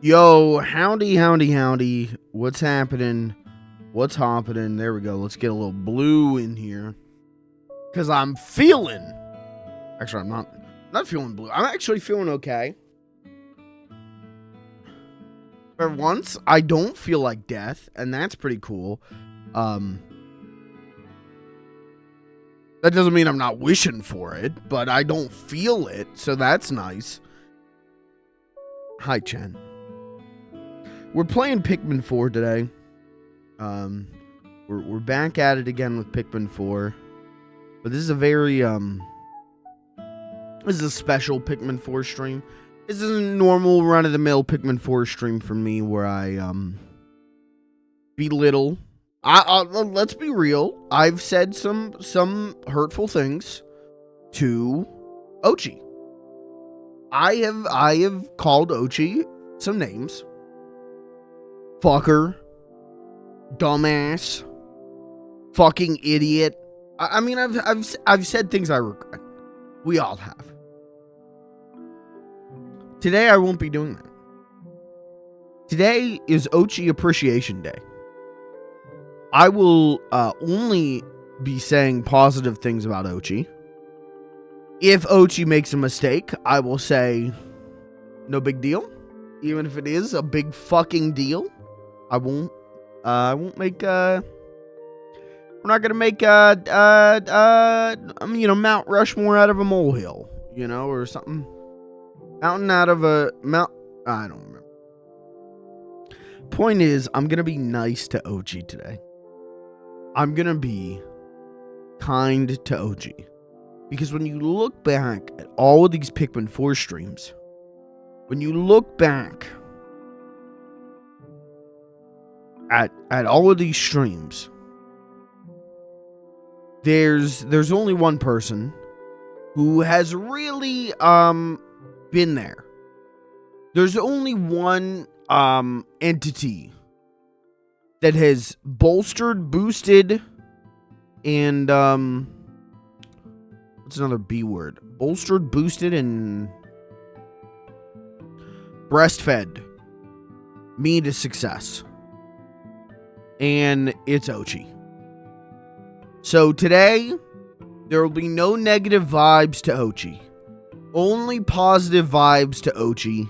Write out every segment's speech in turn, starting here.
Yo, howdy. What's happening? What's hopping? There we go. Let's get a little blue in here. Because I'm feeling... Actually, I'm not feeling blue. I'm actually feeling okay. For once, I don't feel like death, and that's pretty cool. That doesn't mean I'm not wishing for it, but I don't feel it, so that's nice. Hi, Chen. We're playing Pikmin 4 today. We're back at it again with Pikmin 4. But this is a very, this is a special Pikmin 4 stream. This is a normal run-of-the-mill Pikmin 4 stream for me where I, belittle. Let's be real. I've said some hurtful things to Oatchi. I have called Oatchi some names. Fucker, dumbass, fucking idiot. I mean, I've said things I regret. We all have. Today I won't be doing that. Today is Oatchi Appreciation Day. I will only be saying positive things about Oatchi. If Oatchi makes a mistake, I will say no big deal. Even if it is a big fucking deal. I won't make, we're not gonna make, Mount Rushmore out of a molehill, or something. Mountain out of a I don't remember. Point is, I'm gonna be nice to Oatchi today. I'm gonna be kind to Oatchi. Because when you look back at all of these Pikmin 4 streams, when you look back at all of these streams, there's only one person who has really been there. There's only one entity that has bolstered, boosted, and what's another B word? Bolstered, boosted, and breastfed me to success. And it's Oatchi. So today, there will be no negative vibes to Oatchi. Only positive vibes to Oatchi.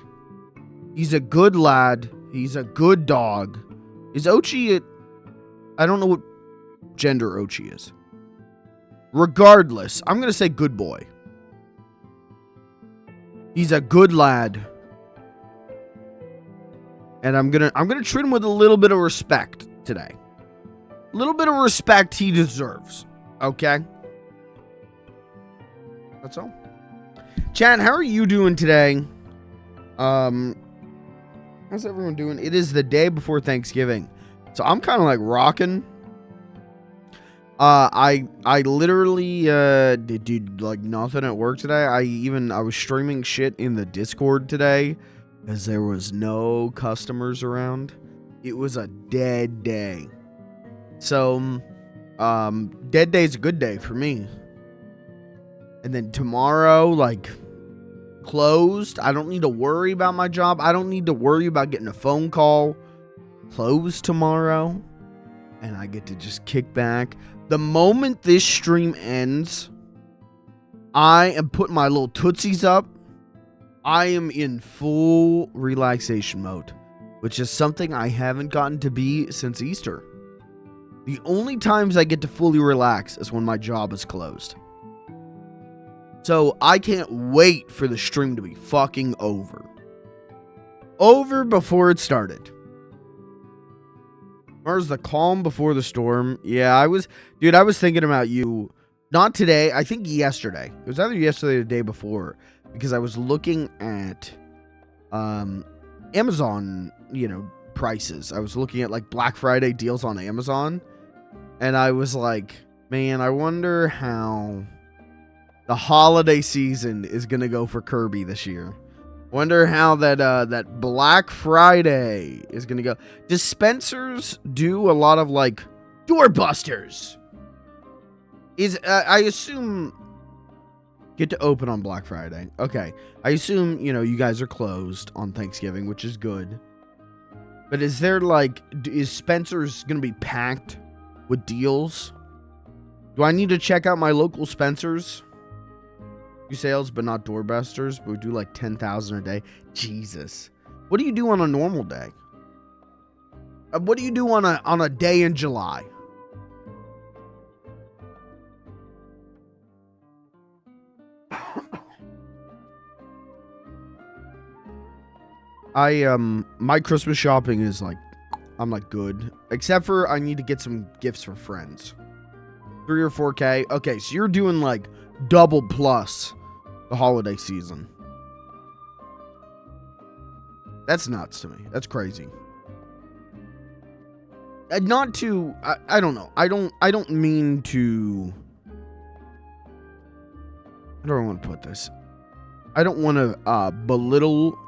He's a good lad. He's a good dog. Is Oatchi I don't know what gender Oatchi is. Regardless, I'm going to say good boy. He's a good lad. And I'm going to treat him with a little bit of respect today. A little bit of respect he deserves. Okay? That's all. Chat, how are you doing today? How's everyone doing? It is the day before Thanksgiving. So I'm kind of like rocking. I literally did like nothing at work today. I was streaming shit in the Discord today as there was no customers around. It was a dead day. So, dead day is a good day for me. And then tomorrow, like, closed. I don't need to worry about my job. I don't need to worry about getting a phone call. Closed tomorrow. And I get to just kick back. The moment this stream ends, I am putting my little tootsies up. I am in full relaxation mode, which is something I haven't gotten to be since Easter. The only times I get to fully relax is when my job is closed. So I can't wait for the stream to be fucking over. Over before it started. Where's the calm before the storm? Yeah, I was thinking about you. Not today, I think yesterday. It was either yesterday or the day before. Because I was looking at Amazon, prices. I was looking at like Black Friday deals on Amazon. And I was like, man, I wonder how the holiday season is going to go for Kirby this year. Wonder how that Black Friday is going to go. Dispensers do a lot of like doorbusters. I assume Get to open on Black Friday. Okay. I assume, you know, you guys are closed on Thanksgiving, which is good. But is there, like, is Spencer's going to be packed with deals? Do I need to check out my local Spencer's? Do sales, but not doorbusters. But we do like 10,000 a day. Jesus. What do you do on a normal day? What do you do on a day in July? My Christmas shopping is like, I'm like good. Except for I need to get some gifts for friends. 3 or 4K. Okay, so you're doing like double plus the holiday season. That's nuts to me. That's crazy. Not to, I don't know. I don't mean to, how do I want to put this? I don't want to belittle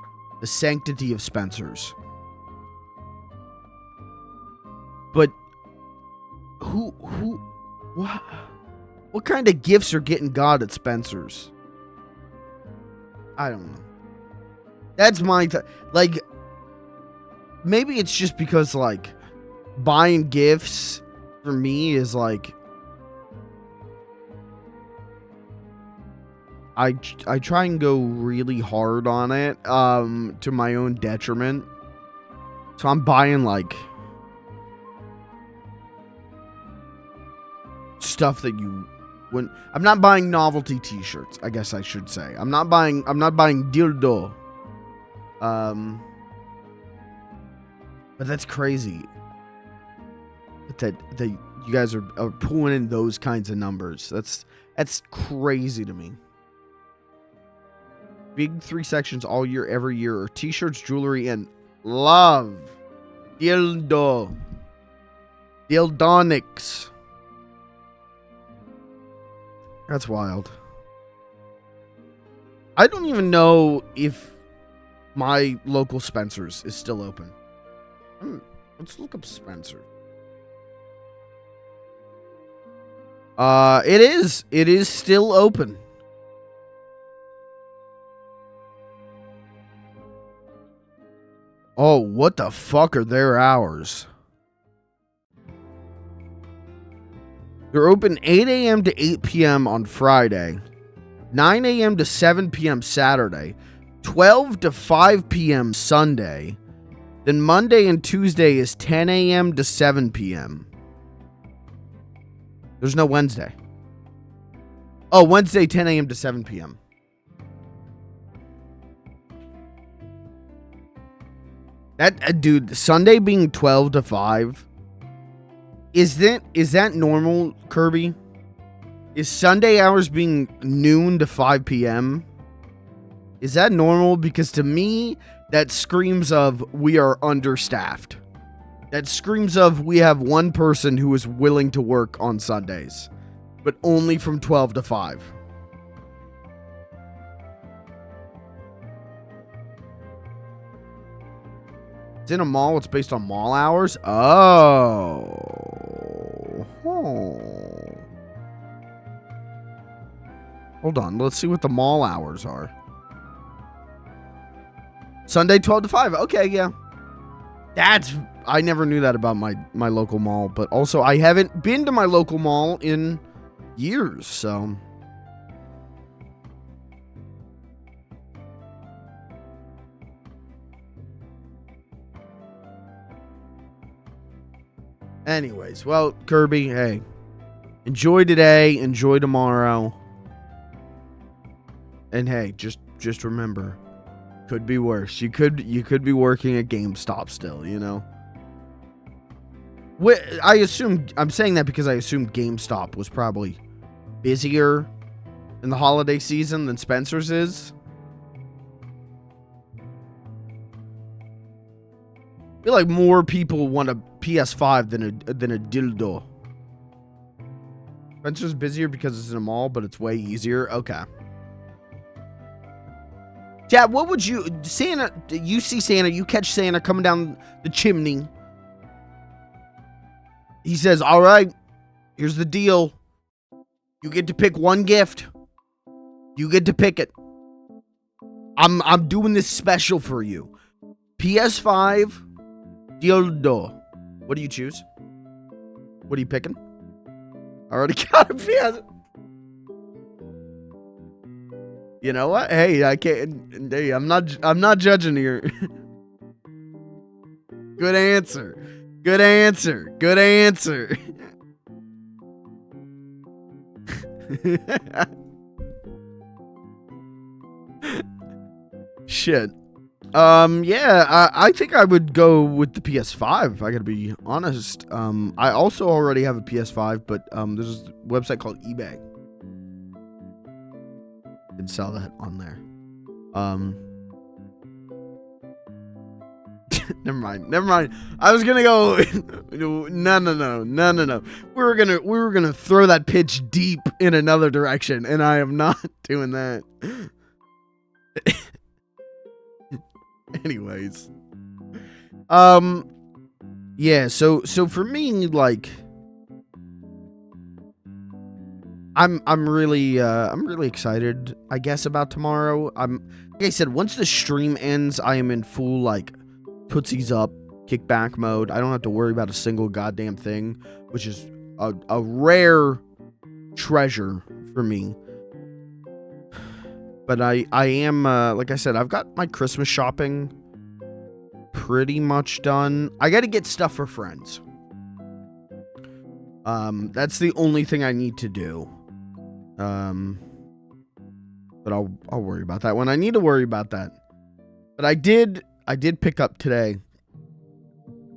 the sanctity of Spencer's. But what kind of gifts are getting God at Spencer's? I don't know. That's my like, maybe it's just because like buying gifts for me is like, I try and go really hard on it to my own detriment. So I'm buying like stuff that you wouldn't. I'm not buying novelty t-shirts, I guess I should say. I'm not buying dildo. But that's crazy. That you guys are pulling in those kinds of numbers. That's crazy to me. Big 3 sections all year, every year are t-shirts, jewelry, and love. Dildo. Dildonics. That's wild. I don't even know if my local Spencer's is still open. Let's look up Spencer. It is. It is still open. Oh, what the fuck are their hours? They're open 8 a.m. to 8 p.m. on Friday, 9 a.m. to 7 p.m. Saturday, 12 to 5 p.m. Sunday. Then Monday and Tuesday is 10 a.m. to 7 p.m. There's no Wednesday. Oh, Wednesday, 10 a.m. to 7 p.m. That dude, Sunday being 12 to 5. Is that normal, Kirby? Is Sunday hours being noon to 5 p.m.? Is that normal? Because to me, that screams of we are understaffed. That screams of we have one person who is willing to work on Sundays, but only from 12 to 5. It's in a mall. It's based on mall hours. Oh. Hold on. Let's see what the mall hours are. Sunday, 12 to 5. Okay, yeah. I never knew that about my local mall. But also, I haven't been to my local mall in years, so... Anyways, well, Kirby, hey, enjoy today, enjoy tomorrow, and hey, just remember, could be worse. You could be working at GameStop still, you know. I'm saying that because I assume GameStop was probably busier in the holiday season than Spencer's is. I feel like more people want a PS5 than a dildo. Spencer's busier because it's in a mall, but it's way easier. Okay. Chat, what would you... Santa, you see Santa, you catch Santa coming down the chimney. He says, all right, here's the deal. You get to pick one gift. You get to pick it. I'm doing this special for you. PS5, dildo. What do you choose? What are you picking? I already got a PS. You know what? Hey, I can't. Hey, I'm not judging here. Good answer. Good answer. Good answer. Shit. Yeah, I think I would go with the PS5 if I gotta be honest. I also already have a PS5, but there's a website called eBay. You can sell that on there. Never mind. I was gonna go. No. We were gonna throw that pitch deep in another direction, and I am not doing that. Anyways, yeah. So for me, like, I'm really excited, I guess, about tomorrow. Like I said, once the stream ends, I am in full like tootsies up kickback mode. I don't have to worry about a single goddamn thing, which is a rare treasure for me. But I am, like I said, I've got my Christmas shopping pretty much done. I got to get stuff for friends. That's the only thing I need to do. But I'll worry about that when I need to worry about that. But I did pick up today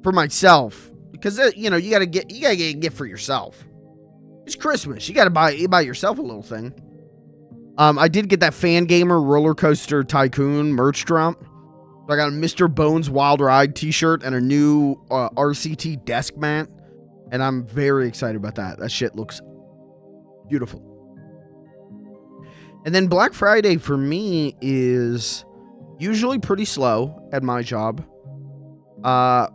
for myself because you gotta get a gift for yourself. It's Christmas. You gotta buy yourself a little thing. I did get that Fan Gamer Roller Coaster Tycoon merch drop. So I got a Mr. Bones Wild Ride t-shirt and a new RCT desk mat. And I'm very excited about that. That shit looks beautiful. And then Black Friday for me is usually pretty slow at my job. There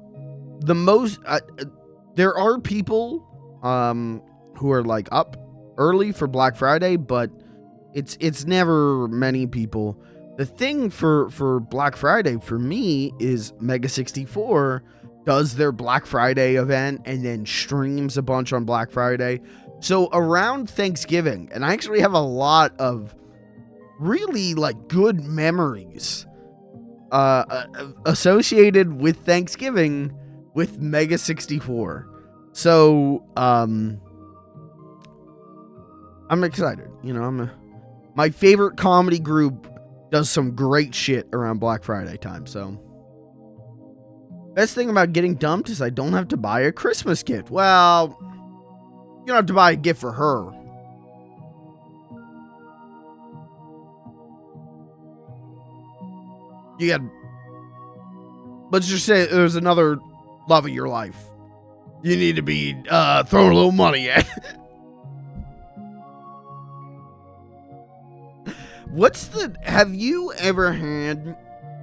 are people who are like up early for Black Friday, but it's never many people. The thing for Black Friday for me is Mega 64 does their Black Friday event and then streams a bunch on Black Friday. So around Thanksgiving, and I actually have a lot of really like good memories associated with Thanksgiving with Mega 64. So I'm excited. My favorite comedy group does some great shit around Black Friday time. So best thing about getting dumped is I don't have to buy a Christmas gift. Well, you don't have to buy a gift for her. Let's just say there's another love of your life you need to be throwing a little money at. Have you ever had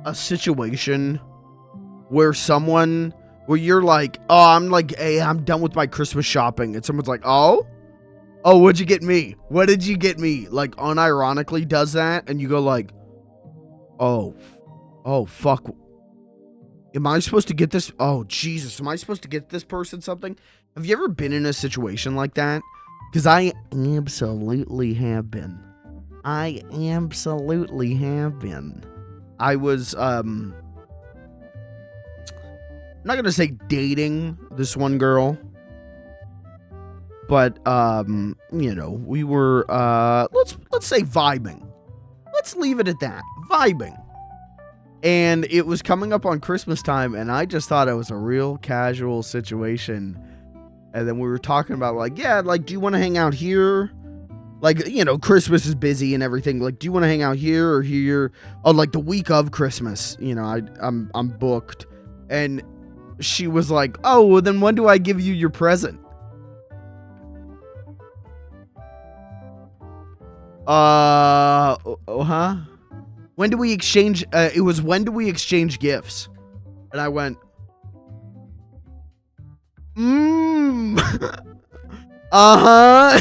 a situation where you're like, hey, I'm done with my Christmas shopping, and someone's like, oh, what'd you get me? What did you get me? Like, unironically does that, and you go like, oh, fuck. Am I supposed to get this? Oh, Jesus, am I supposed to get this person something? Have you ever been in a situation like that? Because I absolutely have been. I was, I'm not going to say dating this one girl, but, we were, let's say vibing. Let's leave it at that. Vibing. And it was coming up on Christmas time, and I just thought it was a real casual situation. And then we were talking about, like, yeah, like, do you want to hang out here? Like, Christmas is busy and everything. Like, do you want to hang out here or here? Oh, like the week of Christmas, I'm booked. And she was like, oh, well, then when do I give you your present? Huh? When do we exchange? It was when do we exchange gifts? And I went, uh-huh.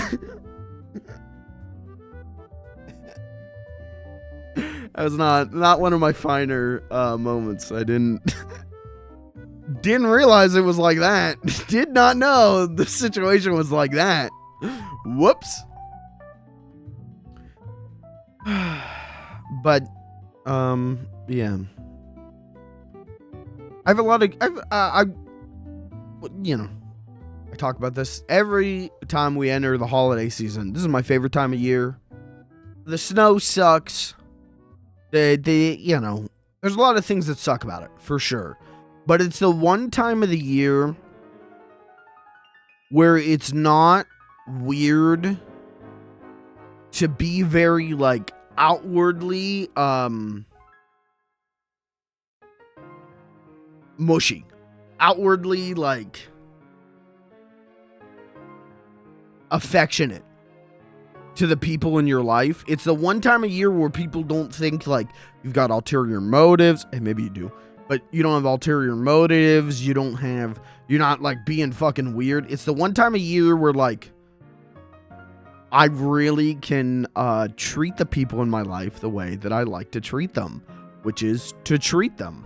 That was not one of my finer moments. I didn't realize it was like that. Did not know the situation was like that. Whoops. But yeah. I have a lot of I talk about this every time we enter the holiday season. This is my favorite time of year. The snow sucks. There's a lot of things that suck about it, for sure. But it's the one time of the year where it's not weird to be very, like, outwardly, mushy. Outwardly, like, affectionate to the people in your life. It's the one time of year where people don't think, like, you've got ulterior motives. And maybe you do. But you don't have ulterior motives. You're not, like, being fucking weird. It's the one time of year where, like, I really can treat the people in my life the way that I like to treat them, which is to treat them.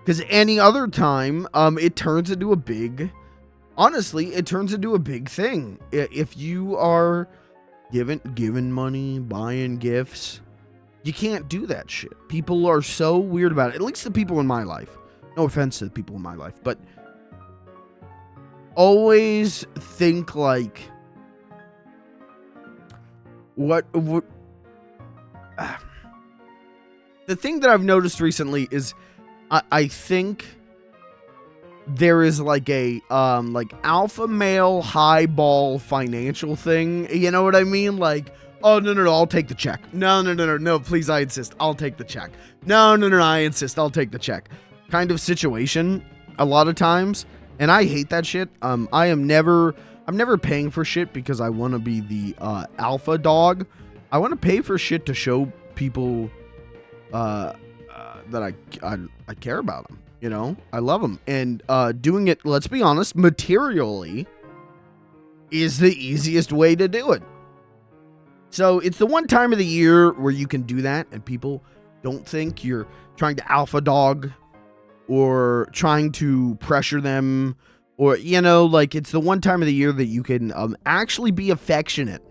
Because any other time, it turns into a big thing. If you are giving money, buying gifts, you can't do that shit. People are so weird about it. At least the people in my life. No offense to the people in my life, but always think like, what the thing that I've noticed recently is I think there is like a like alpha male highball financial thing. You know what I mean? Like, oh, no, I'll take the check. No, please, I insist. I'll take the check. No, I insist. I'll take the check. Kind of situation a lot of times. And I hate that shit. I'm never paying for shit because I want to be the alpha dog. I want to pay for shit to show people that I care about them. You know, I love them. And doing it, let's be honest, materially is the easiest way to do it. So it's the one time of the year where you can do that and people don't think you're trying to alpha dog or trying to pressure them, or, you know, like, it's the one time of the year that you can actually be affectionate.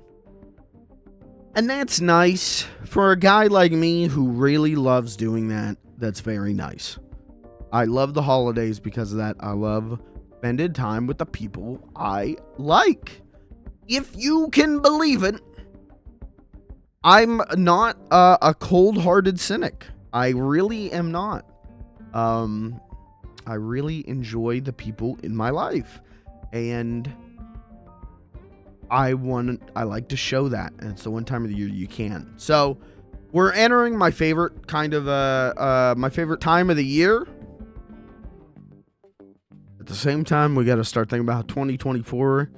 And that's nice for a guy like me who really loves doing that. That's very nice. I love the holidays because of that. I love spending time with the people I like. If you can believe it, I'm not a cold-hearted cynic. I really am not. I really enjoy the people in my life, and I like to show that, and it's the one time of the year you can. So we're entering my favorite kind of my favorite time of the year. At the same time, we got to start thinking about how 2024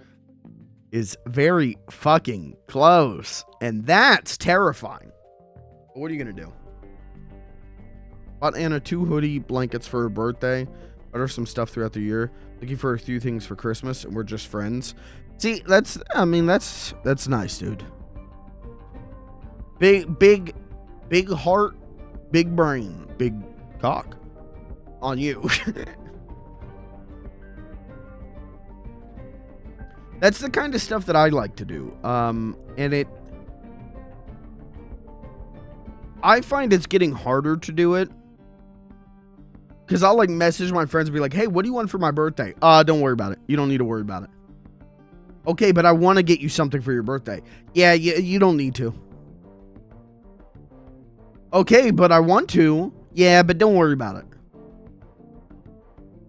is very fucking close, and that's terrifying. What are you gonna do? Bought Anna 2 hoodie blankets for her birthday. Bought her some stuff throughout the year. Looking for a few things for Christmas, and we're just friends. See, that's nice, dude. Big heart, big brain, big cock on you. That's the kind of stuff that I like to do. And I find it's getting harder to do it. Because I'll, like, message my friends and be like, hey, what do you want for my birthday? Don't worry about it. You don't need to worry about it. Okay, but I want to get you something for your birthday. Yeah, you don't need to. Okay, but I want to. Yeah, but don't worry about it.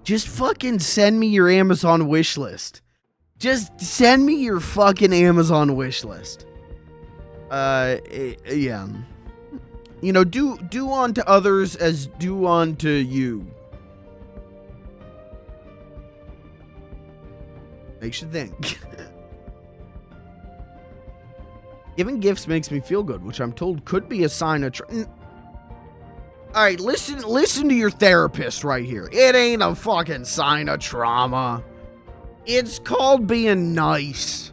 Just fucking send me your Amazon wish list. Just send me your fucking Amazon wish list. Yeah. You know, do unto others as do unto you. Makes you think. Giving gifts makes me feel good, which I'm told could be a sign of Alright, listen to your therapist right here. It ain't a fucking sign of trauma. It's called being nice.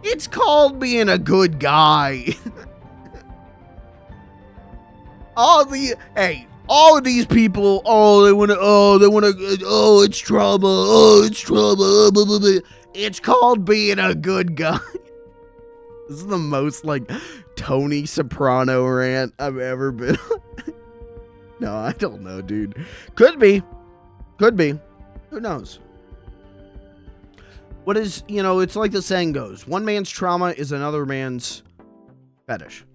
It's called being a good guy. all of these people, it's trouble, it's trouble, blah, blah, blah. It's called being a good guy. This is the most, like, Tony Soprano rant I've ever been on. No, I don't know, dude. Could be. Who knows? What is, it's like the saying goes, one man's trauma is another man's fetish.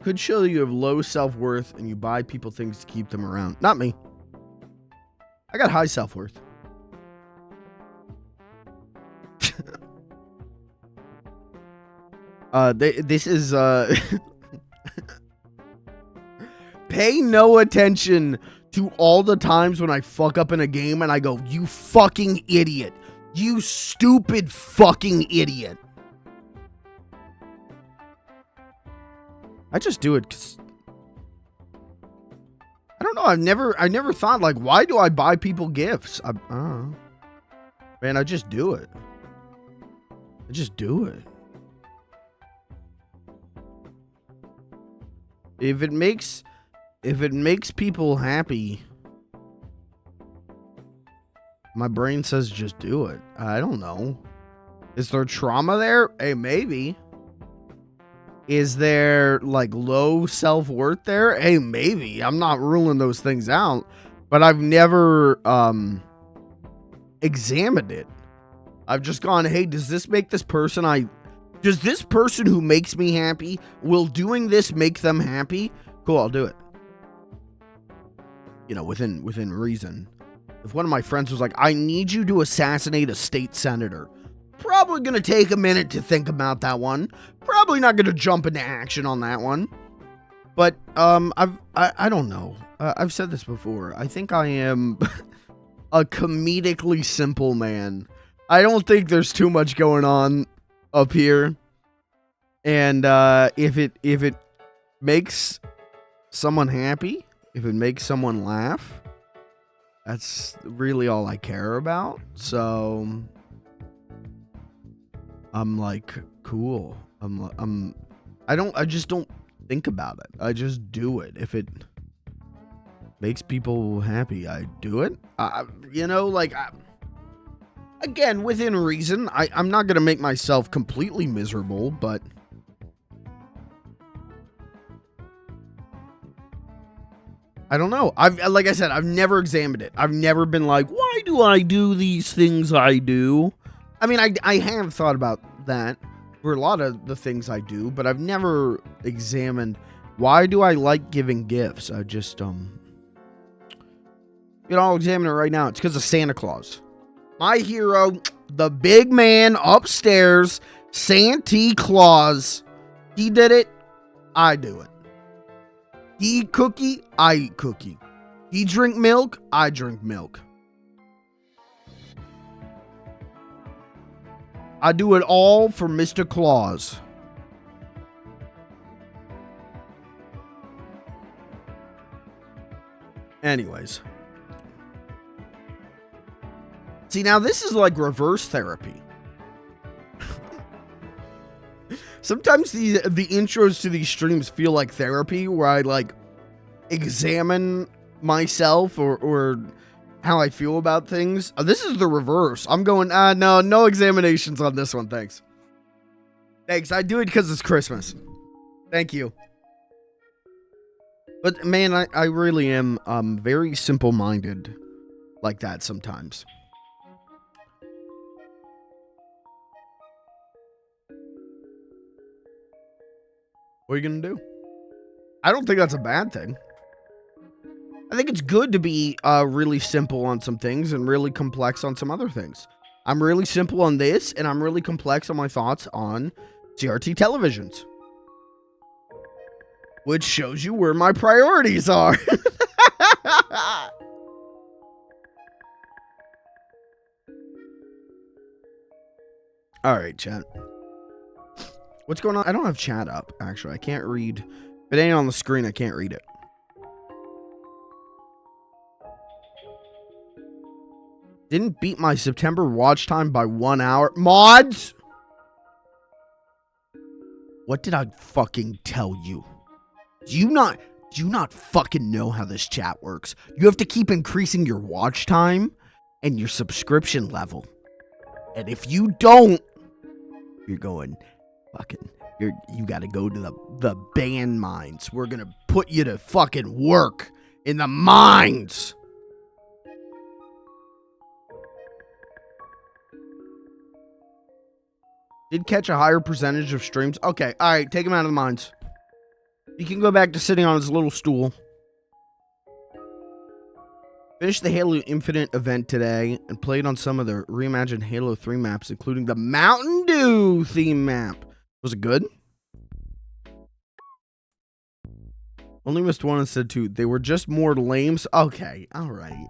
Could show you have low self-worth and you buy people things to keep them around. Not me. I got high self-worth. This is pay no attention to all the times when I fuck up in a game and I go, you fucking idiot. You stupid fucking idiot. I just do it because I don't know. I never thought, like, why do I buy people gifts? I don't know. Man, I just do it. I just do it. If it makes people happy, my brain says just do it. I don't know. Is there trauma there? Hey, maybe. Is there, like, low self-worth there? Hey, maybe. I'm not ruling those things out, but I've never examined it. I've just gone, hey, does this make this person does this person who makes me happy, will doing this make them happy? Cool, I'll do it. Within reason. If one of my friends was like, I need you to assassinate a state senator, probably gonna take a minute to think about that one. Probably not gonna jump into action on that one. But I don't know. I've said this before. I think I am a comedically simple man. I don't think there's too much going on up here. And if it makes someone happy, if it makes someone laugh, that's really all I care about. So I'm like, cool. I just don't think about it. I just do it. If it makes people happy, I do it. Again, within reason. I'm not going to make myself completely miserable, but I don't know. Like I said, I've never examined it. I've never been like, why do I do these things I do? I mean, I have thought about that for a lot of the things I do, but I've never examined why do I like giving gifts. I just, I'll examine it right now. It's because of Santa Claus. My hero, the big man upstairs, Santa Claus. He did it. I do it. He eat cookie, I eat cookie. He drink milk, I drink milk. I do it all for Mr. Claus. Anyways. See, now this is like reverse therapy. Sometimes the intros to these streams feel like therapy, where I like examine myself or how I feel about things. This is the reverse. I'm going, no examinations on this one. Thanks. I do it because it's Christmas. Thank you. But man, I really am very simple-minded like that sometimes. What are you going to do? I don't think that's a bad thing. I think it's good to be really simple on some things and really complex on some other things. I'm really simple on this, and I'm really complex on my thoughts on CRT televisions. Which shows you where my priorities are. All right, chat. What's going on? I don't have chat up, actually. I can't read. If it ain't on the screen, I can't read it. Didn't beat my September watch time by 1 hour. Mods! What did I fucking tell you? Do you not fucking know how this chat works? You have to keep increasing your watch time and your subscription level. And if you don't, you're going fucking, you gotta go to the band mines. We're gonna put you to fucking work in the mines. Did catch a higher percentage of streams. Okay, all right, take him out of the mines. He can go back to sitting on his little stool. Finished the Halo Infinite event today and played on some of the reimagined Halo 3 maps, including the Mountain Dew theme map. Was it good? Only missed one and said two. They were just more lames. Okay, all right.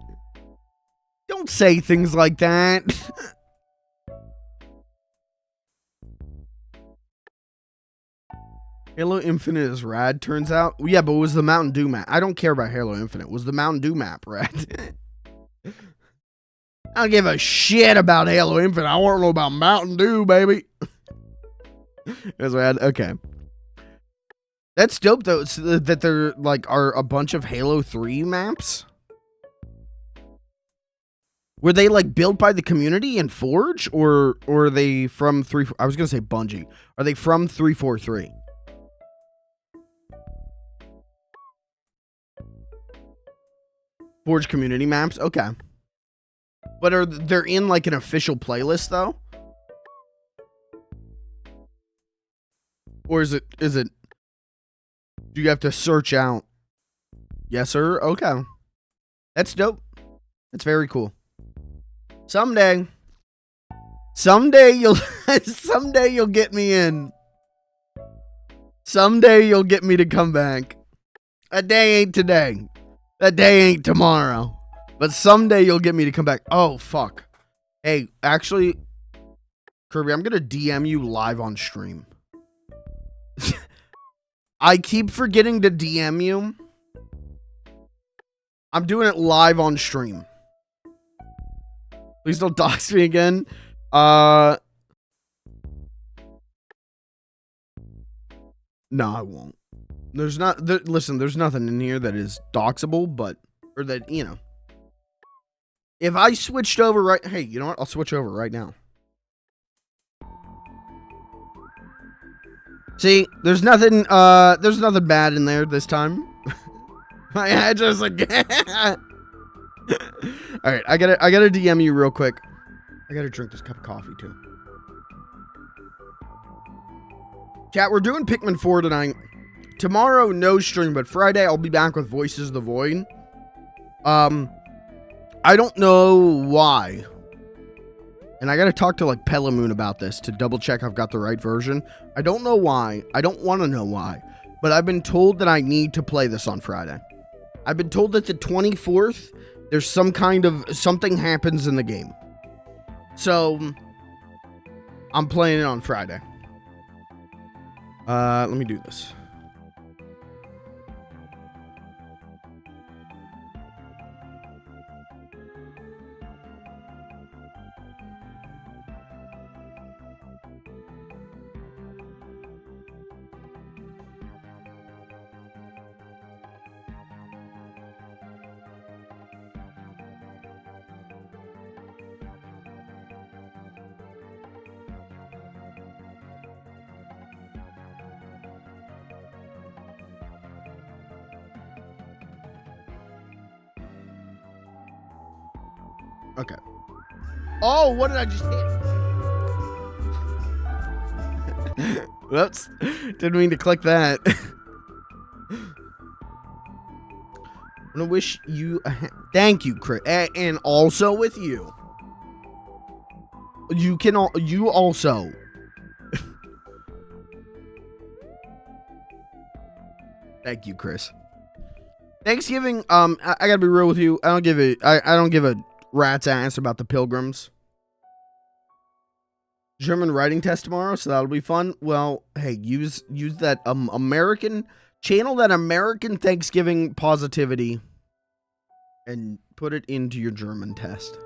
Don't say things like that. Halo Infinite is rad, turns out. Yeah, but it was the Mountain Dew map. I don't care about Halo Infinite. Was the Mountain Dew map rad? I don't give a shit about Halo Infinite. I want to know about Mountain Dew, baby. That's rad. Okay. That's dope, though, that there, like, are a bunch of Halo 3 maps. Were they, like, built by the community in Forge? Or are they from 3... I was going to say Bungie. Are they from 343? Forge community maps? Okay. But they're in, like, an official playlist, though? Or is it... Do you have to search out? Yes, sir? Okay. That's dope. That's very cool. Someday you'll... someday you'll get me in. Someday you'll get me to come back. A day ain't today. That day ain't tomorrow. But someday you'll get me to come back. Oh, fuck. Hey, actually, Kirby, I'm going to DM you live on stream. I keep forgetting to DM you. I'm doing it live on stream. Please don't dox me again. No, I won't. Listen, there's nothing in here that is doxable, but, or that, you know. If I switched over right, hey, you know what? I'll switch over right now. See, there's nothing bad in there this time. My address again. All right, I gotta DM you real quick. I gotta drink this cup of coffee too. Chat, we're doing Pikmin 4 tonight. Tomorrow, no stream, but Friday I'll be back with Voices of the Void. I don't know why. And I gotta talk to like Pelamoon about this to double check I've got the right version. I don't know why. I don't want to know why. But I've been told that I need to play this on Friday. I've been told that the 24th, there's some kind of, something happens in the game. So, I'm playing it on Friday. Let me do this. Okay. Oh, what did I just hit? Whoops. Didn't mean to click that. I'm gonna wish you thank you, Chris. And also with you. You also. Thank you, Chris. Thanksgiving, I gotta be real with you. I don't give a rat's ass about the pilgrims. German writing test tomorrow, so that'll be fun. Well, hey, use that American channel, that American Thanksgiving positivity, and put it into your German test.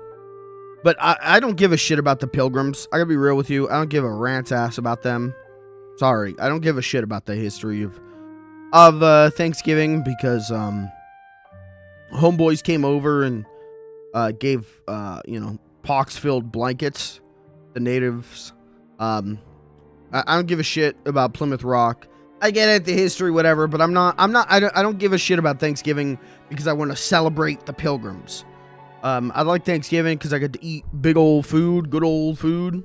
But I don't give a shit about the pilgrims. I gotta be real with you. I don't give a rat's ass about them. Sorry, I don't give a shit about the history of Thanksgiving, because homeboys came over and gave pox-filled blankets the natives. I don't give a shit about Plymouth Rock. I get it, the history, whatever, but I don't give a shit about Thanksgiving because I want to celebrate the pilgrims. I like Thanksgiving because I get to eat big old food, good old food.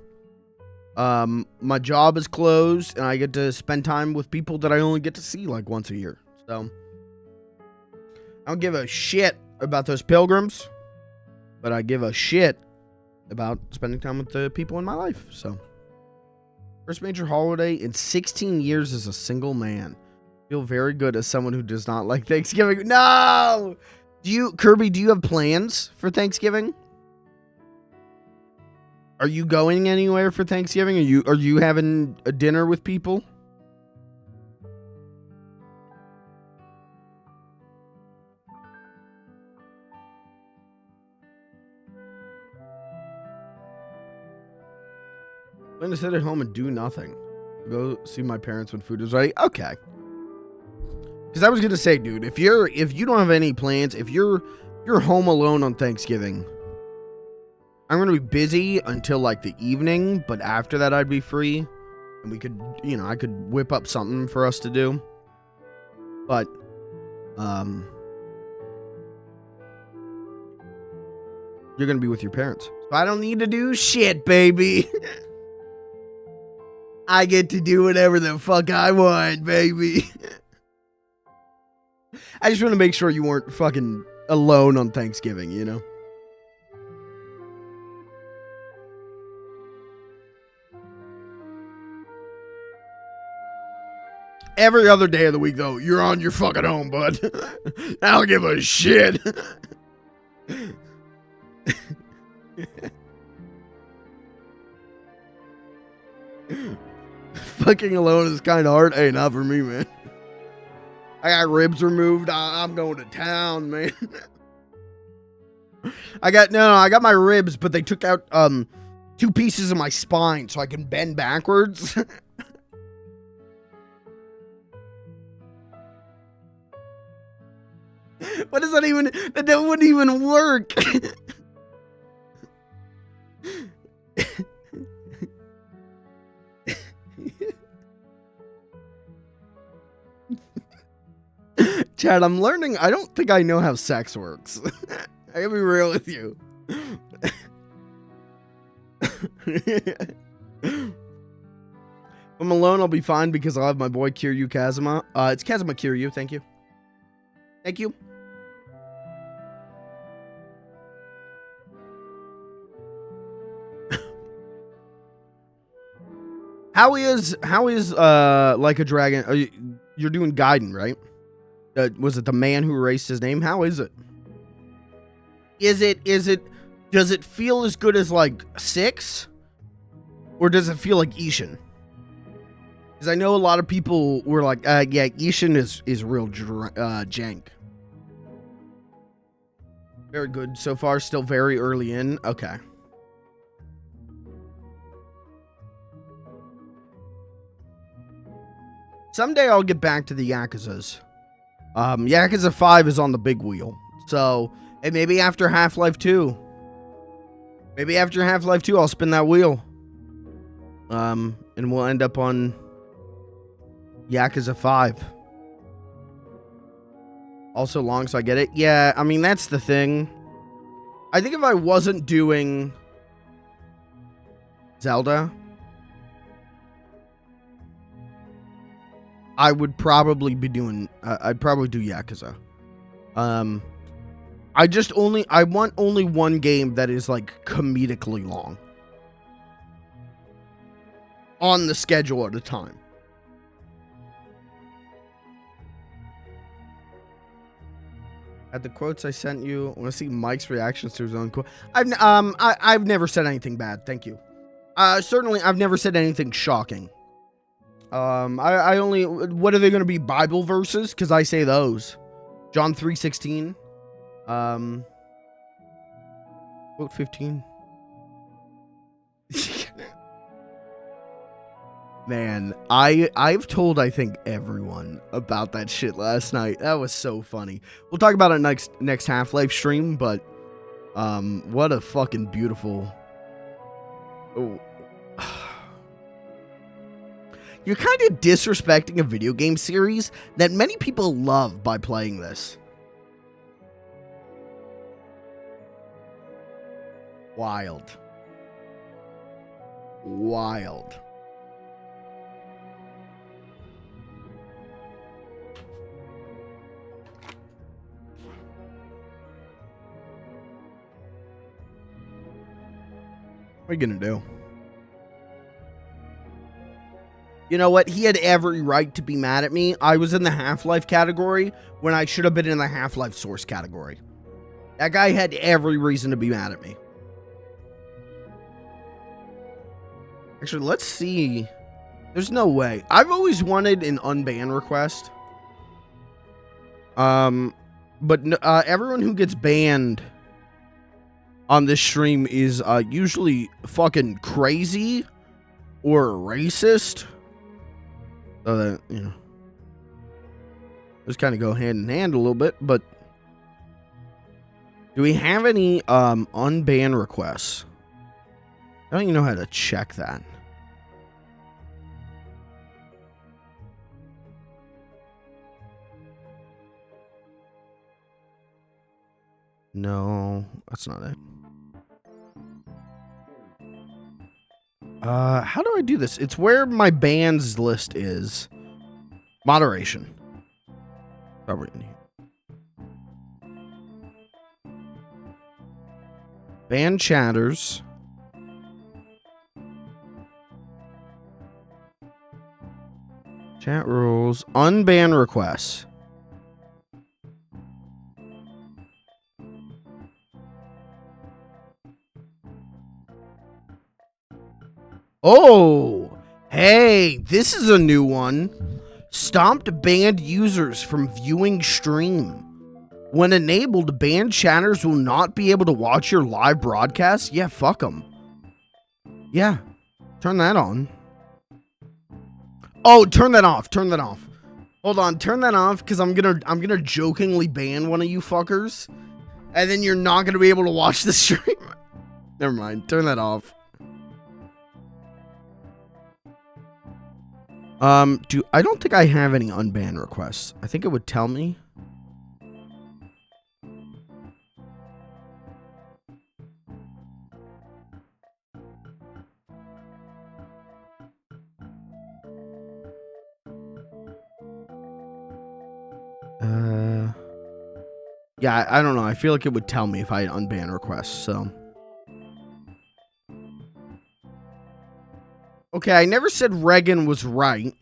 My job is closed and I get to spend time with people that I only get to see like once a year. So I don't give a shit about those pilgrims, but I give a shit about spending time with the people in my life. So first major holiday in 16 years as a single man. Feel very good as someone who does not like Thanksgiving. No! Kirby, do you have plans for Thanksgiving? Are you going anywhere for Thanksgiving? Are you having a dinner with people? I'm going to sit at home and do nothing. Go see my parents when food is ready. Okay. Because I was going to say, dude, if you don't have any plans, if you're home alone on Thanksgiving, I'm going to be busy until like the evening, but after that I'd be free and we could, I could whip up something for us to do. But you're going to be with your parents. So I don't need to do shit, baby. I get to do whatever the fuck I want, baby. I just want to make sure you weren't fucking alone on Thanksgiving, you know? Every other day of the week, though, you're on your fucking own, bud. I don't give a shit. Fucking alone is kind of hard. Hey, not for me, man. I got ribs removed. I'm going to town, man. I got my ribs, but they took out 2 pieces of my spine so I can bend backwards. What does that even? That wouldn't even work. Chad, I'm learning. I don't think I know how sex works. I gotta be real with you. If I'm alone, I'll be fine because I'll have my boy Kiryu Kazuma. It's Kazuma Kiryu. Thank you. Thank you. How is Like a Dragon? You're doing Gaiden, right? Was it the man who erased his name? How is it? Does it feel as good as like 6? Or does it feel like Ishin? Because I know a lot of people were like, yeah, Ishin is real jank. Very good so far. Still very early in. Okay. Someday I'll get back to the Yakuzas. Yakuza 5 is on the big wheel. So, and maybe after Half-Life 2. Maybe after Half-Life 2 I'll spin that wheel. And we'll end up on Yakuza 5. Also long, so I get it. Yeah, I mean, that's the thing. I think if I wasn't doing Zelda, I would probably be doing, I'd probably do Yakuza. I want only one game that is like comedically long. On the schedule at a time. At the quotes I sent you, I want to see Mike's reactions to his own quote. I've never said anything bad. Thank you. Certainly, I've never said anything shocking. I only, what are they going to be, Bible verses? Because I say those. John 3:16. Quote 15. Man, I've told, I think, everyone about that shit last night. That was so funny. We'll talk about it next Half-Life stream, but what a fucking beautiful... Oh. You're kind of disrespecting a video game series that many people love by playing this. Wild. Wild. What are you gonna do? You know what? He had every right to be mad at me. I was in the Half-Life category when I should have been in the Half-Life Source category. That guy had every reason to be mad at me. Actually, let's see. There's no way. I've always wanted an unban request. But everyone who gets banned on this stream is usually fucking crazy or racist. So that, you know, those kind of go hand in hand a little bit. But do we have any unban requests? I don't even know how to check that. No, that's not it. How do I do this? It's where my bans list is. Moderation. Probably in here. Ban chatters. Chat rules. Unban requests. Oh, hey, this is a new one. Stopped banned users from viewing stream. When enabled, banned chatters will not be able to watch your live broadcast. Yeah, fuck them. Yeah, turn that on. Oh, turn that off. Turn that off. Hold on, turn that off because I'm gonna jokingly ban one of you fuckers, and then you're not gonna be able to watch the stream. Never mind. Turn that off. I don't think I have any unban requests. I think it would tell me. Yeah, I don't know. I feel like it would tell me if I had unban requests, so. Okay, I never said Reagan was right.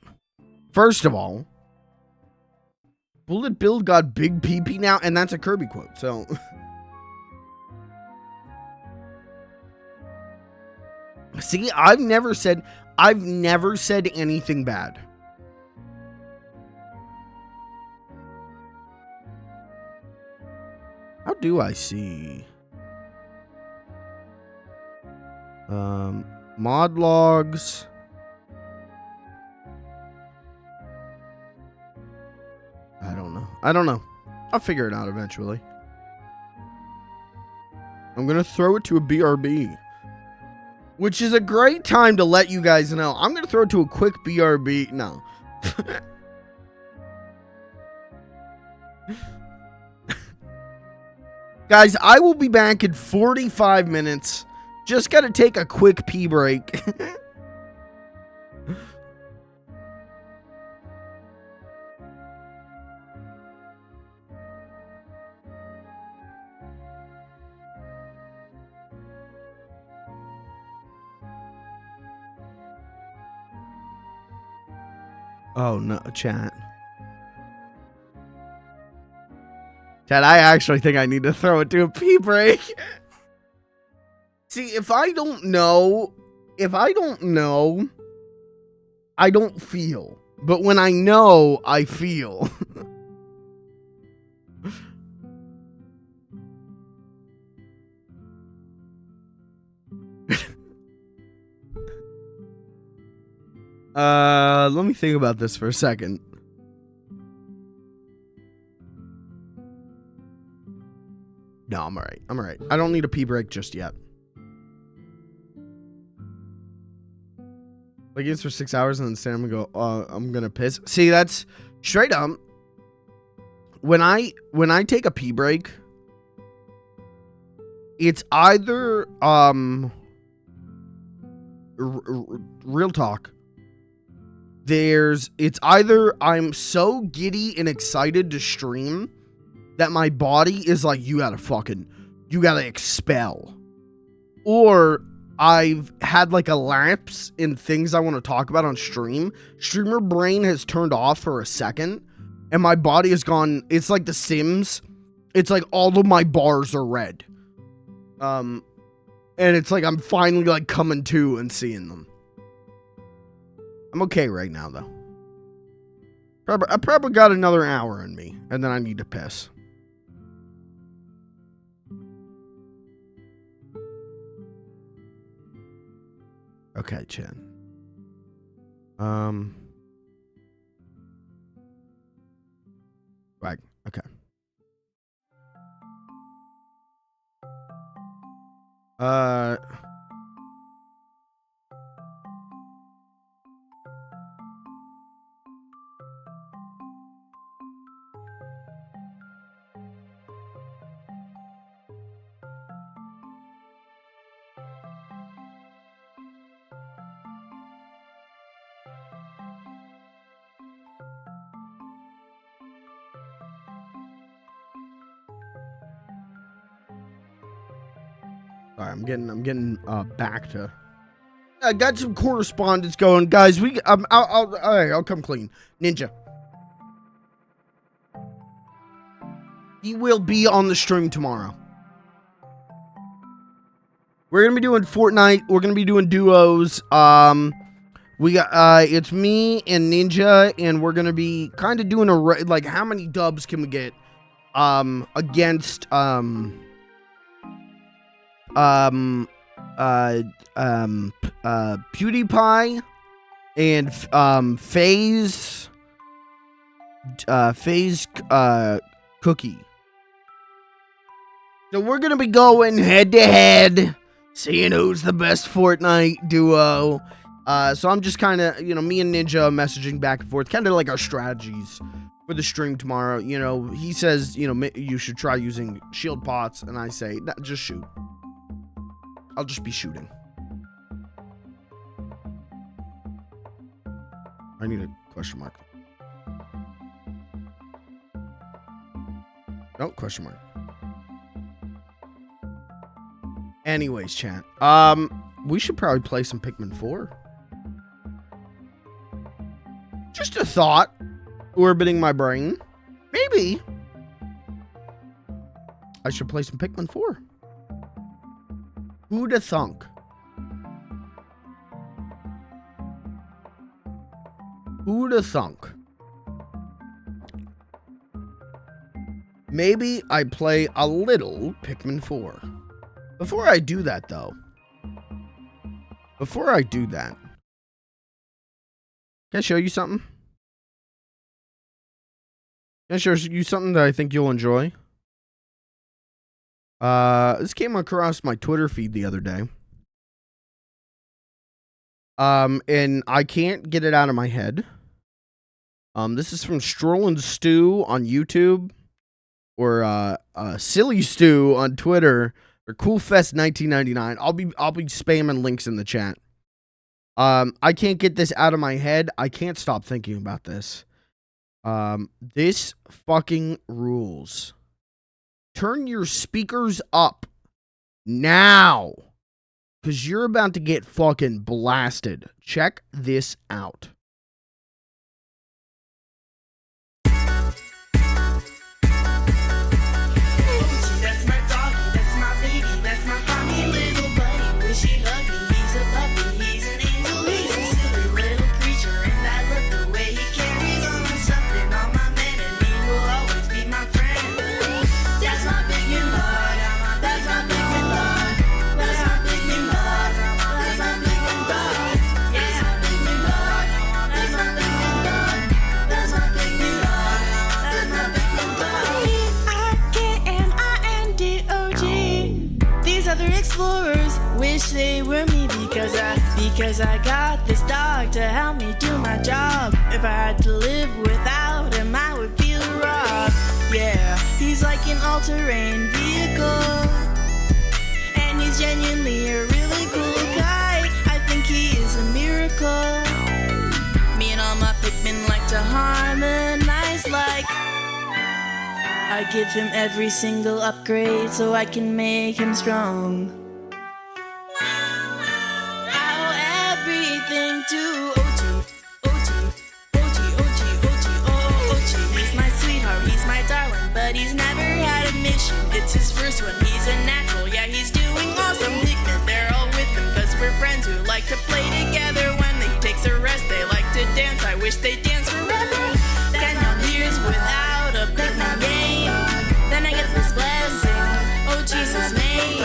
First of all, Bullet Bill got big PP now, and that's a Kirby quote, so. See, I've never said anything bad. How do I see? Mod logs. I don't know. I'll figure it out eventually. I'm going to throw it to a BRB. Which is a great time to let you guys know. I'm going to throw it to a quick BRB. No. Guys, I will be back in 45 minutes. Just got to take a quick pee break. Oh, no, chat. Chat, I actually think I need to throw it to a pee break. See, if I don't know If I don't know, I don't feel. But when I know, I feel. Let me think about this for a second. No, I'm alright. I'm alright. I don't need a pee break just yet. Like, it's for 6 hours and then stand up and go, I'm gonna piss. See, that's straight up. When I take a pee break, it's either, real talk. It's either I'm so giddy and excited to stream that my body is like, you gotta expel. Or I've had like a lapse in things I want to talk about on stream. Streamer brain has turned off for a second and my body has gone, it's like The Sims. It's like all of my bars are red. And it's like I'm finally like coming to and seeing them. I'm okay right now though. I probably got another hour in me and then I need to piss. Okay, Chen. Right, okay. All right, I'm getting back to. I got some correspondence going, guys. I'll come clean. Ninja. He will be on the stream tomorrow. We're gonna be doing Fortnite. We're gonna be doing duos. We got it's me and Ninja, and we're gonna be kind of doing like how many dubs can we get against PewDiePie and FaZe Cookie. So we're gonna be going head to head, seeing who's the best Fortnite duo. So I'm just kind of, me and Ninja messaging back and forth, kind of like our strategies for the stream tomorrow. He says, you should try using shield pots, and I say, nah, just shoot. I'll just be shooting. I need a question mark. No, question mark. Anyways, chat. We should probably play some Pikmin 4. Just a thought orbiting my brain. Maybe I should play some Pikmin 4. Who'da thunk? Who'da thunk? Maybe I play a little Pikmin 4. Before I do that, though. Can I show you something? Can I show you something that I think you'll enjoy? This came across my Twitter feed the other day. And I can't get it out of my head. This is from Strollin' Stew on YouTube, or Silly Stew on Twitter, or CoolFest1999. I'll be spamming links in the chat. I can't get this out of my head. I can't stop thinking about this. This fucking rules. Turn your speakers up now, because you're about to get fucking blasted. Check this out. That's my doggy, that's my baby, that's my honey little buddy. When she hug me, he's a puppy. they were me because I got this dog to help me do my job. If I had to live without him, I would feel robbed. Yeah, he's like an all-terrain vehicle, and he's genuinely a really cool guy. I think he is a miracle. Me and all my Pikmin like to harmonize like I give him every single upgrade so I can make him strong. I owe everything to Oatchi, Oatchi, Oatchi, Oatchi, Oatchi, oh Oatchi. He's my sweetheart, he's my darling, but he's never had a mission. It's his first one, he's a natural, yeah, he's doing awesome. Pikmin, they're all with him, cause we're friends who like to play together. When he takes a rest, they like to dance, I wish they dance forever. 10 years without a Pikmin game, then I get this blessing, oh Jesus name.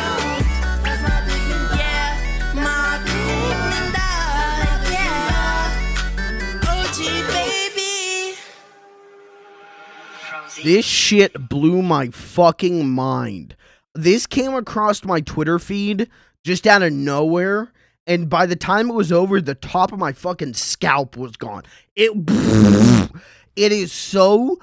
That's my Pikmin, yeah, my Pikmin dog, yeah. Oatchi baby. This shit blew my fucking mind. This came across my Twitter feed just out of nowhere, and by the time it was over, the top of my fucking scalp was gone. It is so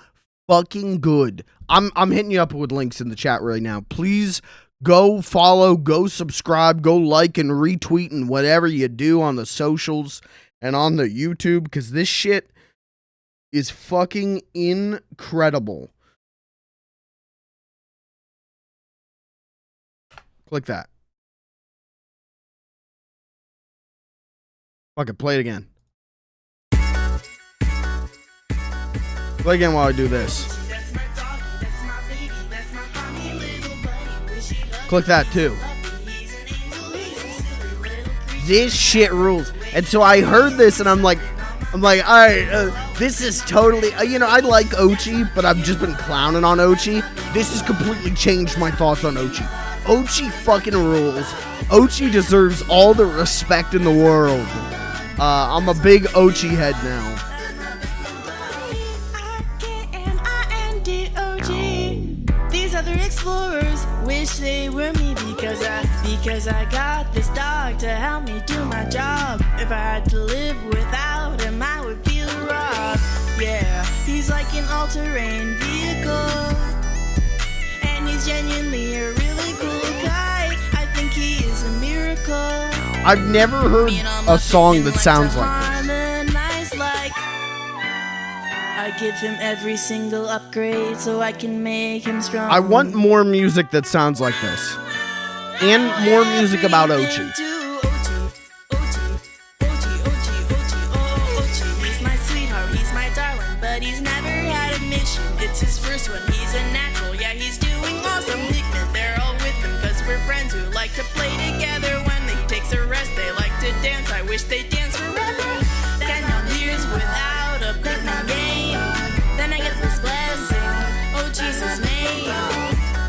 fucking good. I'm hitting you up with links in the chat right now. Please go follow, go subscribe, go like and retweet and whatever you do on the socials and on the YouTube, because this shit is fucking incredible. Click that. Fuck it, play it again. Play again while I do this. Click that too. This shit rules. And so I heard this and I'm like, all right, this is totally, you know, I like Oatchi, but I've just been clowning on Oatchi. This has completely changed my thoughts on Oatchi. Oatchi fucking rules. Oatchi deserves all the respect in the world. I'm a big Oatchi head now. These other explorers wish they were me because I got this dog to help me do my job. If I had to live without him, I would feel robbed. Yeah, he's like an all-terrain vehicle, and he's genuinely a really cool guy. I think he is a miracle. I've never heard a song that sounds like this. I give him every single upgrade so I can make him strong. I want more music that sounds like this. And more music about Oatchi. He's my sweetheart, he's my darling, but he's never had a mission. It's his first one, he's a natural, yeah, he's doing awesome. Pikmin, they're all with him, cause we're friends who like to play together. When he takes a rest, they like to dance, I wish they dance forever. 10 years without a Pikmin game, then I get this blessing, oh Jesus name.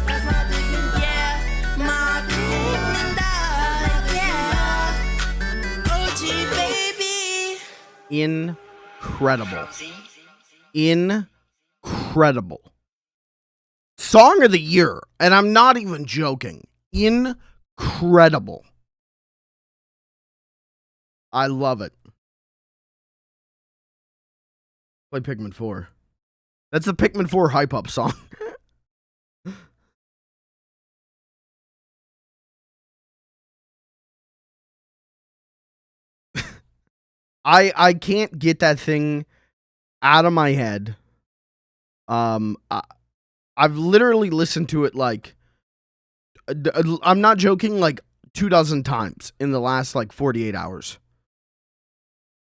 That's my Pikmin, yeah, my Pikmin dog, yeah. Oatchi baby. Incredible. Incredible. Song of the year. And I'm not even joking. Incredible. I love it. Play Pikmin 4. That's the Pikmin 4 hype up song. I can't get that thing out of my head. I've literally listened to it like, I'm not joking, like 24 times in the last like 48 hours.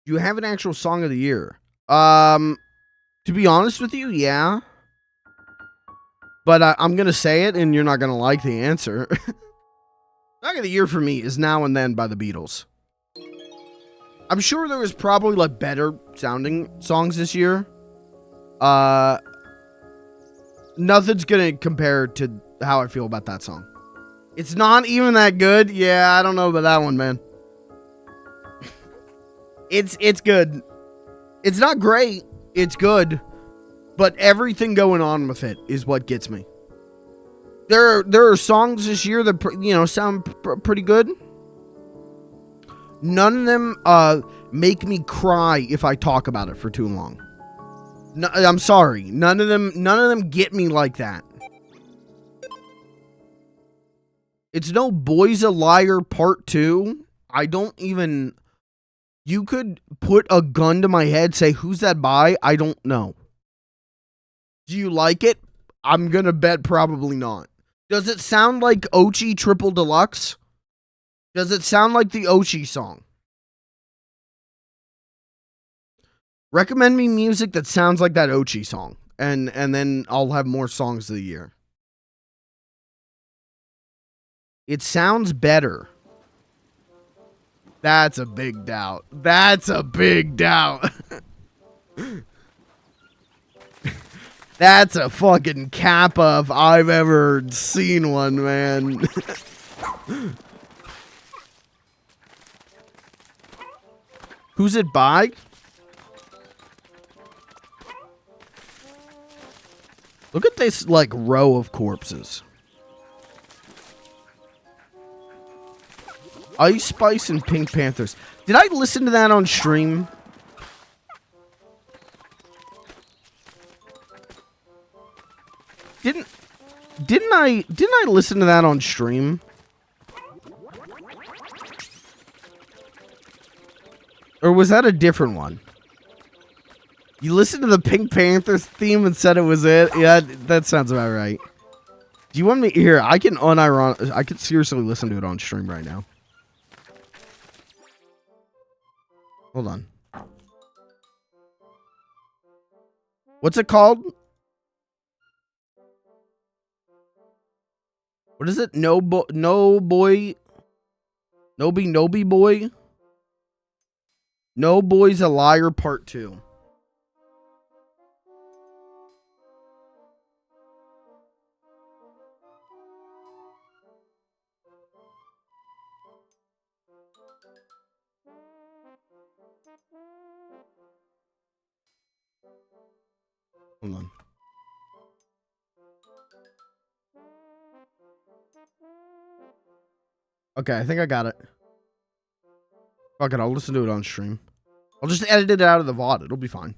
Do you have an actual song of the year? To be honest with you, yeah. But I'm going to say it and you're not going to like the answer. Song of the year for me is Now and Then by the Beatles. I'm sure there was probably like better sounding songs this year. Nothing's gonna compare to how I feel about that song. It's not even that good. Yeah, I don't know about that one, man. It's good. It's not great. It's good. But everything going on with it is what gets me. There are songs this year that, you know, sound pretty good. None of them make me cry if I talk about it for too long. No, I'm sorry. None of them get me like that. It's no Boy's a Liar Part 2. I don't even... You could put a gun to my head, say, who's that by? I don't know. Do you like it? I'm gonna bet probably not. Does it sound like Oatchi Triple Deluxe? Does it sound like the Oatchi song? Recommend me music that sounds like that Oatchi song. And then I'll have more songs of the year. It sounds better. That's a big doubt. That's a big doubt. That's a fucking Kappa if I've ever seen one, man. Who's it by? Look at this, like, row of corpses. Ice Spice and Pink Panthers. Did I listen to that on stream? Didn't I listen to that on stream? Or was that a different one? You listened to the Pink Panthers theme and said it was it? Yeah, that sounds about right. Do you want me here? I can seriously listen to it on stream right now. Hold on. What's it called? What is it? No boy. Noby boy. No Boy's a Liar Part 2. Hold on. Okay, I think I got it. Fuck it, I'll listen to it on stream. I'll just edit it out of the VOD. It'll be fine.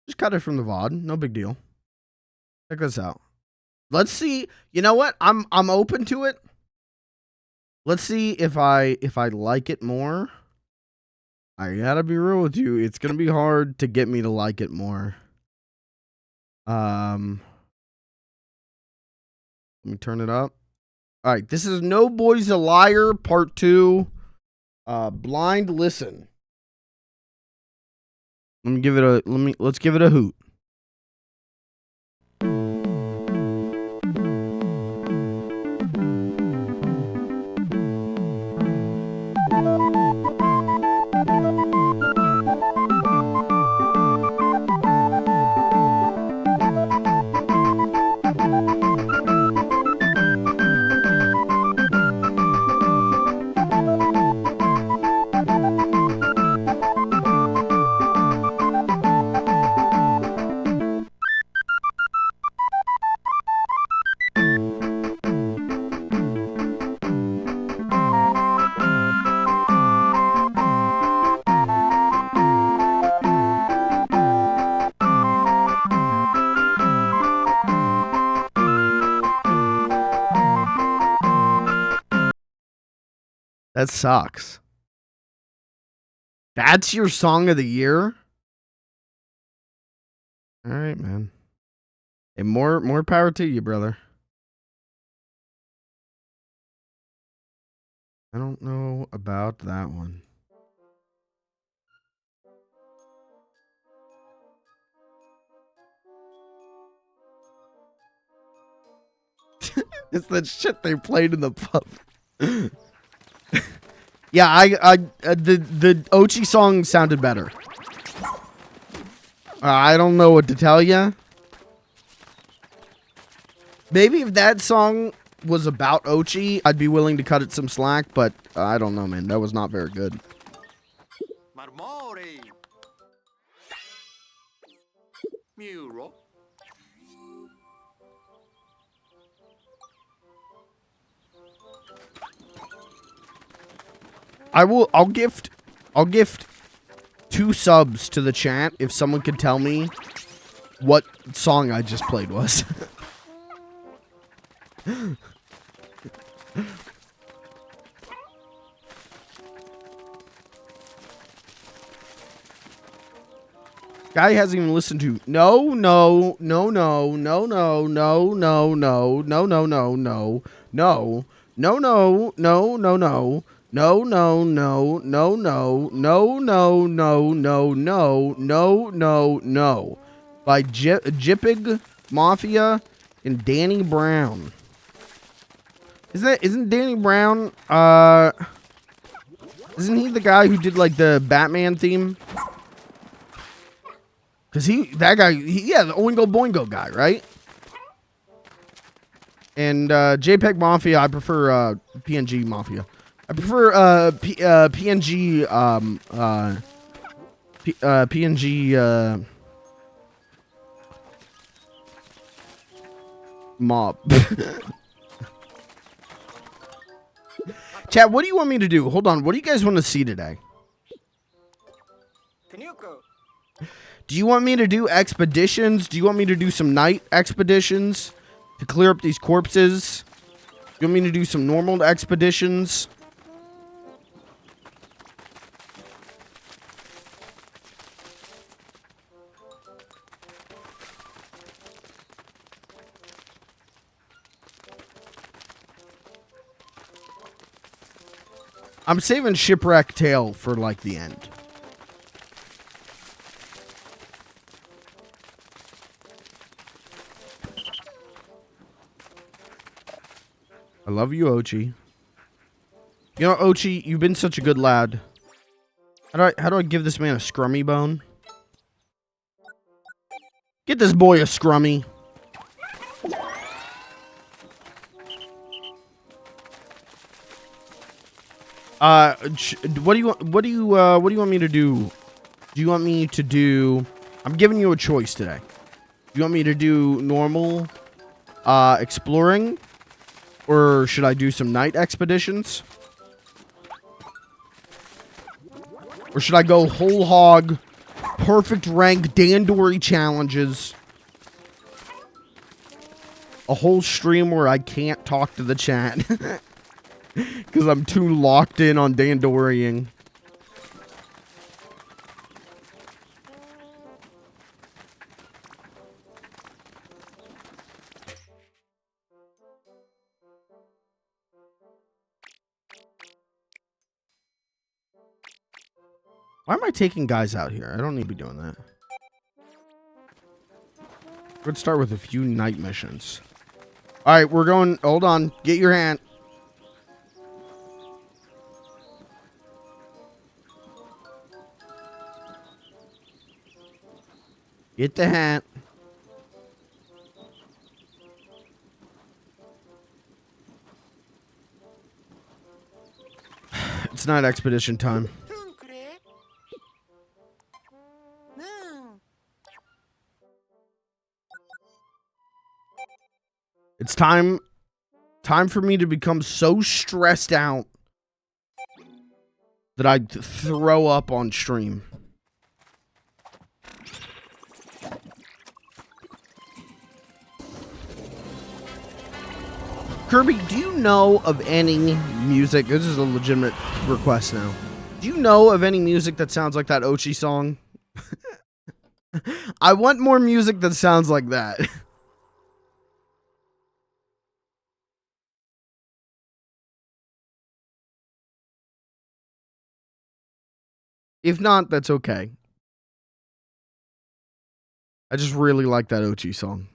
Just cut it from the VOD. No big deal. Check this out. Let's see. You know what? I'm open to it. Let's see if I like it more. I gotta be real with you. It's gonna be hard to get me to like it more. Let me turn it up. All right, this is No Boy's a Liar Part 2. Blind Listen. Let's give it a hoot. That sucks. That's your song of the year? All right, man. Hey, more power to you, brother. I don't know about that one. It's that shit they played in the pub. Yeah, the Oatchi song sounded better. I don't know what to tell you. Maybe if that song was about Oatchi, I'd be willing to cut it some slack, but I don't know, man. That was not very good. Marmore. Muro. I'll gift 2 subs to the chat if someone can tell me what song I just played was. Guy hasn't even listened to no. By Jippig Mafia and Danny Brown. Isn't Danny Brown isn't he the guy who did like the Batman theme? Cause the Oingo Boingo guy, right? And JPEG Mafia, I prefer PNG Mafia. I prefer PNG PNG mob. Chat, what do you want me to do? Hold on, what do you guys want to see today? Do you want me to do expeditions? Do you want me to do some night expeditions to clear up these corpses? Do you want me to do some normal expeditions? I'm saving Shipwreck Tale for like the end. I love you, Oatchi. You know, Oatchi, you've been such a good lad. How do I give this man a scrummy bone? Get this boy a scrummy. What do you want me to do? Do you want me to do? I'm giving you a choice today. Do you want me to do normal, exploring? Or should I do some night expeditions? Or should I go whole hog, perfect rank Dandori challenges? A whole stream where I can't talk to the chat. Because I'm too locked in on Dandoriing. Why am I taking guys out here? I don't need to be doing that. Let's start with a few night missions. Alright, we're going... Hold on. Get your hand. Get the hat. It's not expedition time. It's time for me to become so stressed out that I throw up on stream. Kirby, do you know of any music? This is a legitimate request now. Do you know of any music that sounds like that Oatchi song? I want more music that sounds like that. If not, that's okay. I just really like that Oatchi song.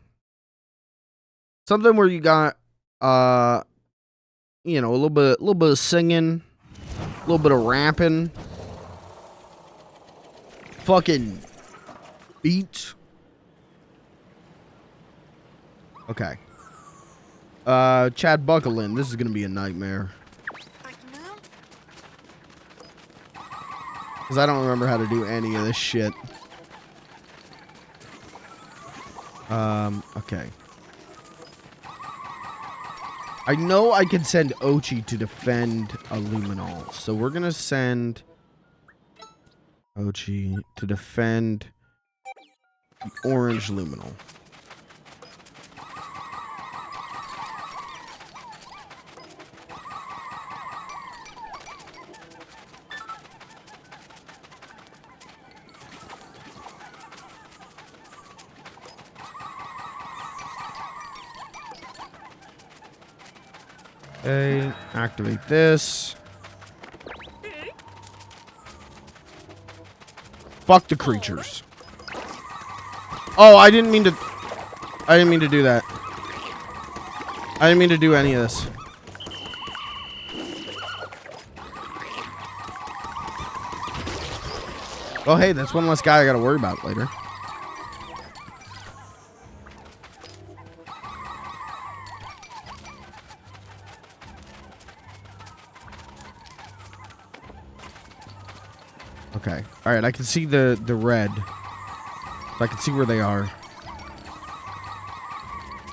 Something where you got, you know, a little bit of singing, a little bit of rapping, fucking beats. Okay. Chad, buckle in. This is gonna be a nightmare. Because I don't remember how to do any of this shit. Okay. I know I can send Oatchi to defend a Luminol. So we're going to send Oatchi to defend the orange Luminol. Okay, activate this. Fuck the creatures. Oh, I didn't mean to do that. I didn't mean to do any of this. Oh, hey, that's one less guy I gotta worry about later. Okay. All right, I can see the red. So I can see where they are.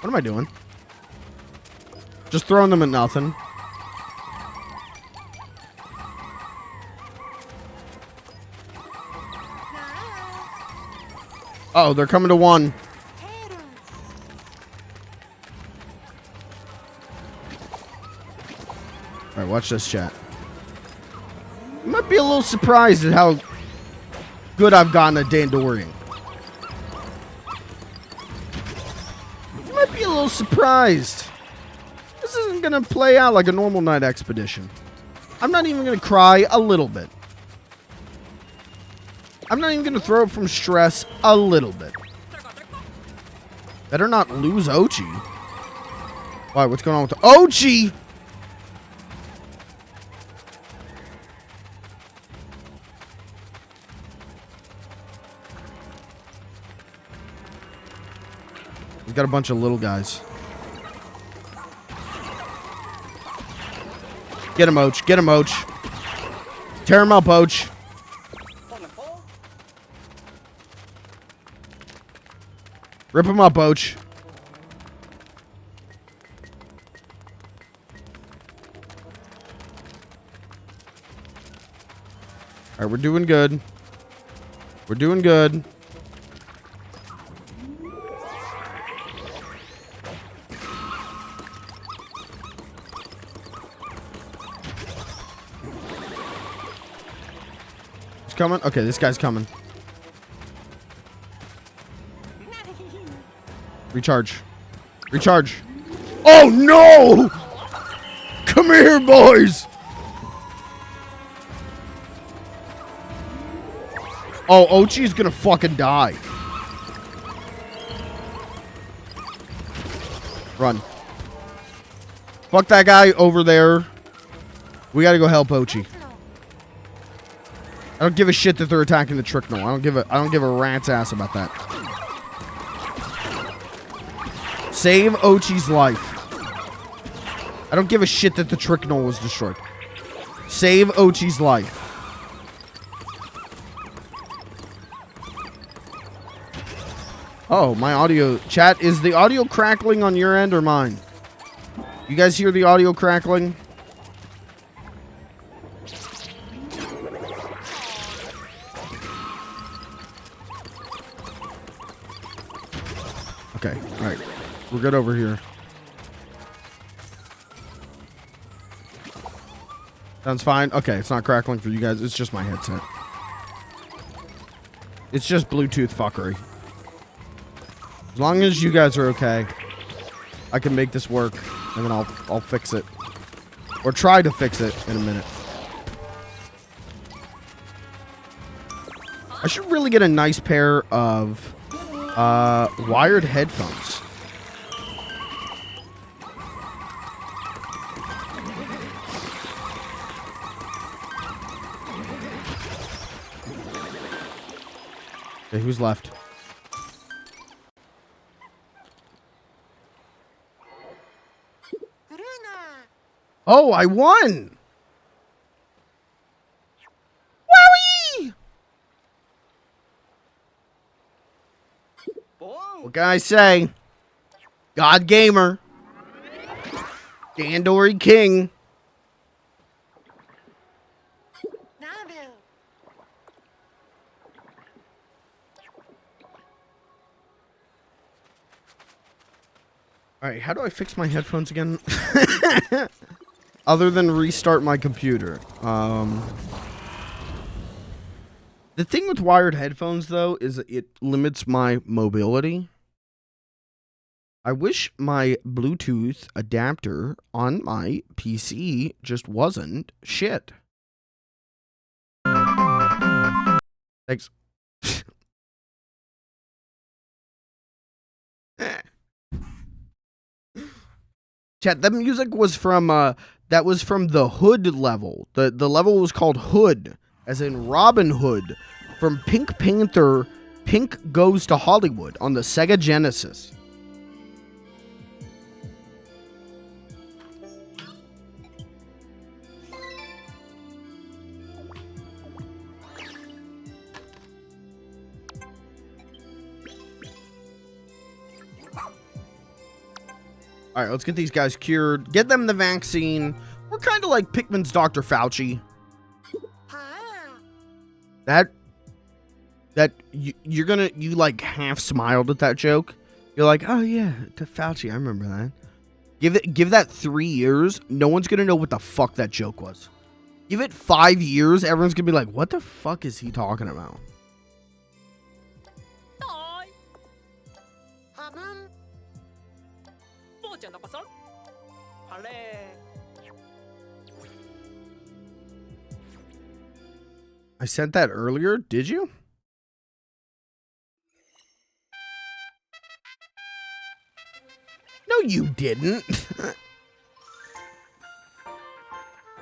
What am I doing? Just throwing them at nothing. Oh, they're coming to one. All right, watch this, chat. You might be a little surprised at how good I've gotten at Dandorian. You might be a little surprised. This isn't going to play out like a normal night expedition. I'm not even going to cry a little bit. I'm not even going to throw up from stress a little bit. Better not lose Oatchi. Why, what's going on with the Oatchi? He's got a bunch of little guys. Get him, Oatch. Get him, Oatch. Tear him up, Oatch. Rip him up, Oatch. All right, we're doing good. We're doing good. He's coming? Okay, this guy's coming. Recharge. Recharge. Oh, no! Come here, boys! Oh, Oatchi's gonna fucking die. Run. Fuck that guy over there. We gotta go help Oatchi. I don't give a shit that they're attacking the Tricknell. I don't give a rat's ass about that. Save Oatchi's life. I don't give a shit that the Tricknell was destroyed. Save Oatchi's life. Oh, my audio. Chat, is the audio crackling on your end or mine? You guys hear the audio crackling? Okay, alright. We're good over here. Sounds fine. Okay, it's not crackling for you guys. It's just my headset. It's just Bluetooth fuckery. As long as you guys are okay, I can make this work, and then I'll fix it. Or try to fix it in a minute. I should really get a nice pair of wired headphones. Okay, who's left? Oh, I won! Wowie! What can I say? God Gamer. Dandori King. Alright, how do I fix my headphones again? Other than restart my computer. The thing with wired headphones, though, is it limits my mobility. I wish my Bluetooth adapter on my PC just wasn't shit. Thanks. Chat, that music was from, that was from the Hood level. The level was called Hood, as in Robin Hood, from Pink Panther, Pink Goes to Hollywood on the Sega Genesis. All right, let's get these guys cured. Get them the vaccine. We're kind of like Pikmin's Dr. Fauci. You like half smiled at that joke. You're like, oh yeah, to Fauci, I remember that. Give that 3 years. No one's gonna know what the fuck that joke was. Give it 5 years. Everyone's gonna be like, what the fuck is he talking about? I sent that earlier. Did you? No, you didn't.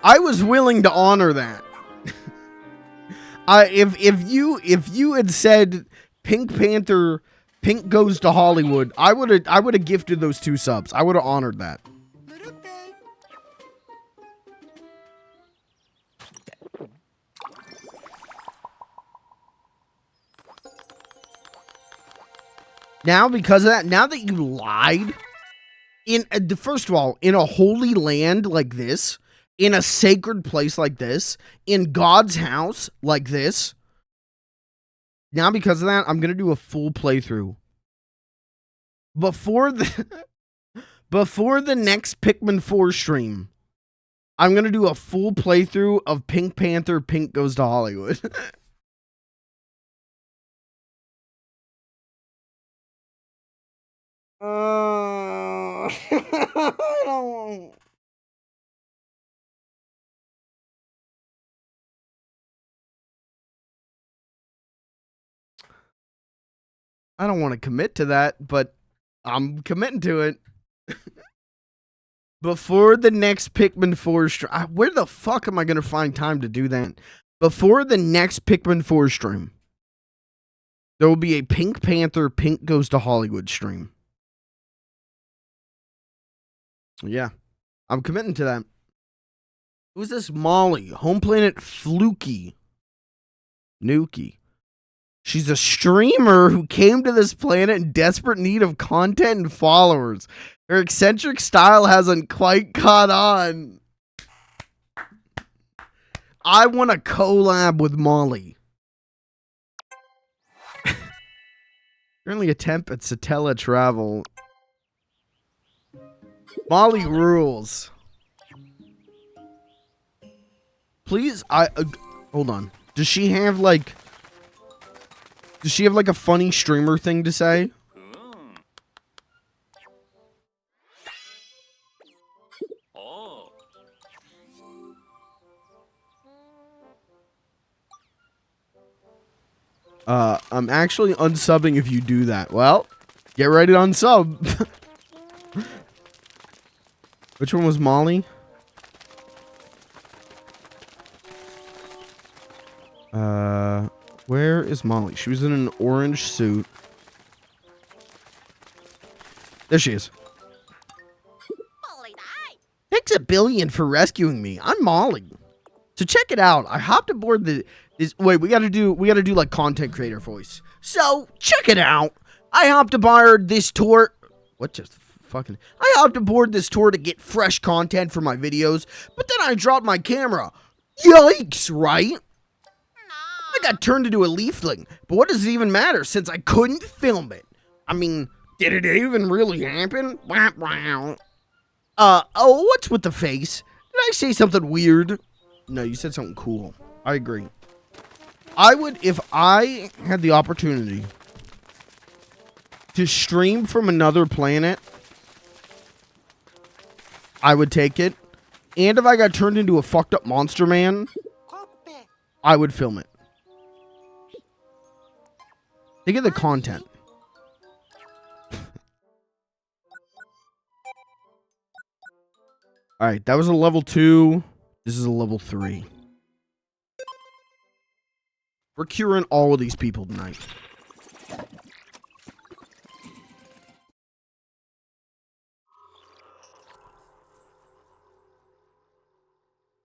I was willing to honor that. If you had said Pink Panther, Pink Goes to Hollywood, I would have gifted those 2 subs. I would have honored that. Now, because of that, now that you lied, first of all, in a holy land like this, in a sacred place like this, in God's house like this, now because of that, I'm going to do a full playthrough. Before the next Pikmin 4 stream, I'm going to do a full playthrough of Pink Panther, Pink Goes to Hollywood. I don't. I don't want to commit to that, but I'm committing to it. Before the next Pikmin 4 stream, where the fuck am I going to find time to do that? Before the next Pikmin 4 stream, there will be a Pink Panther, Pink Goes to Hollywood stream. Yeah, I'm committing to that. Who's this Molly? Home Planet Fluky. Nuki. She's a streamer who came to this planet in desperate need of content and followers. Her eccentric style hasn't quite caught on. I want to collab with Molly. Currently attempt at Satella travel. Molly rules. Please, hold on. Does she have like a funny streamer thing to say? I'm actually unsubbing if you do that. Well, get ready to unsub. Which one was Molly? Where is Molly? She was in an orange suit. There she is. Thanks a billion for rescuing me. I'm Molly. So check it out. I hopped aboard wait, we gotta do like content creator voice. So check it out. I hopped aboard this tour. What just fucking... I hopped aboard this tour to get fresh content for my videos, but then I dropped my camera. Yikes, right? I got turned into a leafling, but what does it even matter since I couldn't film it? I mean, did it even really happen? Oh, what's with the face? Did I say something weird? No, you said something cool. I agree. I would, if I had the opportunity to stream from another planet, I would take it. And if I got turned into a fucked up monster man, I would film it. Think of the content. Alright, that was a level 2. This is a level 3. We're curing all of these people tonight.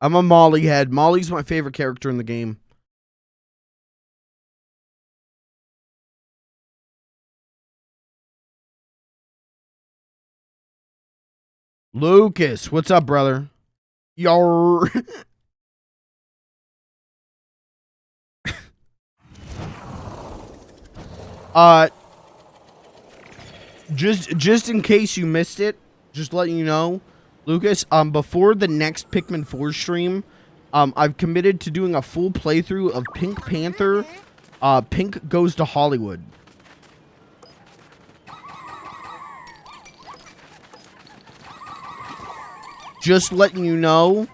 I'm a Molly head. Molly's my favorite character in the game. Lucas, what's up, brother? Yarr. Just in case you missed it, just letting you know, Lucas, before the next Pikmin 4 stream, I've committed to doing a full playthrough of Pink Panther, Pink Goes to Hollywood. Just letting you know,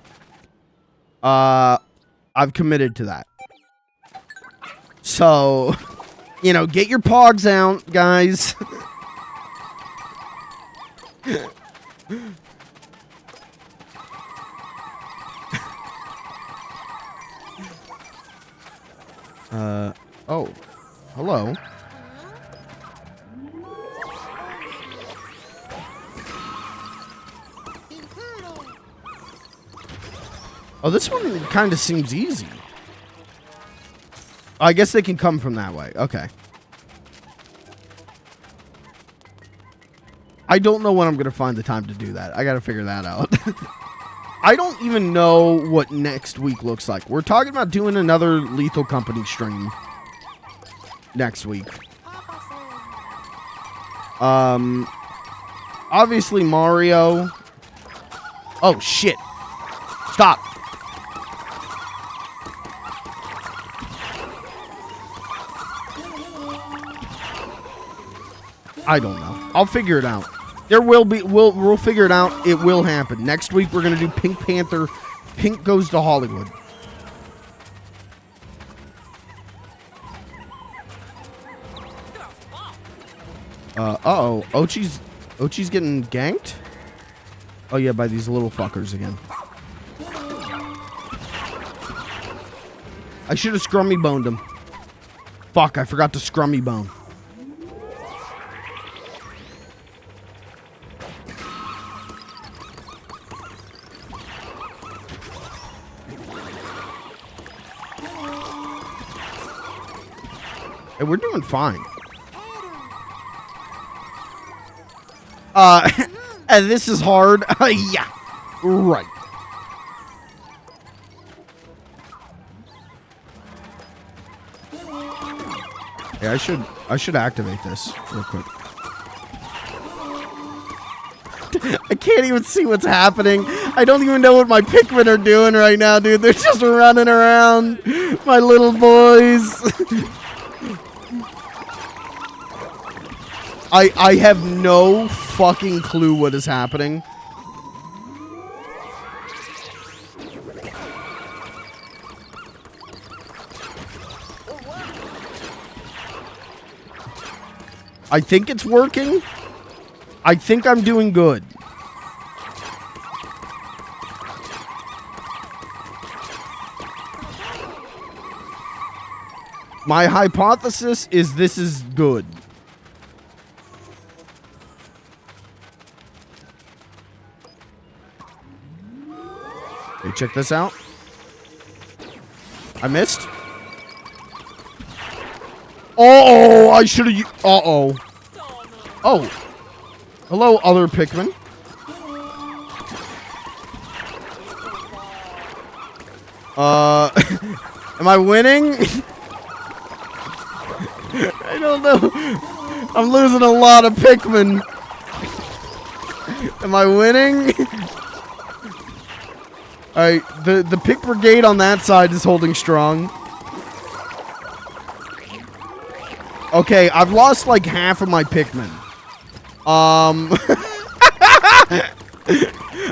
I've committed to that. So, you know, get your pogs out, guys. Oh, hello. Oh, this one kind of seems easy. I guess they can come from that way. Okay. I don't know when I'm going to find the time to do that. I got to figure that out. I don't even know what next week looks like. We're talking about doing another Lethal Company stream next week. Obviously Mario. Oh, shit. Stop. I don't know. I'll figure it out. There will be, we'll figure it out. It will happen. Next week, we're going to do Pink Panther, Pink Goes to Hollywood. Uh-oh. Oatchi's getting ganked? Oh, yeah, by these little fuckers again. I should have scrummy boned him. Fuck, I forgot to scrummy bone. Hey, we're doing fine. And this is hard. Yeah. Right. Yeah, I should activate this real quick. I can't even see what's happening. I don't even know what my Pikmin are doing right now, dude. They're just running around. My little boys. I have no fucking clue what is happening. I think it's working. I think I'm doing good. My hypothesis is this is good. Okay, check this out. I missed. Uh-oh, I should have... Uh-oh. Oh. Hello, other Pikmin. Am I winning? I don't know. I'm losing a lot of Pikmin. Am I winning? Alright, the Pick Brigade on that side is holding strong. Okay, I've lost like half of my Pikmin.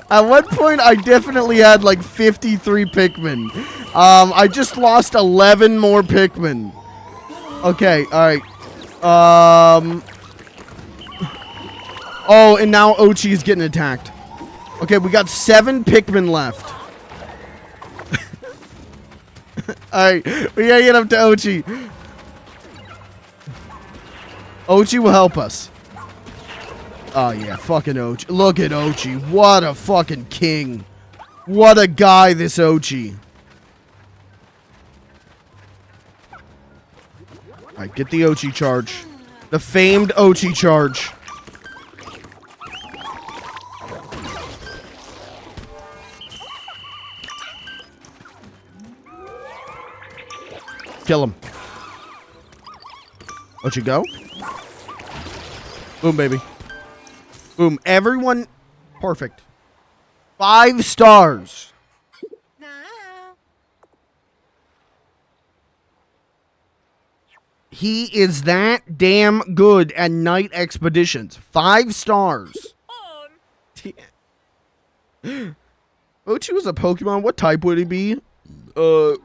At one point, I definitely had like 53 Pikmin. I just lost 11 more Pikmin. Okay, alright. Oh, and now Oatchi is getting attacked. Okay, we got 7 Pikmin left. Alright, we gotta get up to Oatchi. Oatchi will help us. Oh, yeah, fucking Oatchi. Look at Oatchi. What a fucking king. What a guy, this Oatchi. Alright, get the Oatchi charge. The famed Oatchi charge. Kill him. Oatchi, go. Boom, baby. Boom. Everyone. Perfect. 5 stars. He is that damn good at night expeditions. 5 stars. Oatchi was a Pokemon. What type would he be? Good.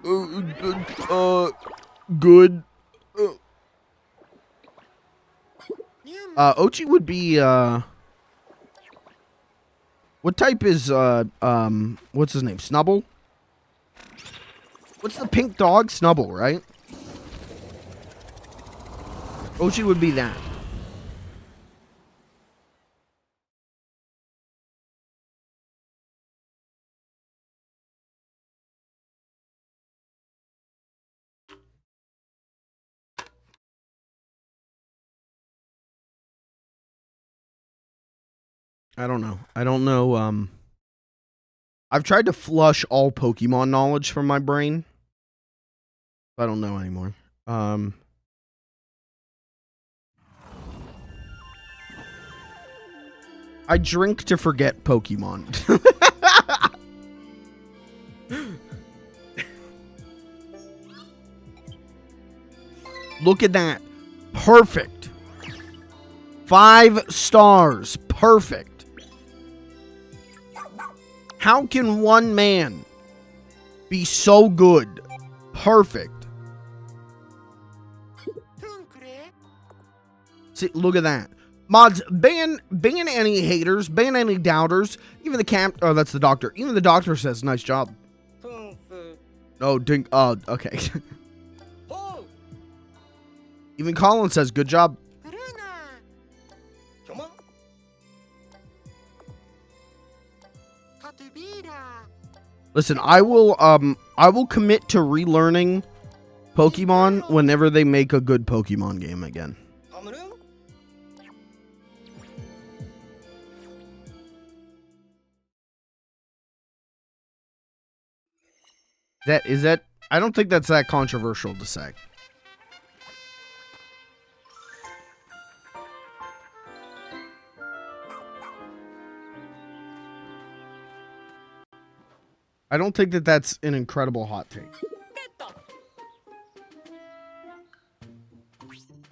Oatchi would be, what type is, what's his name? Snubble? What's the pink dog? Snubble, right? Oatchi would be that. I don't know. I've tried to flush all Pokemon knowledge from my brain. I don't know anymore. I drink to forget Pokemon. Look at that. Perfect. 5 stars. Perfect. How can one man be so good? Perfect. See, look at that. Mods, ban any haters, ban any doubters. Even the camp. Oh, that's the doctor. Even the doctor says, nice job. Oh, dink. Oh, okay. Even Colin says, good job. Listen, I will commit to relearning Pokemon whenever they make a good Pokemon game again. Is that I don't think that's that controversial to say. I don't think that that's an incredible hot take.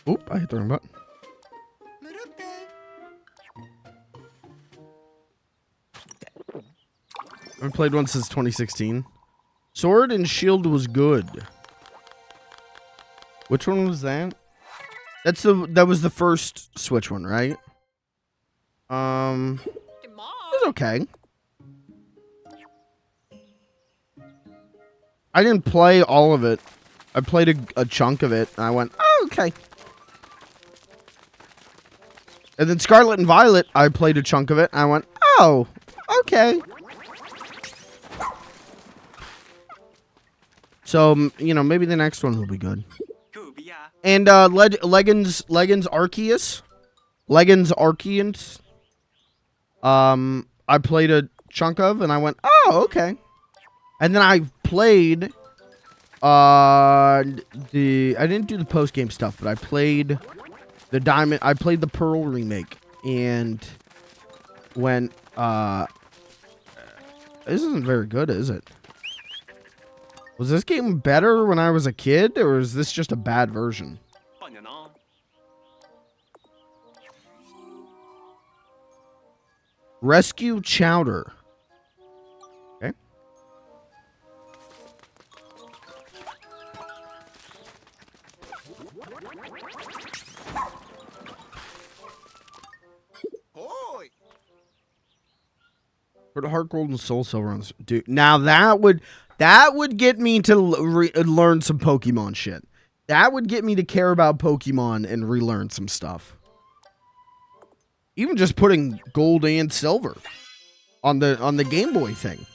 Oop, I hit the wrong button. I haven't played one since 2016. Sword and Shield was good. Which one was that? That was the first Switch one, right? It was okay. I didn't play all of it. I played a chunk of it, and I went, oh, okay. And then Scarlet and Violet, I played a chunk of it, and I went, oh, okay. So, you know, maybe the next one will be good. And Legends Arceus. Legends Arceus. I played a chunk of, and I went, oh, okay. And then I played I didn't do the post game stuff, but I played the Pearl remake, and when this isn't very good, is it? Was this game better when I was a kid, or is this just a bad version? Rescue Chowder. Okay. For the Heart Gold and Soul Silver on, dude. Now that would get me to learn some Pokemon shit. That would get me to care about Pokemon and relearn some stuff. Even just putting gold and silver on the Game Boy thing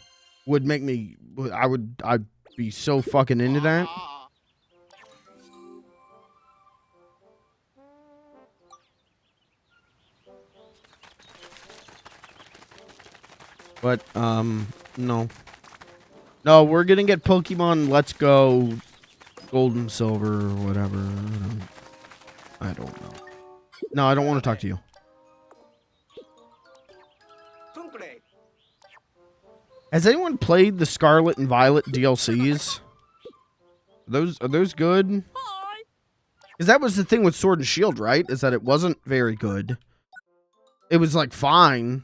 would make me. I'd be so fucking into that. But no, we're gonna get Pokemon Let's Go Gold and Silver or whatever. I don't know. No, I don't want to talk to you. Has anyone played the Scarlet and Violet DLCs? Are those good? Because that was the thing with Sword and Shield, right? Is that it wasn't very good. It was like fine,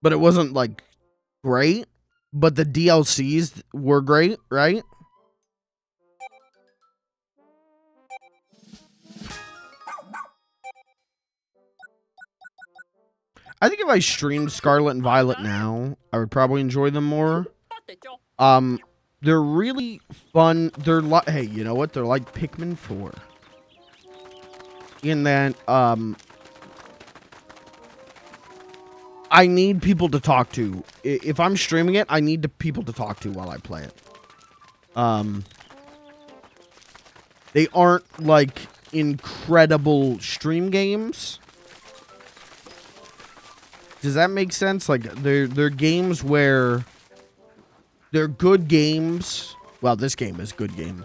but it wasn't like great. But the DLCs were great, right? I think if I streamed Scarlet and Violet now, I would probably enjoy them more. They're really fun. They're like, hey, you know what? They're like Pikmin 4. In that, I need people to talk to. If I'm streaming it, I need people to talk to while I play it. They aren't like incredible stream games. Does that make sense? Like they're games where they're good games. Well, this game is a good game.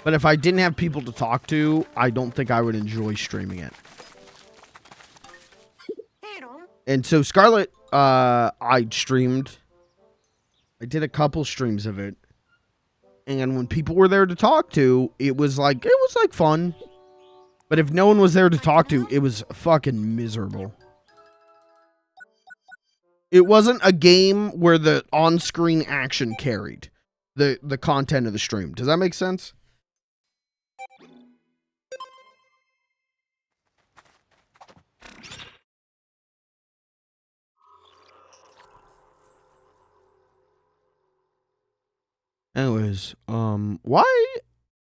But if I didn't have people to talk to, I don't think I would enjoy streaming it. And so Scarlet, I streamed. I did a couple streams of it. And when people were there to talk to, it was like fun. But if no one was there to talk to, it was fucking miserable. It wasn't a game where the on-screen action carried the content of the stream. Does that make sense? Anyways, why?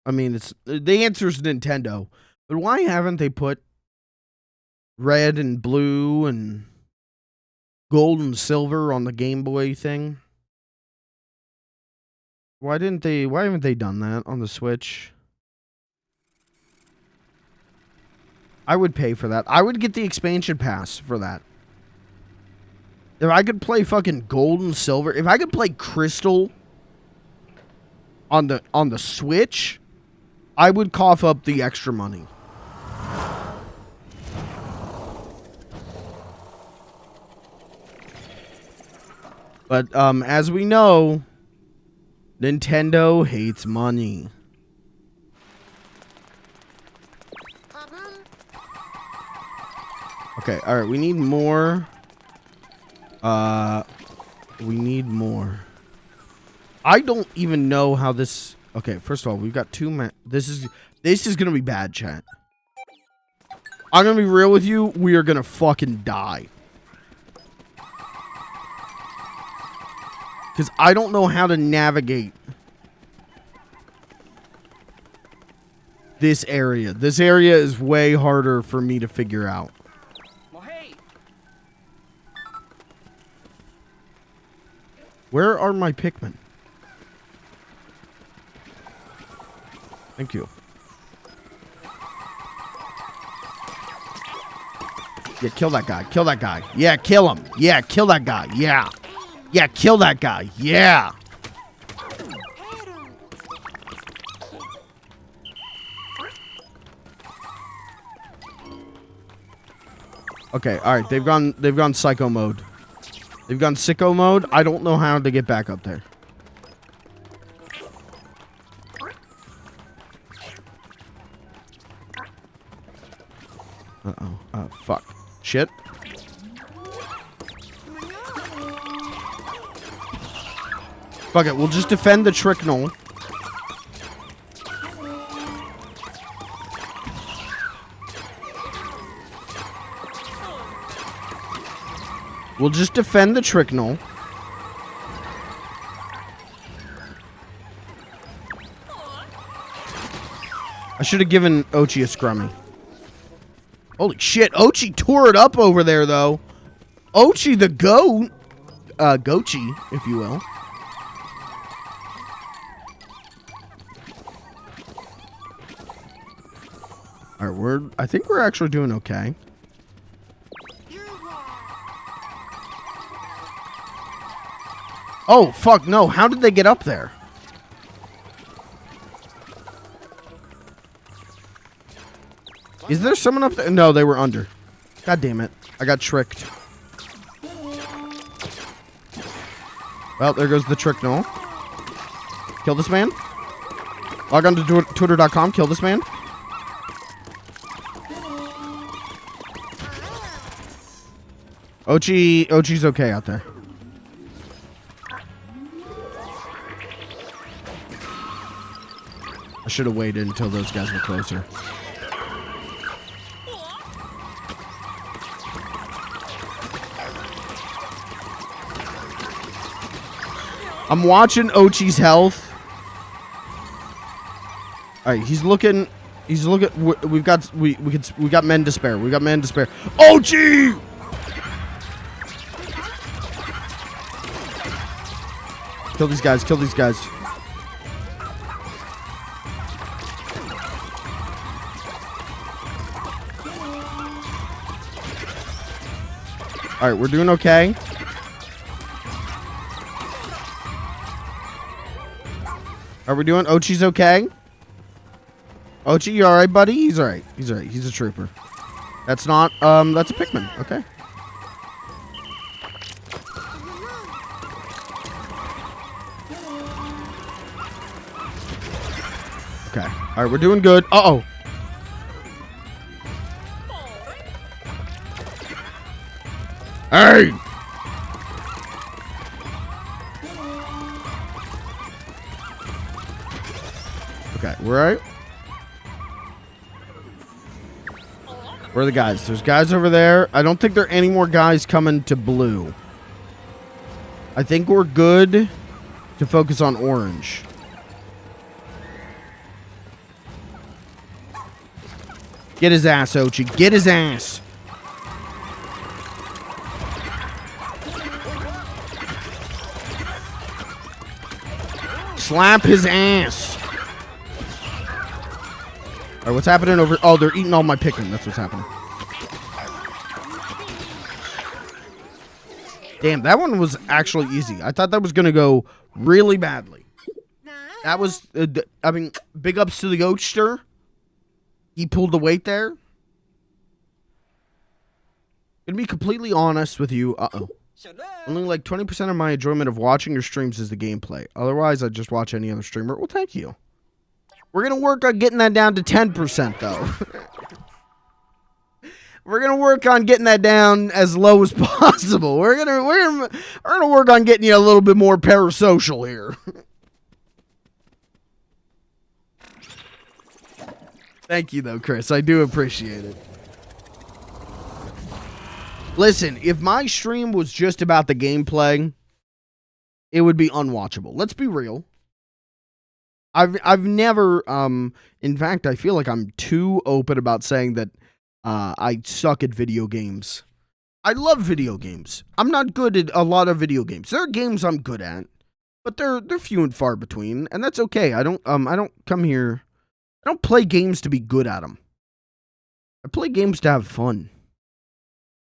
I mean, it's the answer is Nintendo, but why haven't they put red and blue and gold and silver on the Game Boy thing? Why haven't they done that on the Switch? I would pay for that. I would get the expansion pass for that. If I could play fucking gold and silver, if I could play Crystal on the Switch, I would cough up the extra money. But as we know, Nintendo hates money. Okay, all right, we need more. We need more. I don't even know how this. Okay, first of all, we've got two. This is gonna be bad, chat. I'm gonna be real with you. We are gonna fucking die. Because I don't know how to navigate this area. This area is way harder for me to figure out. Where are my Pikmin? Thank you. Yeah, kill that guy. Kill that guy. Yeah, kill him. Yeah, kill that guy. Yeah. Yeah, kill that guy. Yeah. Okay, all right. They've gone psycho mode. They've gone sicko mode. I don't know how to get back up there. Uh-oh. Oh, fuck. Shit. Fuck it. We'll just defend the trick knoll. We'll just defend the trick knoll. I should have given Oatchi a scrummy. Holy shit, Oatchi tore it up over there, though. Oatchi the goat. Goatchi, if you will. Alright, I think we're actually doing okay. Oh, fuck, no. How did they get up there? Is there someone up there? No, they were under. God damn it. I got tricked. Well, there goes the trick knoll. Kill this man. Log on to twitter.com. Kill this man. Oatchi's okay out there. I should have waited until those guys were closer. I'm watching Oatchi's health. All right, he's looking. We got men to spare. We got men to spare. Oatchi! Kill these guys. Kill these guys. All right, we're doing okay. Are we doing? Oatchi's okay? Oatchi, you alright, buddy? He's alright. He's alright. He's a trooper. That's not, that's a Pikmin. Okay. Okay. Alright, we're doing good. Uh-oh. Hey! Okay, we're right. Where are the guys? There's guys over there. I don't think there are any more guys coming to blue. I think we're good to focus on orange. Get his ass, Oatchi. Get his ass. Slap his ass. All right, what's happening over? Oh, they're eating all my Pikmin. That's what's happening. Damn, that one was actually easy. I thought that was going to go really badly. That was, I mean, big ups to the Oatster. He pulled the weight there. Gonna be completely honest with you. Only like 20% of my enjoyment of watching your streams is the gameplay. Otherwise, I'd just watch any other streamer. Well, thank you. We're going to work on getting that down to 10%, though. We're going to work on getting that down as low as possible. We're going to work on getting you a little bit more parasocial here. Thank you, though, Chris. I do appreciate it. Listen, if my stream was just about the gameplay, it would be unwatchable. Let's be real. I've never, in fact, I feel like I'm too open about saying that I suck at video games. I love video games. I'm not good at a lot of video games. There are games I'm good at, but they're few and far between, and that's okay. I don't come here. I don't play games to be good at them. I play games to have fun.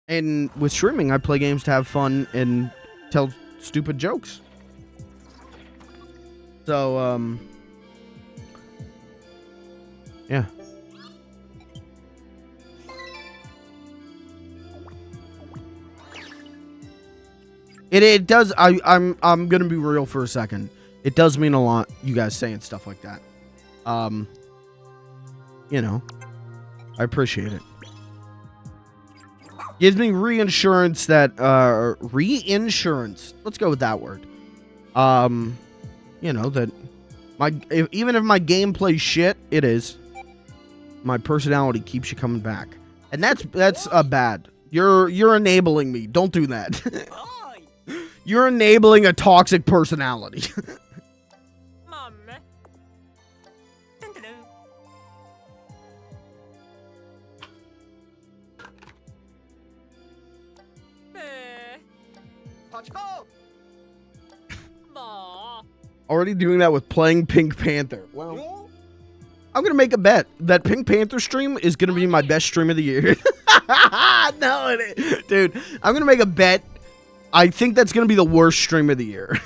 And with streaming, I play games to have fun and tell stupid jokes. So, yeah. It does. I'm gonna be real for a second. It does mean a lot, you guys saying stuff like that. You know, I appreciate it. Gives me reinsurance that reinsurance. Let's go with that word. You know that even if my gameplay shit, it is. My personality keeps you coming back, and that's bad. You're enabling me. Don't do that. You're enabling a toxic personality. Already doing that with playing Pink Panther. Well, I'm going to make a bet that Pink Panther stream is going to be my best stream of the year. No, it is. Dude, I'm going to make a bet. I think that's going to be the worst stream of the year.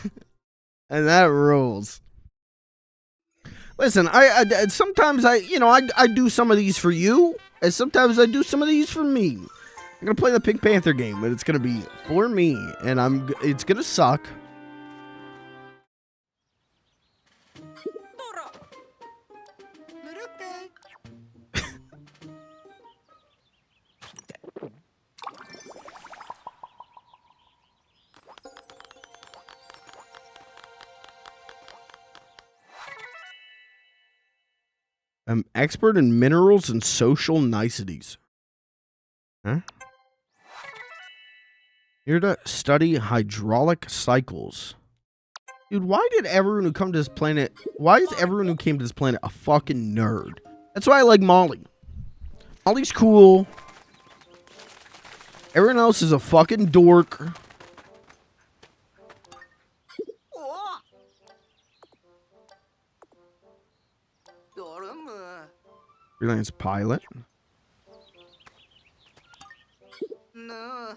And that rules. Listen, I sometimes I do some of these for you, and sometimes I do some of these for me. I'm going to play the Pink Panther game, but it's going to be for me, and it's going to suck. I'm expert in minerals and social niceties. Huh? Here to study hydraulic cycles. Dude, why did everyone who come to this planet... Why is everyone who came to this planet a fucking nerd? That's why I like Molly. Molly's cool. Everyone else is a fucking dork. Freelance pilot. No.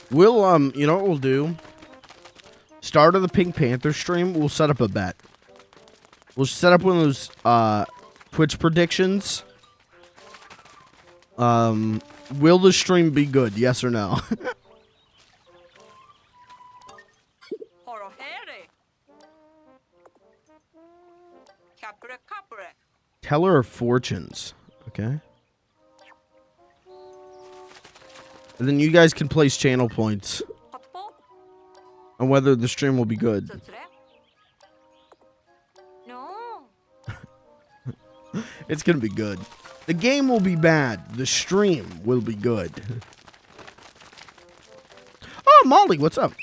We'll, you know what we'll do? Start of the Pink Panther stream, we'll set up a bet. We'll set up one of those, Twitch predictions. Will the stream be good? Yes or no? Teller of fortunes. Okay. And then you guys can place channel points on whether the stream will be good. It's gonna be good. The game will be bad. The stream will be good. Oh, Molly, what's up?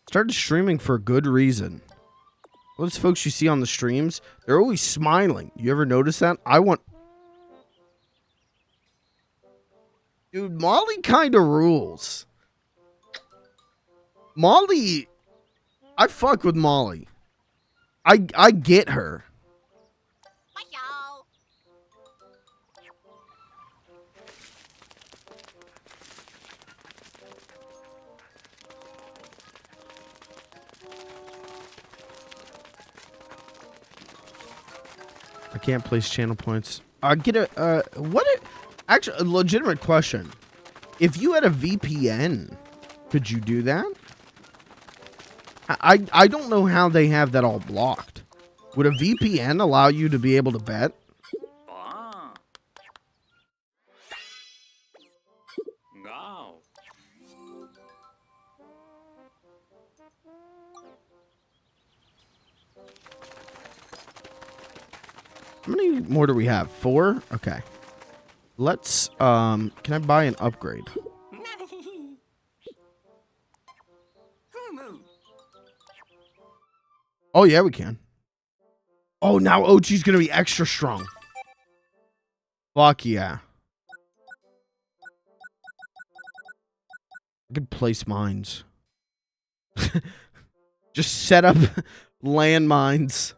Started streaming for a good reason. Those folks you see on the streams, they're always smiling. You ever notice that? Dude, Molly kind of rules. Molly, I fuck with Molly. I get her. I can't place channel points. Actually, a legitimate question. If you had a VPN, could you do that? I don't know how they have that all blocked. Would a VPN allow you to be able to bet? How many more do we have? 4? Okay. Let's, can I buy an upgrade? Oh, yeah, we can. Oh, now Oatchi's gonna be extra strong. Fuck yeah. I could place mines. Just set up landmines.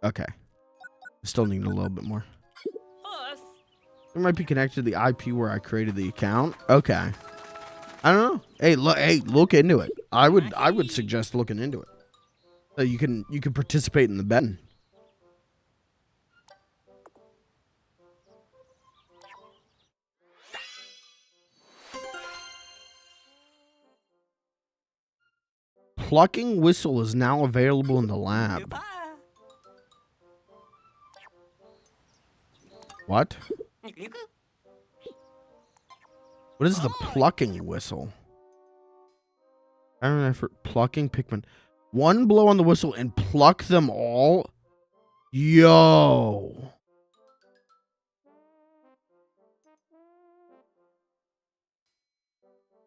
Okay. Still need a little bit more. It might be connected to the IP where I created the account. Okay. I don't know. Hey, look into it. I would suggest looking into it. So you can participate in the betting. Plucking whistle is now available in the lab. What? What is the plucking whistle? I don't know for plucking Pikmin. One blow on the whistle and pluck them all? Yo.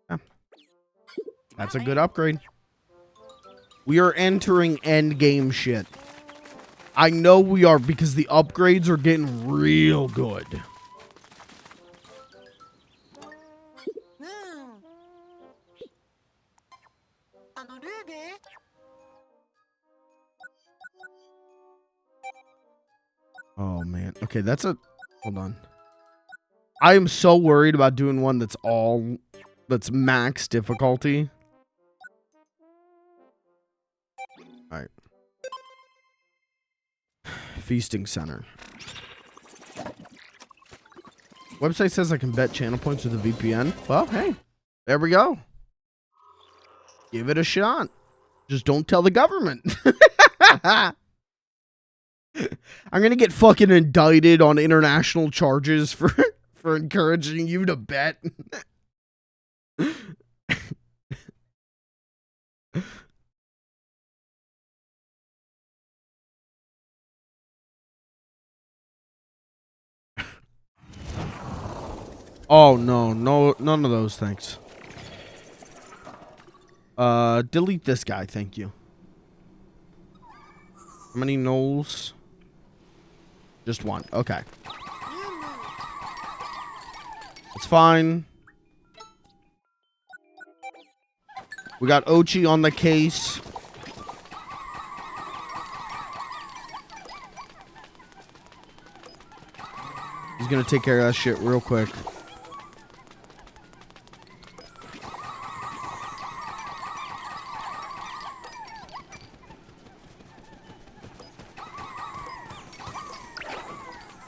Yeah. That's a good upgrade. We are entering endgame shit. I know we are because the upgrades are getting real good. Oh, man. Okay, that's a... Hold on. I am so worried about doing one that's max difficulty. Alright. Feasting center. Website says I can bet channel points with a VPN. Well, hey. There we go. Give it a shot. Just don't tell the government. I'm gonna get fucking indicted on international charges for encouraging you to bet. Oh no, none of those, thanks. Delete this guy, thank you. How many gnolls? Just one. Okay. It's fine. We got Oatchi on the case. He's gonna take care of that shit real quick.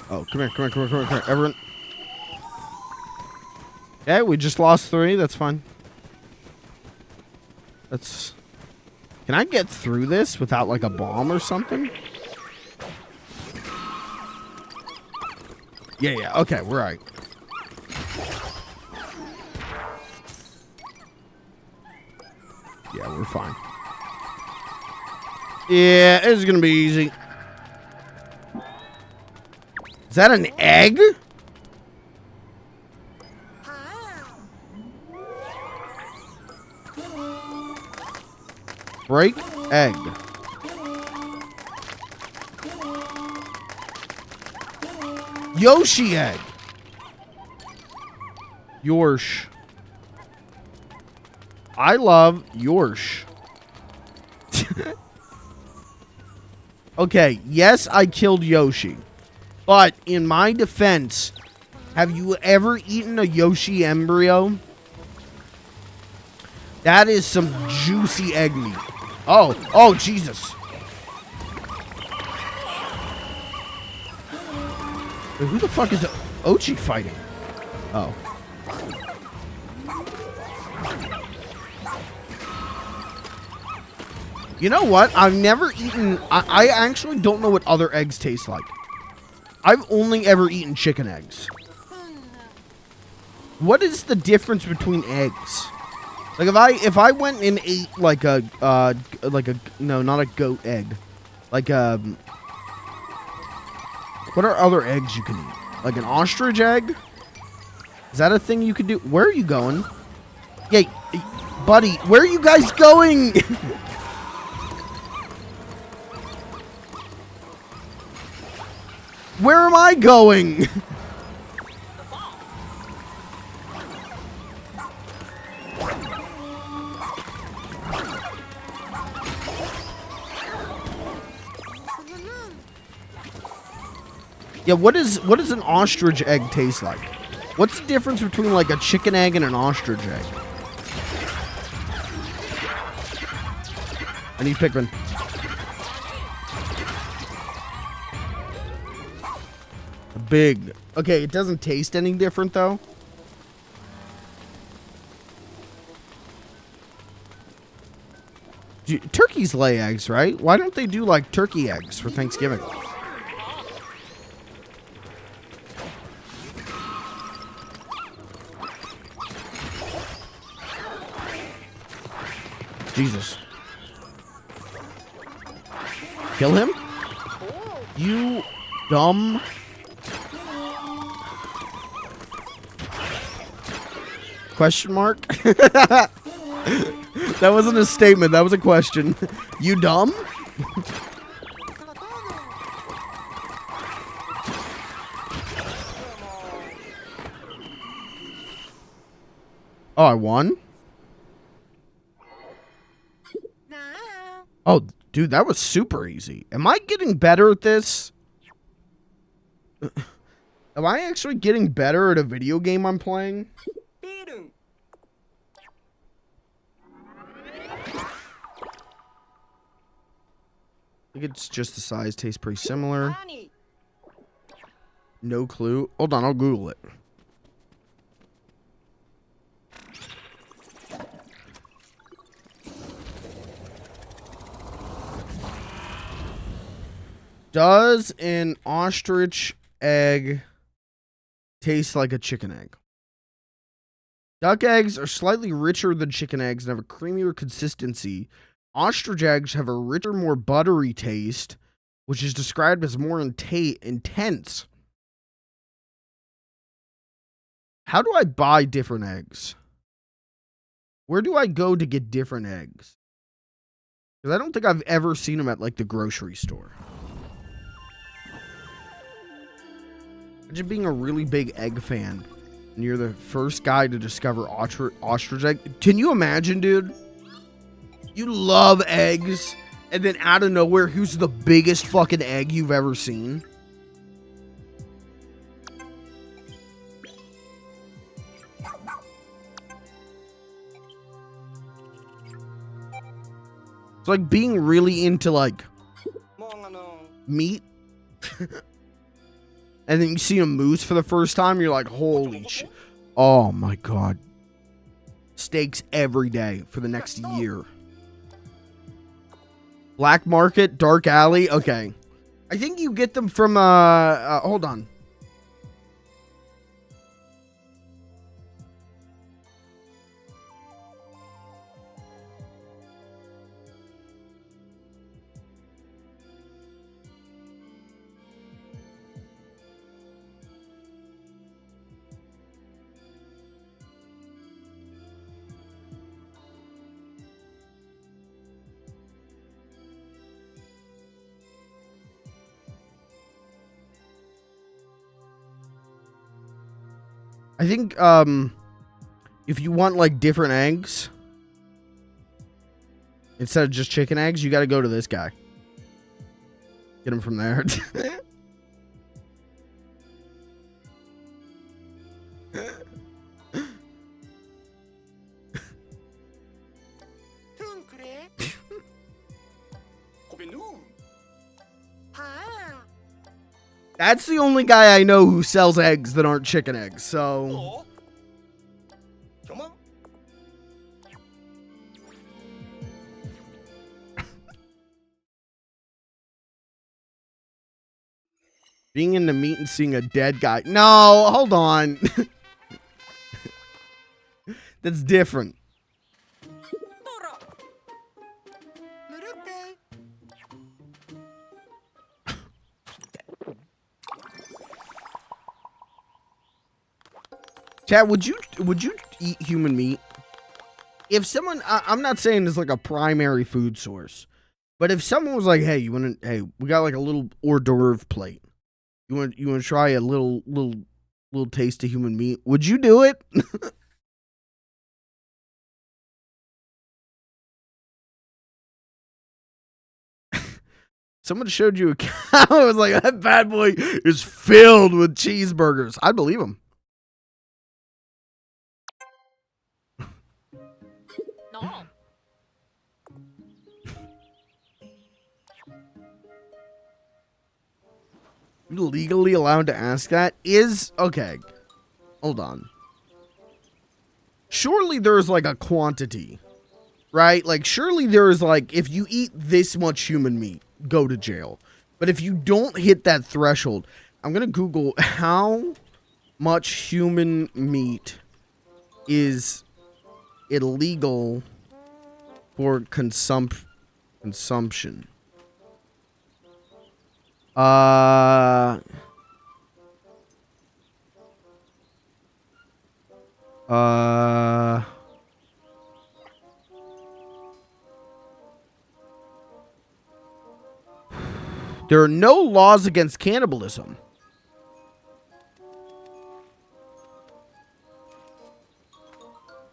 Oh, come here. Everyone. Yeah, we just lost 3. That's fine. That's... Can I get through this without, like, a bomb or something? Yeah. Okay, we're right. Yeah, we're fine. Yeah, it's gonna be easy. Is that an egg? Break egg. Yoshi egg. Yorsh. I love Yorsh. Okay, yes, I killed Yoshi. But in my defense, have you ever eaten a Yoshi embryo? That is some juicy egg meat. Oh, Jesus. Wait, who the fuck is Oatchi fighting? Oh. You know what? I've never eaten... I actually don't know what other eggs taste like. I've only ever eaten chicken eggs. What is the difference between eggs? Like if I went and ate like a no, not a goat egg. Like what are other eggs you can eat? Like an ostrich egg? Is that a thing you could do? Where are you going? Hey, buddy, where are you guys going? Where am I going? Yeah, what does an ostrich egg taste like? What's the difference between like a chicken egg and an ostrich egg? I need Pikmin. Big. Okay, it doesn't taste any different though. Turkeys lay eggs, right? Why don't they do like turkey eggs for Thanksgiving? Jesus. Kill him? You dumb. Question mark? That wasn't a statement. That was a question. You dumb? Oh, I won? Oh, dude, that was super easy. Am I getting better at this? Am I actually getting better at a video game I'm playing? I think it's just the size, tastes pretty similar. No clue. Hold on, I'll Google it. Does an ostrich egg taste like a chicken egg? Duck eggs are slightly richer than chicken eggs and have a creamier consistency. Ostrich eggs have a richer, more buttery taste, which is described as more intense. How do I buy different eggs? Where do I go to get different eggs? Because I don't think I've ever seen them at, like, the grocery store. Imagine being a really big egg fan, and you're the first guy to discover ostrich egg. Can you imagine, dude? You love eggs, and then out of nowhere, who's the biggest fucking egg you've ever seen? It's like being really into, like, meat. And then you see a moose for the first time, you're like, holy shit. Oh my god. Steaks every day for the next year. Black Market, Dark Alley. Okay. I think you get them from, hold on. I think, if you want, like, different eggs, instead of just chicken eggs, you gotta go to this guy. Get them from there. That's the only guy I know who sells eggs that aren't chicken eggs, so... Come on. Being in the meat and seeing a dead guy. No, hold on. That's different. Chat, would you eat human meat? If someone, I'm not saying it's like a primary food source, but if someone was like, hey, we got like a little hors d'oeuvre plate. You want to try a little taste of human meat? Would you do it? Someone showed you a cow. I was like, that bad boy is filled with cheeseburgers. I believe him. No. Legally allowed to ask that is okay. Hold on. Surely there's like a quantity, right? Like surely there is like, if you eat this much human meat, go to jail. But if you don't hit that threshold, I'm gonna Google how much human meat is illegal for consumption. There are no laws against cannibalism.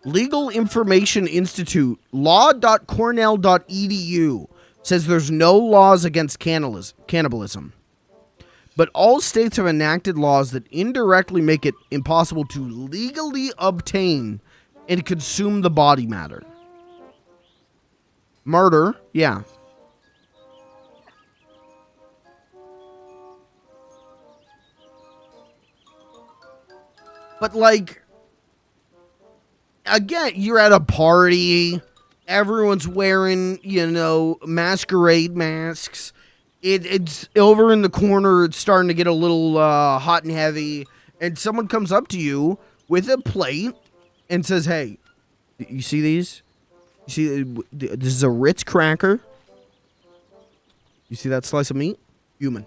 Legal Information Institute, law.cornell.edu says there's no laws against cannibalism. But all states have enacted laws that indirectly make it impossible to legally obtain and consume the body matter. Murder, yeah. But like, again, you're at a party, everyone's wearing, masquerade masks. It's over in the corner, it's starting to get a little hot and heavy, and someone comes up to you with a plate and says, hey, you see these? You see, this is a Ritz cracker. You see that slice of meat? Human.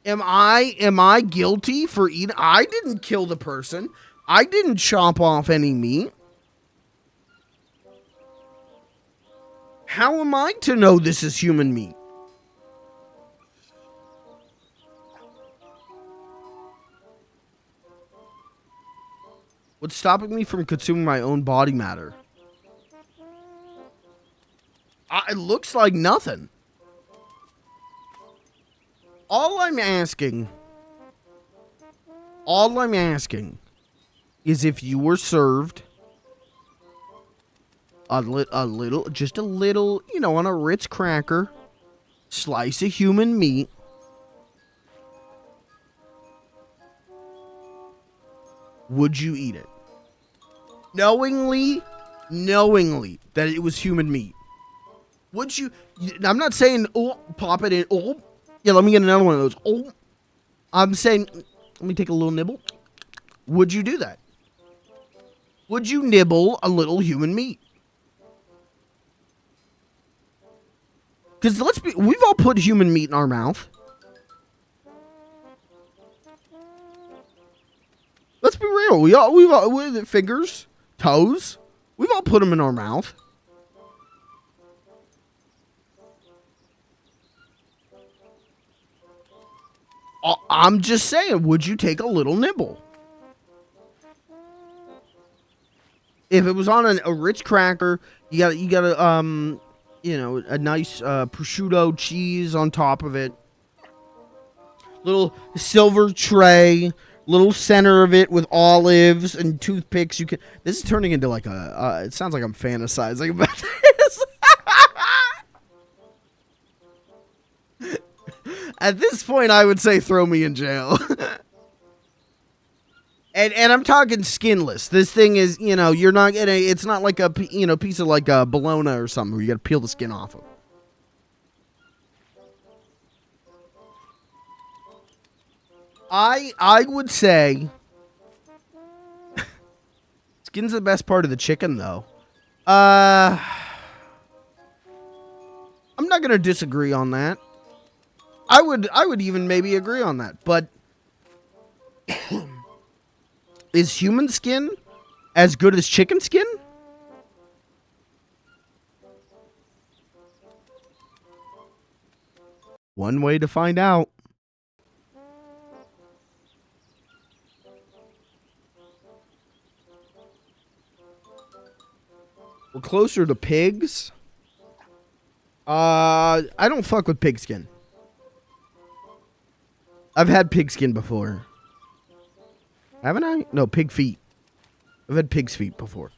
Am I guilty for eating? I didn't kill the person. I didn't chop off any meat. How am I to know this is human meat? What's stopping me from consuming my own body matter? It looks like nothing. All I'm asking is if you were served a little, on a Ritz cracker, slice of human meat, would you eat it? Knowingly that it was human meat. Would you? I'm not saying, pop it in, yeah, let me get another one of those. I'm saying, let me take a little nibble. Would you do that? Would you nibble a little human meat? Because we've all put human meat in our mouth. Let's be real. We've all fingers, toes. We've all put them in our mouth. I'm just saying, would you take a little nibble? If it was on a Ritz cracker, you got a nice prosciutto cheese on top of it. Little silver tray, little center of it with olives and toothpicks. This is turning into like it sounds like I'm fantasizing about this. At this point, I would say throw me in jail. And I'm talking skinless. This thing is, you're not getting. It's not like a piece of like a bologna or something where you got to peel the skin off of. I would say skin's the best part of the chicken, though. I'm not gonna disagree on that. I would even maybe agree on that, but is human skin as good as chicken skin? One way to find out. We're closer to pigs. I don't fuck with pigskin. I've had pigskin before. Haven't I? No, pig feet. I've had pig's feet before.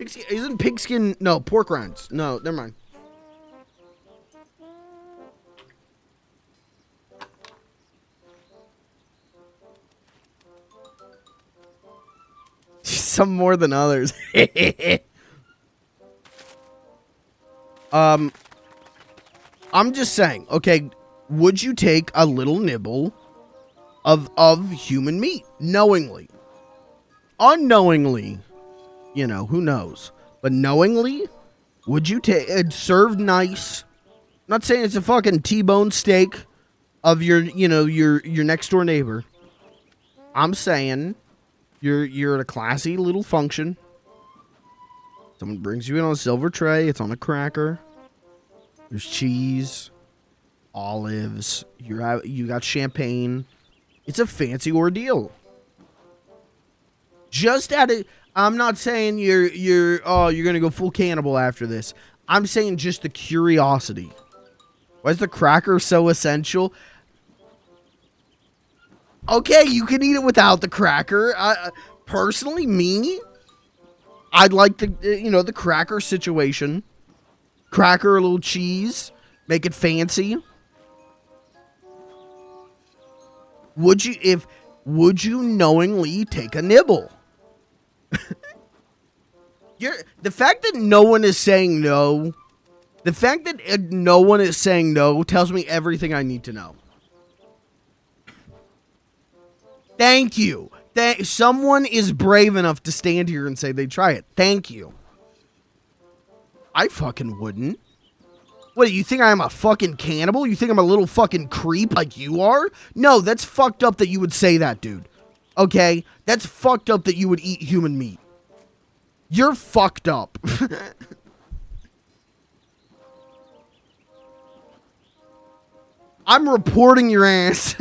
Pigskin, isn't pigskin... No, pork rinds. No, never mind. Some more than others. I'm just saying, okay, would you take a little nibble of human meat knowingly? Unknowingly, you know, who knows? But knowingly, would you take it served nice? I'm not saying it's a fucking T-bone steak of your, you know, your next door neighbor. I'm saying you're at a classy little function. Someone brings you in on a silver tray. It's on a cracker. There's cheese, olives. You got champagne. It's a fancy ordeal. Just at it. I'm not saying you're gonna go full cannibal after this. I'm saying just the curiosity. Why is the cracker so essential? Okay, you can eat it without the cracker. Personally, me, I'd like the, you know, the cracker situation. Cracker, a little cheese, make it fancy. Would you knowingly take a nibble? The fact that no one is saying no, the fact that no one is saying no tells me everything I need to know. Thank you. Someone is brave enough to stand here and say they'd try it. Thank you. I fucking wouldn't. What, do you think I'm a fucking cannibal? You think I'm a little fucking creep like you are? No, that's fucked up that you would say that, dude. Okay? That's fucked up that you would eat human meat. You're fucked up. I'm reporting your ass.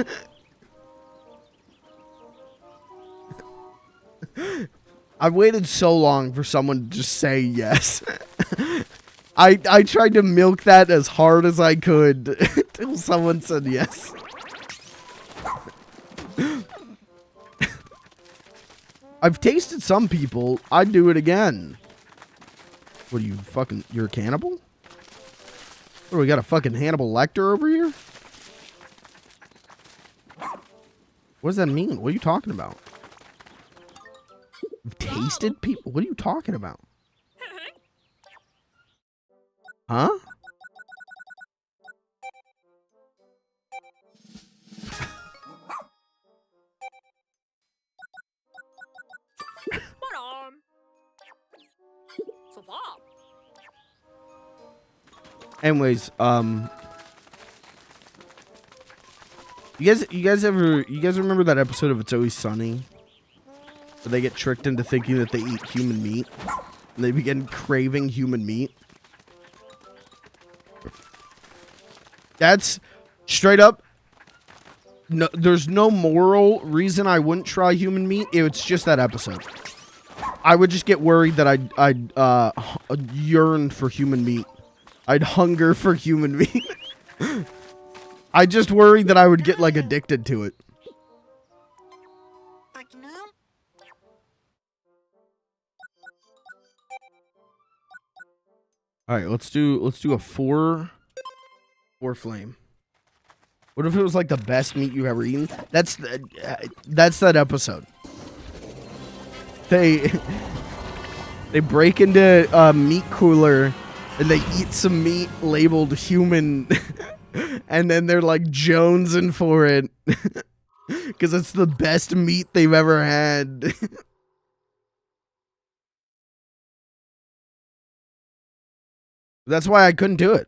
I've waited so long for someone to just say yes. I tried to milk that as hard as I could until someone said yes. I've tasted some people. I'd do it again. What are you fucking... You're a cannibal? What do we got, a fucking Hannibal Lecter over here? What does that mean? What are you talking about? You've tasted people? What are you talking about? Huh? Anyways, you guys remember that episode of It's Always Sunny? Where they get tricked into thinking that they eat human meat and they begin craving human meat? That's straight up. No, there's no moral reason I wouldn't try human meat. It's just that episode. I would just get worried that I'd yearn for human meat. I'd hunger for human meat. I just worried that I would get like addicted to it. All right, let's do a four flame. What if it was like the best meat you've ever eaten? That's that episode. They break into a meat cooler and they eat some meat labeled human, and then they're like jonesing for it because it's the best meat they've ever had. That's why I couldn't do it.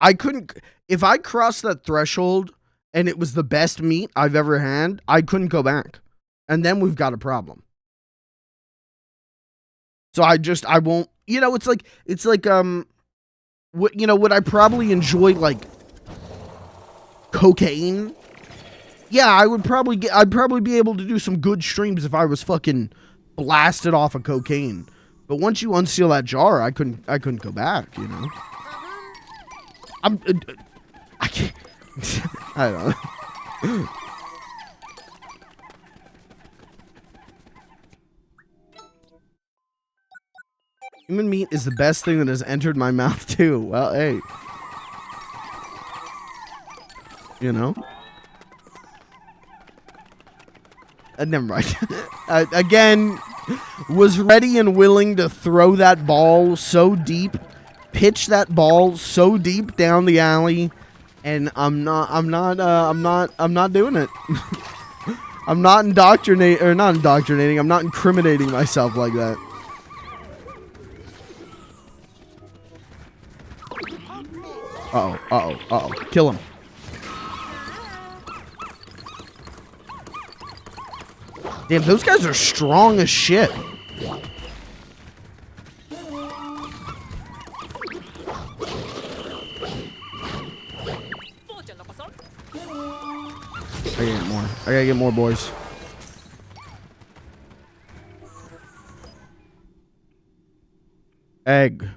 I couldn't. If I crossed that threshold and it was the best meat I've ever had, I couldn't go back. And then we've got a problem. So I won't, you know, it's like, would I probably enjoy like cocaine. Yeah, I'd probably be able to do some good streams if I was fucking blasted off of cocaine. But once you unseal that jar, I couldn't go back, you know. I can't. I don't know. Human meat is the best thing that has entered my mouth too. Well, hey. You know? Never mind. Again, was ready and willing to throw that ball so deep, pitch that ball so deep down the alley, and I'm not doing it. I'm not indoctrinating, I'm not incriminating myself like that. Uh-oh. Kill him. Damn, those guys are strong as shit. I gotta get more, boys. Egg.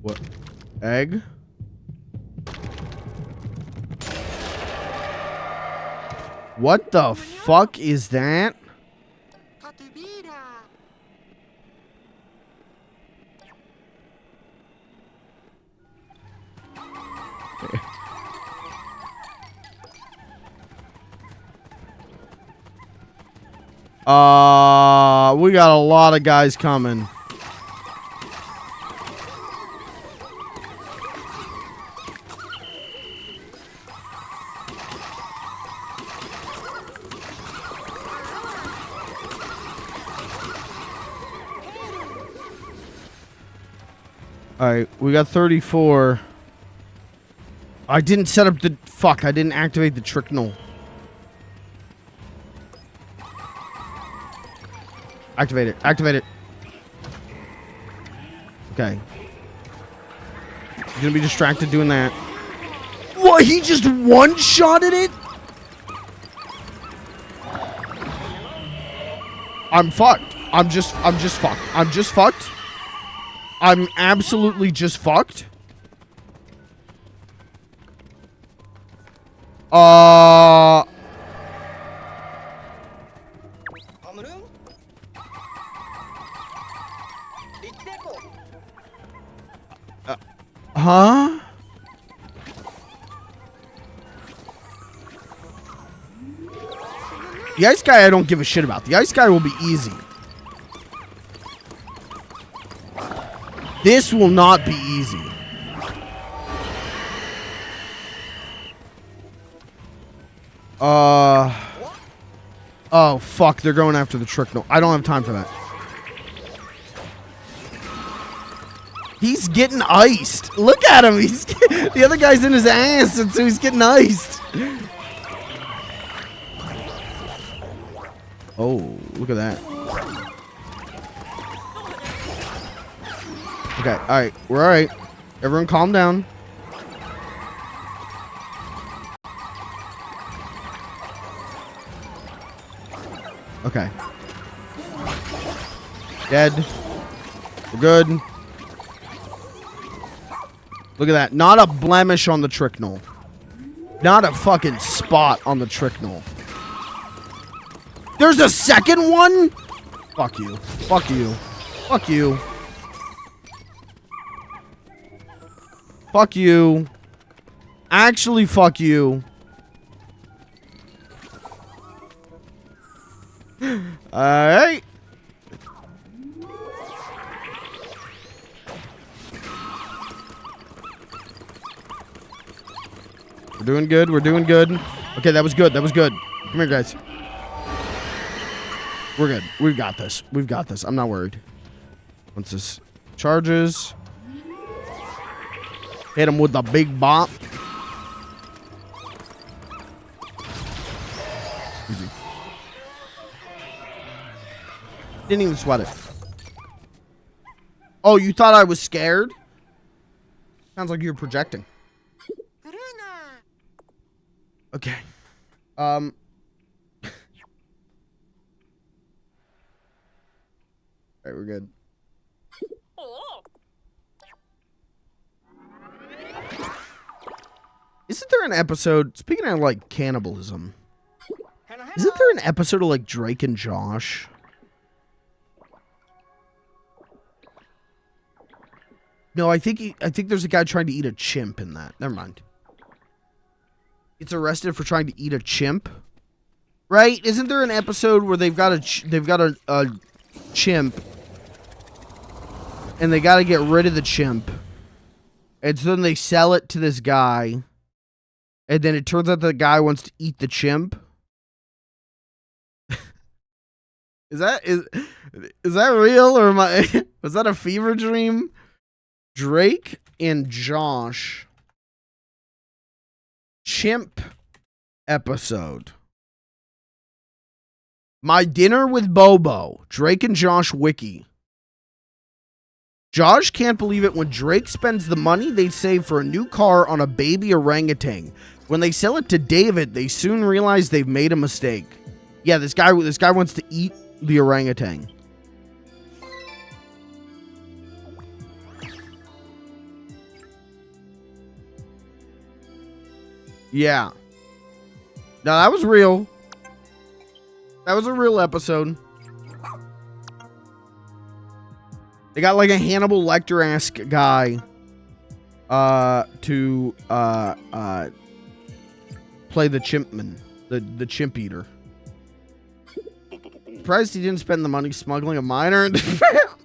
What? Egg? What the fuck is that? We got a lot of guys coming. Alright, we got 34. I didn't set up the... Fuck, I didn't activate the tricknel. Activate it. Activate it. Okay. He's gonna be distracted doing that. What? He just one-shotted it? I'm fucked. I'm just fucked. I'm just fucked. I'm absolutely just fucked. Huh? The ice guy I don't give a shit about. The ice guy will be easy. This will not be easy. Oh, fuck. They're going after the tricknel. I don't have time for that. He's getting iced. Look at him. He's the other guy's in his ass, and so he's getting iced. Oh, look at that. Okay, alright. We're alright. Everyone calm down. Okay. Dead. We're good. Look at that. Not a blemish on the tricknel. Not a fucking spot on the tricknel. There's a second one? Fuck you. Fuck you. Fuck you. Fuck you. Actually, fuck you. Alright. We're doing good. We're doing good. Okay, that was good. That was good. Come here, guys. We're good. We've got this. We've got this. I'm not worried. Once this charges... Hit him with the big bop. Easy. Didn't even sweat it. Oh, you thought I was scared? Sounds like you were projecting. Okay. Alright, we're good. Isn't there an episode, speaking of like cannibalism, isn't there an episode of like Drake and Josh? No, I think there's a guy trying to eat a chimp in that. Never mind. Gets arrested for trying to eat a chimp, right? Isn't there an episode where they've got a chimp, and they got to get rid of the chimp, and so then they sell it to this guy, and then it turns out the guy wants to eat the chimp. Is that real, or was that a fever dream? Drake and Josh chimp episode. My Dinner with Bobo. Drake and Josh wiki. Josh can't believe it when Drake spends the money they save for a new car on a baby orangutan. When they sell it to David, they soon realize they've made a mistake. Yeah, this guy wants to eat the orangutan. Yeah. No, that was real. That was a real episode. They got like a Hannibal Lecter-esque guy to play the chimpman, the chimp eater. Surprised he didn't spend the money smuggling a minor into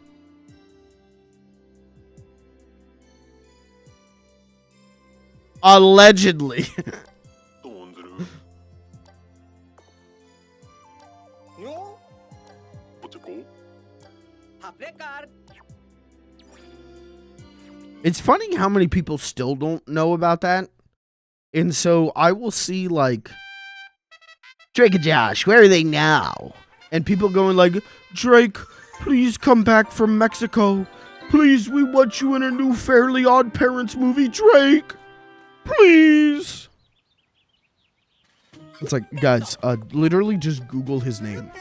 allegedly. It's funny how many people still don't know about that. And so I will see like Drake and Josh, where are they now? And people going like, Drake, please come back from Mexico. Please, we want you in a new Fairly Odd Parents movie, Drake. Please. It's like, guys, literally just Google his name.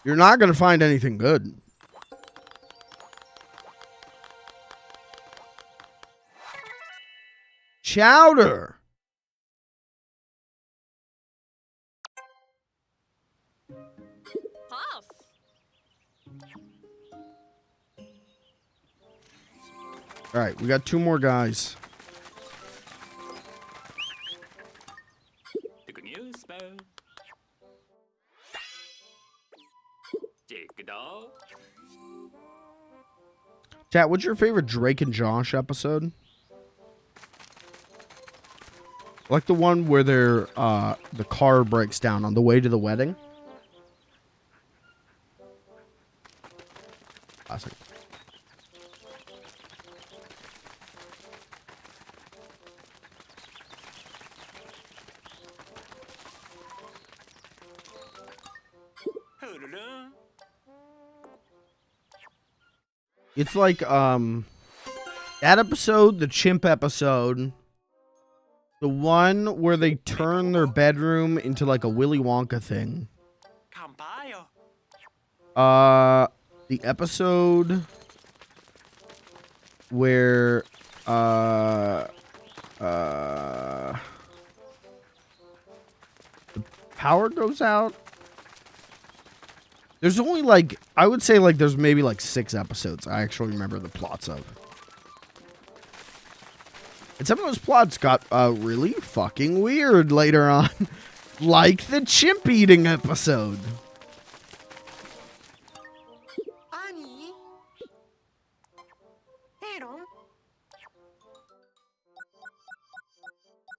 You're not going to find anything good. Chowder. All right, we got two more guys. Chat, what's your favorite Drake and Josh episode? Like the one where they're the car breaks down on the way to the wedding. Classic. It's like that episode, the chimp episode, the one where they turn their bedroom into like a Willy Wonka thing. The episode where the power goes out. There's only like, I would say like there's maybe like 6 episodes I actually remember the plots of. And some of those plots got really fucking weird later on. Like the chimp eating episode.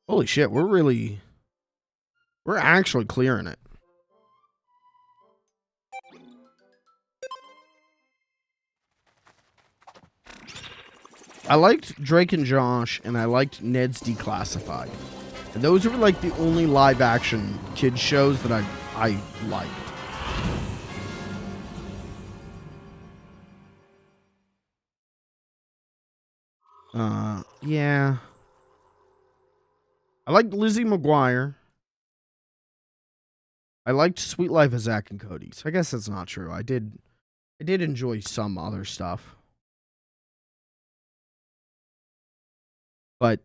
Holy shit, we're actually clearing it. I liked Drake and Josh, and I liked Ned's Declassified. And those were like the only live action kids shows that I liked. Yeah. I liked Lizzie McGuire. I liked Sweet Life of Zack and Cody. So I guess that's not true. I did enjoy some other stuff. But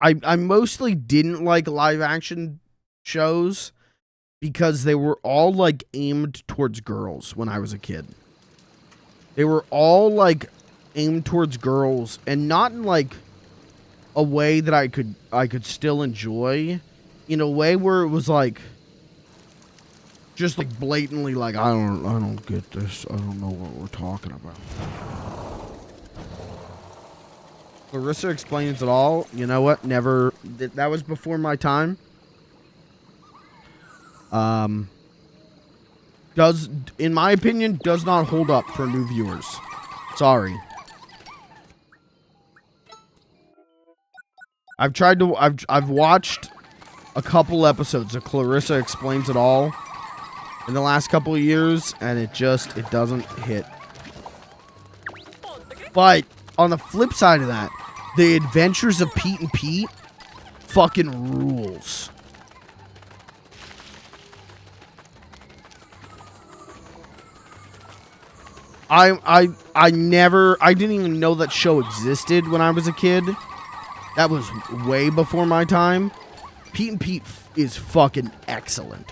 I mostly didn't like live action shows because they were all like aimed towards girls when I was a kid. They were all like aimed towards girls and not in like a way that I could still enjoy, in a way where it was like just like blatantly like I don't get this. I don't know what we're talking about. Clarissa Explains It All. You know what? Never. That was before my time. Does, in my opinion, does not hold up for new viewers. Sorry. I've watched a couple episodes of Clarissa Explains It All in the last couple of years, and it doesn't hit. But on the flip side of that, The Adventures of Pete and Pete fucking rules. I didn't even know that show existed when I was a kid. That was way before my time. Pete and Pete is fucking excellent.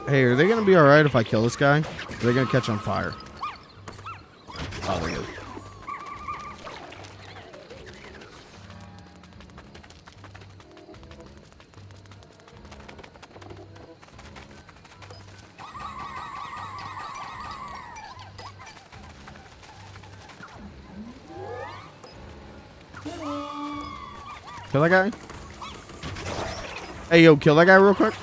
Hey, are they gonna be alright if I kill this guy? Or are they gonna catch on fire? Oh, they do. Kill that guy? Hey, yo, kill that guy real quick.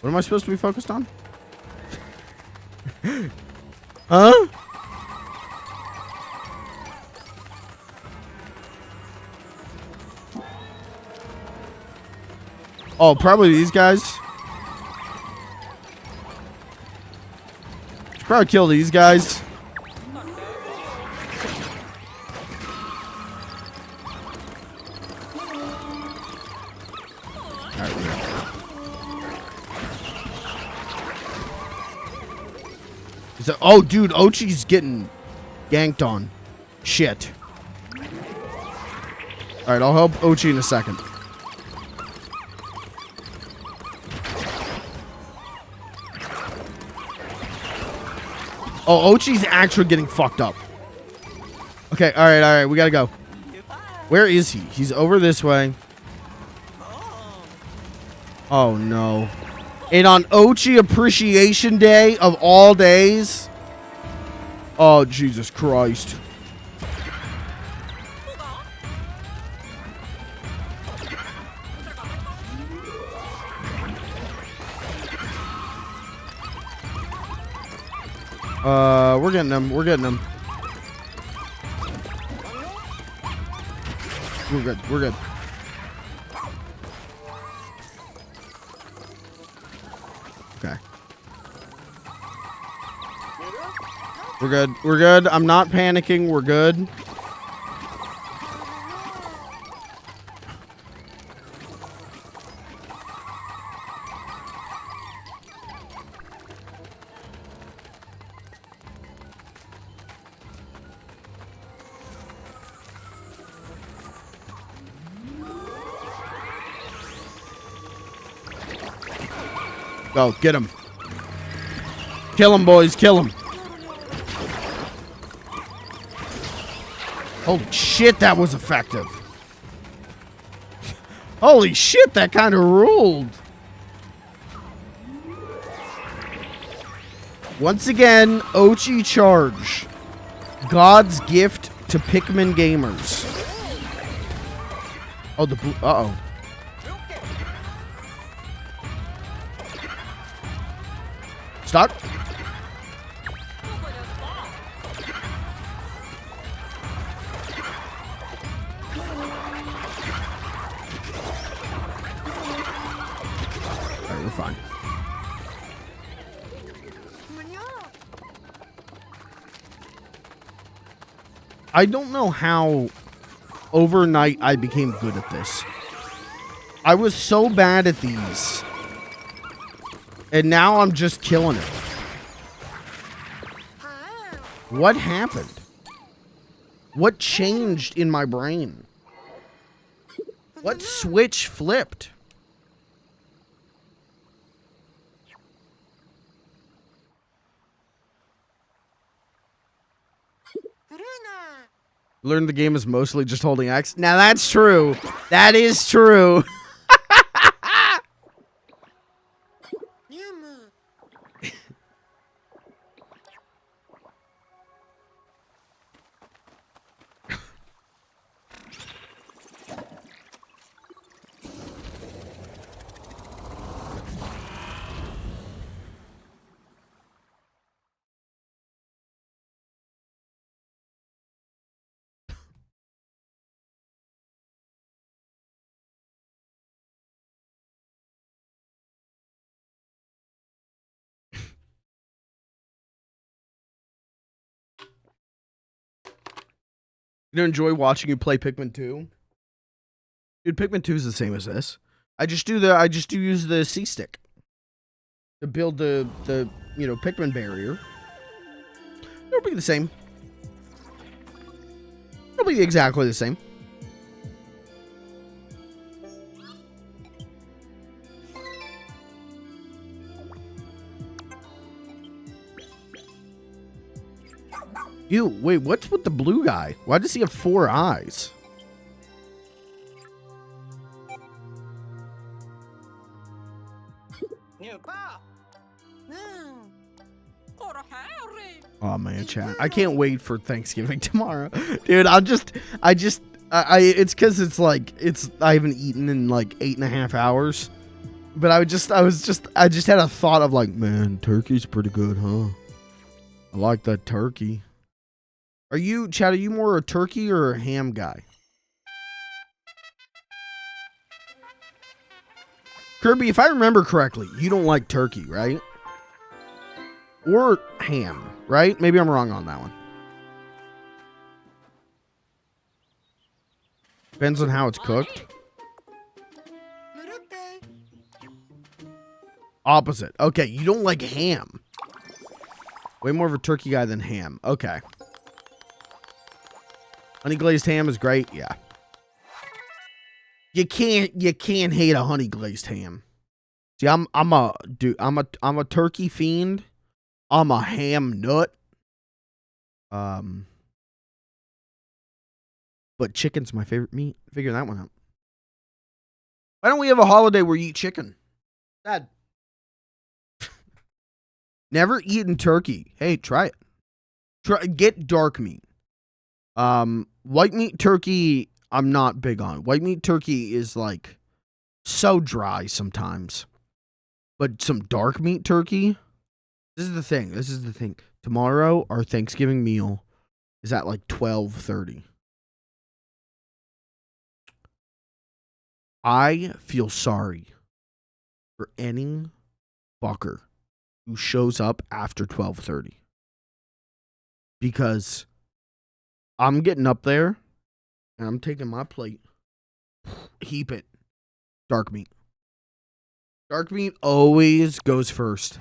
What am I supposed to be focused on? Huh? Oh, probably these guys. Should probably kill these guys. So, oh, dude, Oatchi's getting ganked on. Shit. Alright, I'll help Oatchi in a second. Oh, Oatchi's actually getting fucked up. Okay, alright, we gotta go. Where is he? He's over this way. Oh, no. And on Oatchi Appreciation Day of all days. Oh, Jesus Christ. We're getting them. We're getting them. We're good. We're good. Okay. We're good. We're good. I'm not panicking. We're good. Go, get him. Kill him, boys. Kill him. Holy shit, that was effective. Holy shit, that kind of ruled. Once again, Oatchi Charge. God's gift to Pikmin gamers. Oh, the blue. Uh-oh. stuck? Alright, we're fine. I don't know how overnight I became good at this. I was so bad at these. And now I'm just killing it. What happened? What changed in my brain? What switch flipped? Learn the game is mostly just holding X. Now that's true. That is true. You don't enjoy watching you play Pikmin 2? Dude, Pikmin 2 is the same as this. I just use the C stick to build the Pikmin barrier. It'll be the same. It'll be exactly the same. Ew, wait, what's with the blue guy? Why does he have 4 eyes? Oh man, chat. I can't wait for Thanksgiving tomorrow. Dude, it's cause I haven't eaten in like 8.5 hours. But I just had a thought of like, man, turkey's pretty good, huh? I like that turkey. Are you more a turkey or a ham guy? Kirby, if I remember correctly, you don't like turkey, right? Or ham, right? Maybe I'm wrong on that one. Depends on how it's cooked. Opposite. Okay, you don't like ham. Way more of a turkey guy than ham. Okay. Honey glazed ham is great. Yeah. You can't hate a honey glazed ham. See, I'm a turkey fiend. I'm a ham nut. But chicken's my favorite meat. Figure that one out. Why don't we have a holiday where you eat chicken? Dad. Never eaten turkey. Hey, try it. Get dark meat. White meat turkey, I'm not big on. White meat turkey is like so dry sometimes. But some dark meat turkey, this is the thing. Tomorrow, our Thanksgiving meal is at like 12:30. I feel sorry for any fucker who shows up after 12:30. Because I'm getting up there and I'm taking my plate, heap it, dark meat. Dark meat always goes first.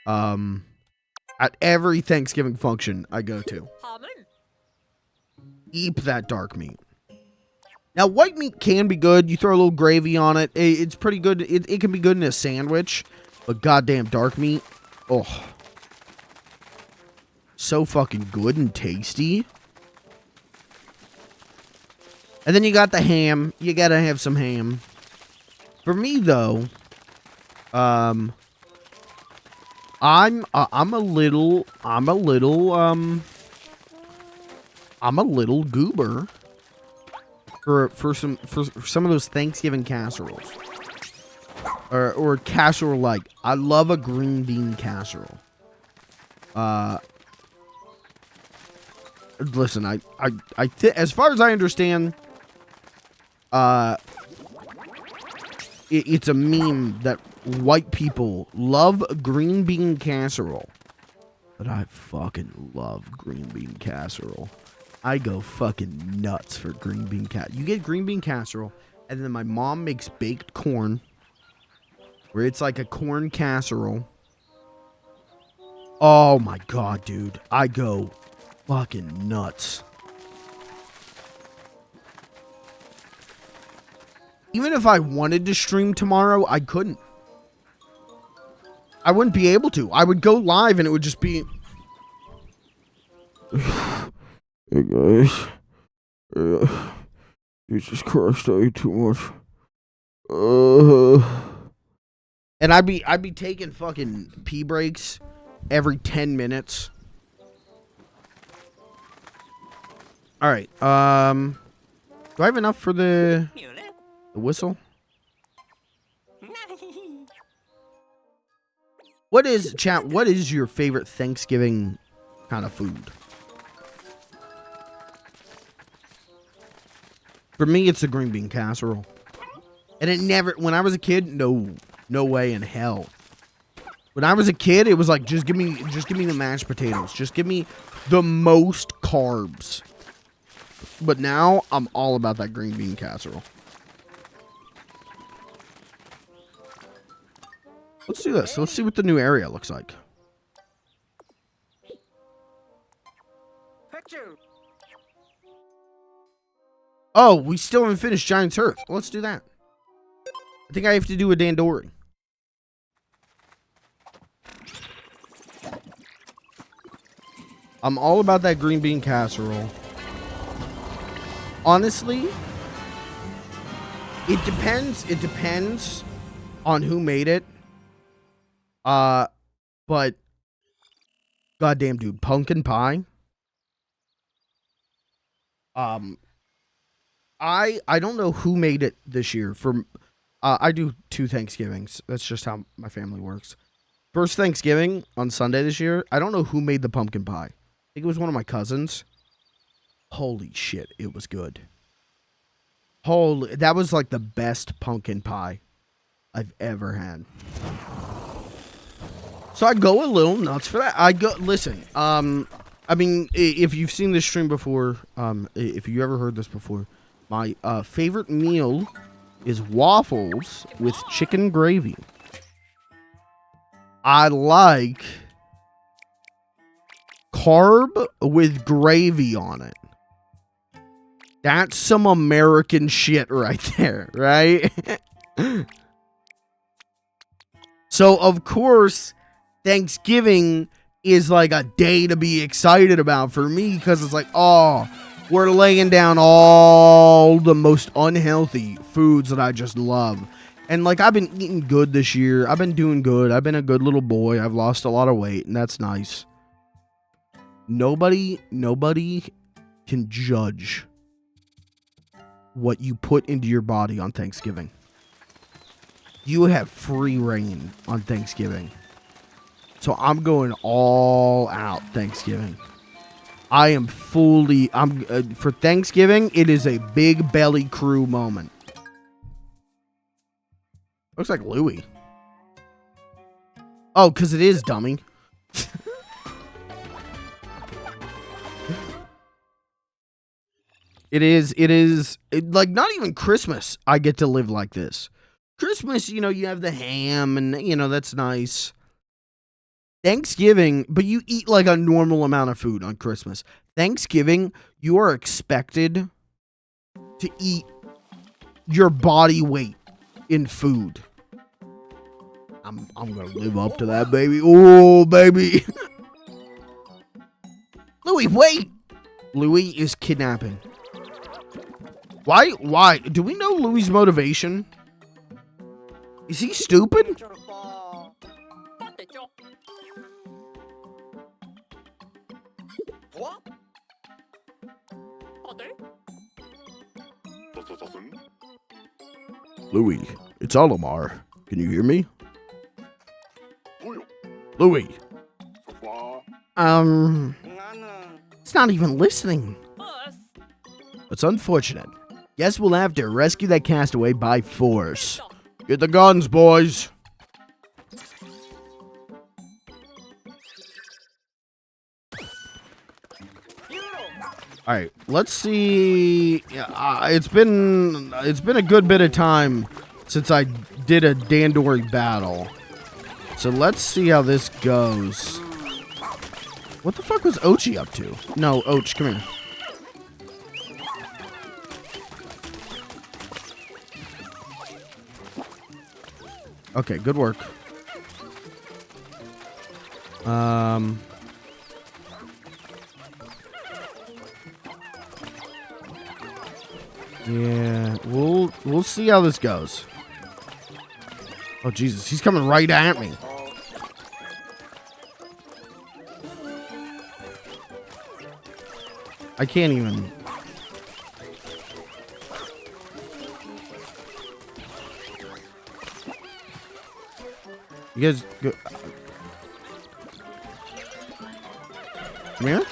At every Thanksgiving function I go to. Eat that dark meat. Now, white meat can be good. You throw a little gravy on it. It's pretty good. It can be good in a sandwich. But goddamn dark meat. Oh. So fucking good and tasty. And then you got the ham. You gotta have some ham. For me, though, I'm a little goober for some of those Thanksgiving casseroles. or casserole like. I love a green bean casserole. Listen, as far as I understand, it's a meme that white people love green bean casserole. But I fucking love green bean casserole. I go fucking nuts for green bean You get green bean casserole, and then my mom makes baked corn, where it's like a corn casserole. Oh my god, dude. I go fucking nuts. Even if I wanted to stream tomorrow, I couldn't. I wouldn't be able to. I would go live and it would just be... Hey guys. Jesus Christ, I ate too much. And I'd be taking fucking pee breaks every 10 minutes. All right. Do I have enough for the whistle? What is your favorite Thanksgiving kind of food? For me, it's a green bean casserole. And it never, when I was a kid, no way in hell. When I was a kid, it was like, just give me the mashed potatoes. Just give me the most carbs. But now, I'm all about that green bean casserole. Let's do this. Let's see what the new area looks like. Oh, we still haven't finished Giant's Hearth. Let's do that. I think I have to do a Dandori. I'm all about that green bean casserole. Honestly, it depends. It depends on who made it. But goddamn, dude, pumpkin pie. I don't know who made it this year. I do 2 Thanksgivings. That's just how my family works. First Thanksgiving on Sunday this year. I don't know who made the pumpkin pie. I think it was one of my cousins. Holy shit, it was good. That was like the best pumpkin pie I've ever had. So I go a little nuts for that. Listen, I mean, if you've seen this stream before, if you ever heard this before, my favorite meal is waffles with chicken gravy. I like carb with gravy on it. That's some American shit right there, right? So, of course, Thanksgiving is like a day to be excited about for me because it's like, oh, we're laying down all the most unhealthy foods that I just love. And like, I've been eating good this year. I've been doing good. I've been a good little boy. I've lost a lot of weight, and that's nice. Nobody can judge what you put into your body on Thanksgiving. You have free reign on Thanksgiving. So I'm going all out Thanksgiving. For Thanksgiving, it is a big belly crew moment. Looks like Louis. Oh, because it is, dummy. It is like not even Christmas. I get to live like this. Christmas, you have the ham and, that's nice. Thanksgiving, but you eat like a normal amount of food on Christmas. Thanksgiving, you are expected to eat your body weight in food. I'm going to live up to that, baby. Oh, baby. Louis, wait. Louis is kidnapping. Why? Do we know Louis' motivation? Is he stupid? Louis, it's Olimar. Can you hear me? Louis. It's not even listening. It's unfortunate. Guess we'll have to rescue that castaway by force. Get the guns, boys. All right, let's see. It's been a good bit of time since I did a Dandori battle. So let's see how this goes. What the fuck was Oatchi up to? No, Oatchi, come here. Okay, good work. Yeah, we'll see how this goes. Oh Jesus, he's coming right at me. I can't even. You guys go. Come here.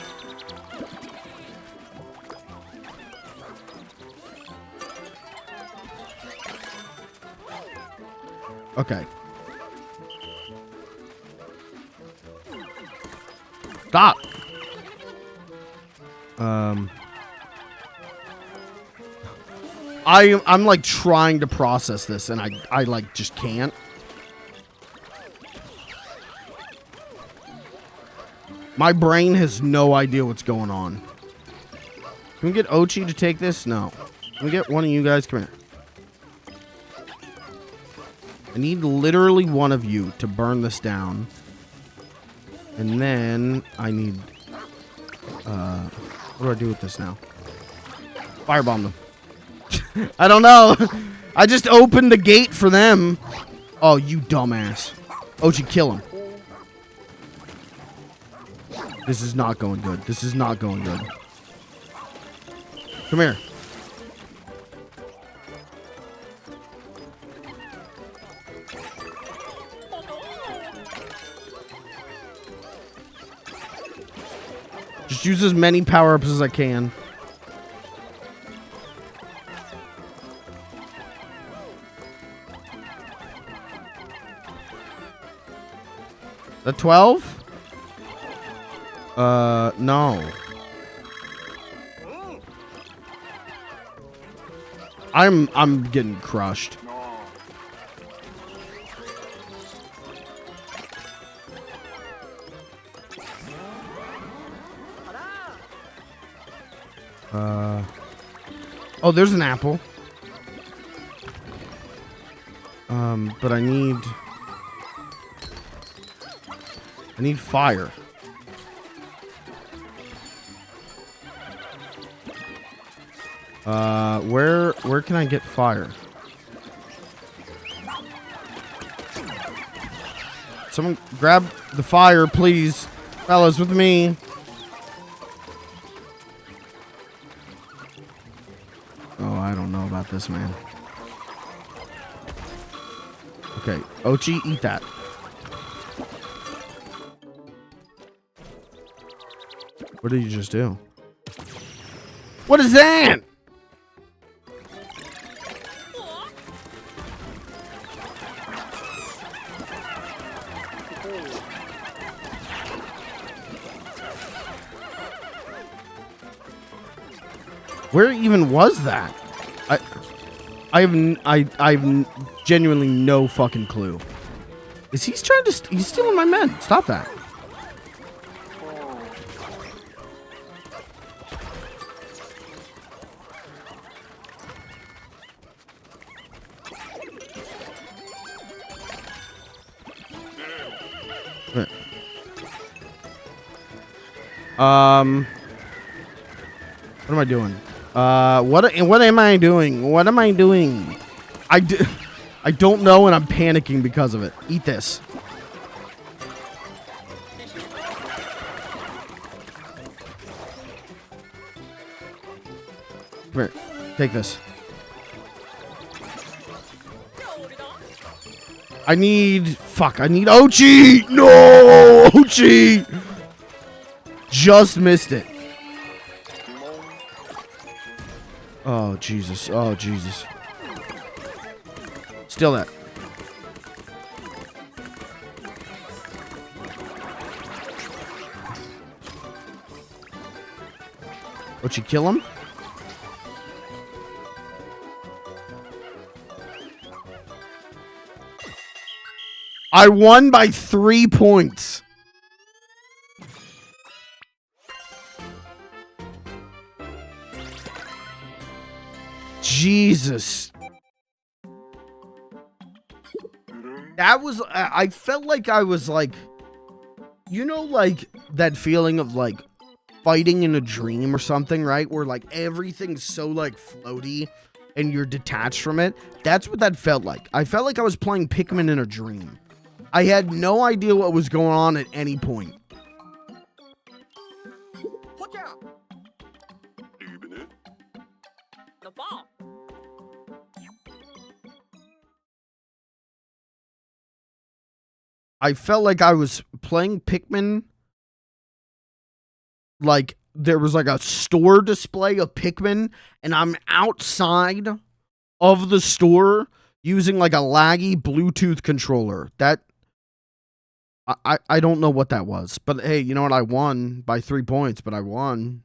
Okay. Stop. I'm like trying to process this and I like just can't. My brain has no idea what's going on. Can we get Oatchi to take this? No. Can we get one of you guys? Come here. I need literally one of you to burn this down. And then I need... what do I do with this now? Firebomb them. I don't know. I just opened the gate for them. Oh, you dumbass. Oatchi, kill him. This is not going good. This is not going good. Come here. Just use as many power-ups as I can. The 12? No. I'm getting crushed. Oh, there's an apple. But I need fire. Where can I get fire? Someone grab the fire, please. Fellas, with me. Oh, I don't know about this, man. Okay, Oatchi, eat that. What did you just do? What is that? Where even was that? I have genuinely no fucking clue. Is he's trying to? He's stealing my men. Stop that. What am I doing? What am I doing? What am I doing? I don't know, and I'm panicking because of it. Eat this. Come here. Take this. I need Oatchi! No! Oatchi! Just missed it. Oh, Jesus. Oh, Jesus. Still that. Oatchi, kill him? I won by 3 points. Jesus. That was, I felt like I was like, you know, like that feeling of like fighting in a dream or something, right? Where like everything's so like floaty and you're detached from it. That's what that felt like. I felt like I was playing Pikmin in a dream. I had no idea what was going on at any point. I felt like I was playing Pikmin. Like there was like a store display of Pikmin and I'm outside of the store using like a laggy Bluetooth controller. That I don't know what that was. But hey, you know what? I won by 3 points, but I won.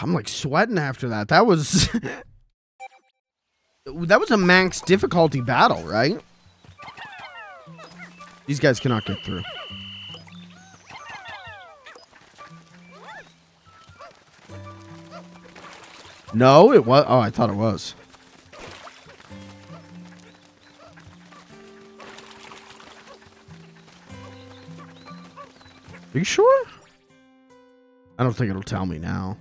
I'm like sweating after that. That was that was a max difficulty battle, right? These guys cannot get through. No, it was. Oh, I thought it was. Are you sure? I don't think it'll tell me now.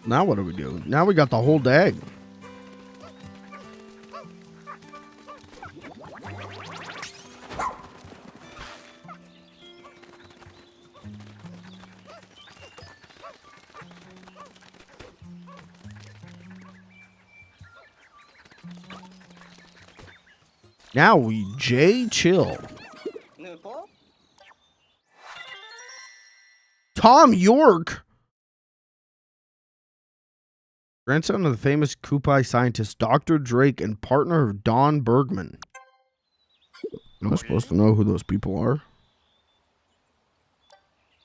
Now what do we do? Now we got the whole day. Now we chill. Tom York. Grandson of the famous Koopai scientist Dr. Drake and partner of Don Bergman. Am I supposed to know who those people are?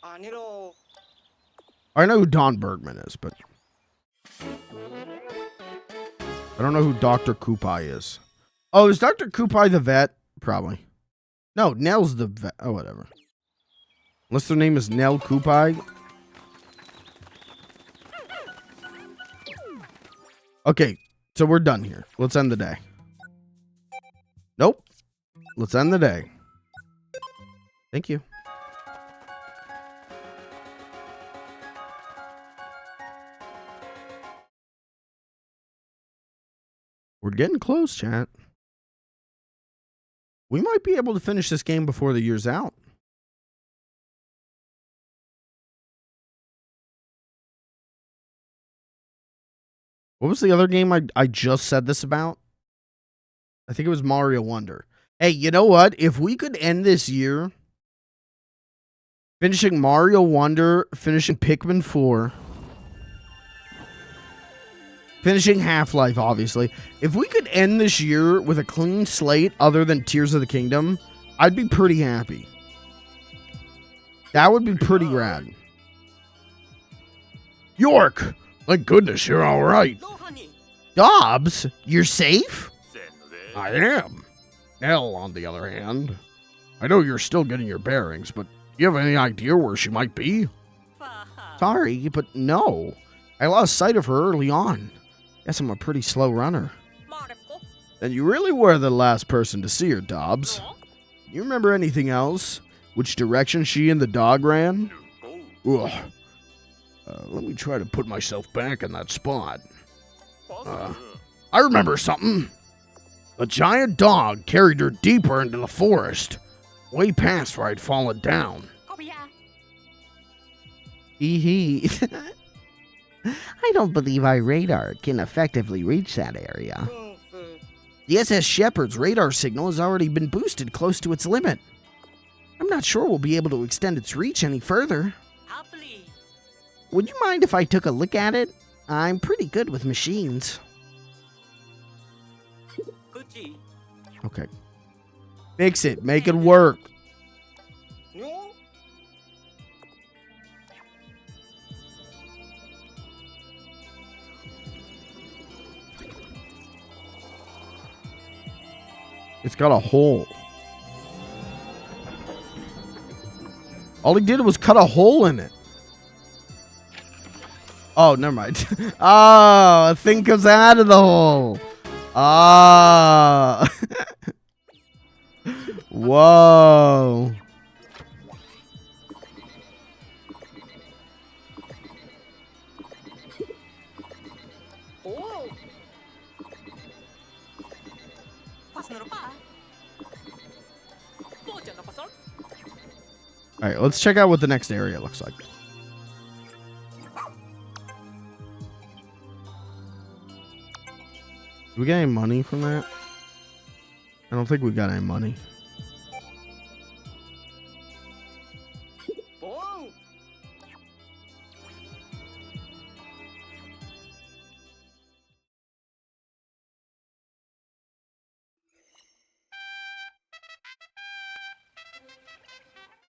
I know who Don Bergman is, but I don't know who Dr. Koopai is. Oh, is Dr. Koopai the vet? Probably. No, Nell's the vet. Oh, whatever. Unless their name is Nell Koopai. Okay, so we're done here. Let's end the day. Nope. Let's end the day. Thank you. We're getting close, chat. We might be able to finish this game before the year's out. What was the other game I just said this about? I think it was Mario Wonder. Hey, you know what? If we could end this year finishing Mario Wonder, finishing Pikmin 4, finishing Half-Life, obviously. If we could end this year with a clean slate other than Tears of the Kingdom, I'd be pretty happy. That would be pretty rad. York! Thank goodness you're all right. Dobbs, you're safe? I am. Nell, on the other hand. I know you're still getting your bearings, but do you have any idea where she might be? Sorry, but no. I lost sight of her early on. Guess I'm a pretty slow runner. Then you really were the last person to see her, Dobbs. You remember anything else? Which direction she and the dog ran? Ugh. Let me try to put myself back in that spot. I remember something. A giant dog carried her deeper into the forest, way past where I'd fallen down. Hee. I don't believe our radar can effectively reach that area. The SS Shepherd's radar signal has already been boosted close to its limit. I'm not sure we'll be able to extend its reach any further. Would you mind if I took a look at it? I'm pretty good with machines. Okay. Fix it. Make it work. It's got a hole. All he did was cut a hole in it. Oh, never mind. Oh, a thing comes out of the hole. Ah. Whoa. All right, let's check out what the next area looks like. Do we get any money from that? I don't think we got any money.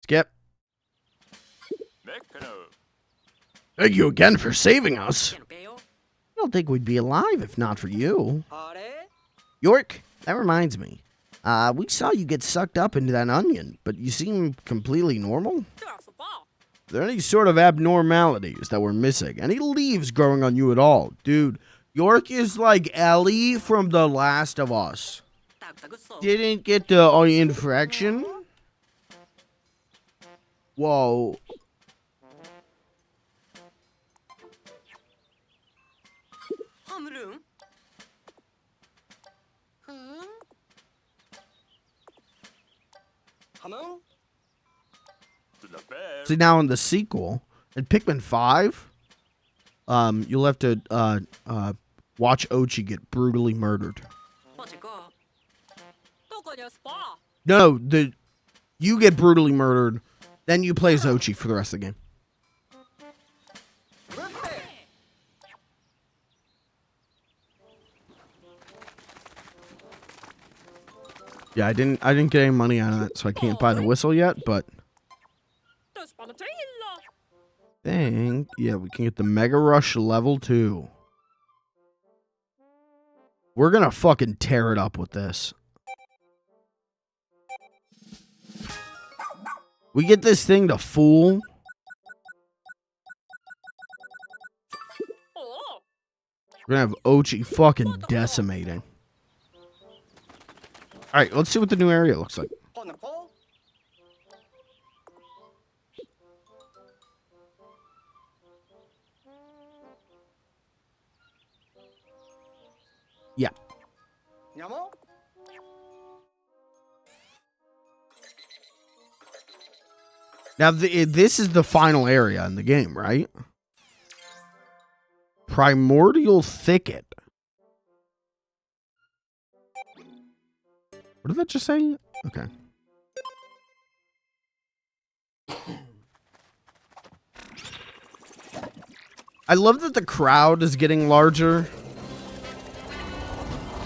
Skip. Thank you again for saving us. I don't think we'd be alive if not for you. York, that reminds me. We saw you get sucked up into that onion, but you seem completely normal. Are there any sort of abnormalities that we're missing? Any leaves growing on you at all? Dude, York is like Ellie from The Last of Us. Didn't get the onion infection. Whoa. See, now in the sequel, in Pikmin 5, you'll have to watch Oatchi get brutally murdered. No, you get brutally murdered, then you play as Oatchi for the rest of the game. Yeah, I didn't get any money out of it, so I can't buy the whistle yet, but dang, yeah, we can get the Mega Rush level 2. We're gonna fucking tear it up with this. We get this thing to fool. We're gonna have Oatchi fucking decimating. Alright, let's see what the new area looks like. Yeah. Now, this is the final area in the game, right? Primordial Thicket. What did that just say? Okay. I love that the crowd is getting larger.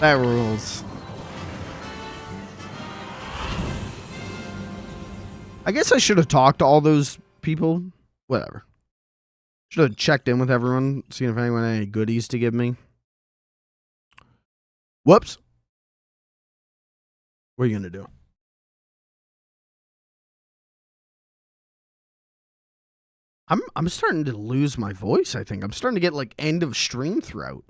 That rules. I guess I should have talked to all those people. Whatever. Should have checked in with everyone, seen if anyone had any goodies to give me. Whoops. What are you gonna do? I'm starting to lose my voice, I think. I'm starting to get like end of stream throat.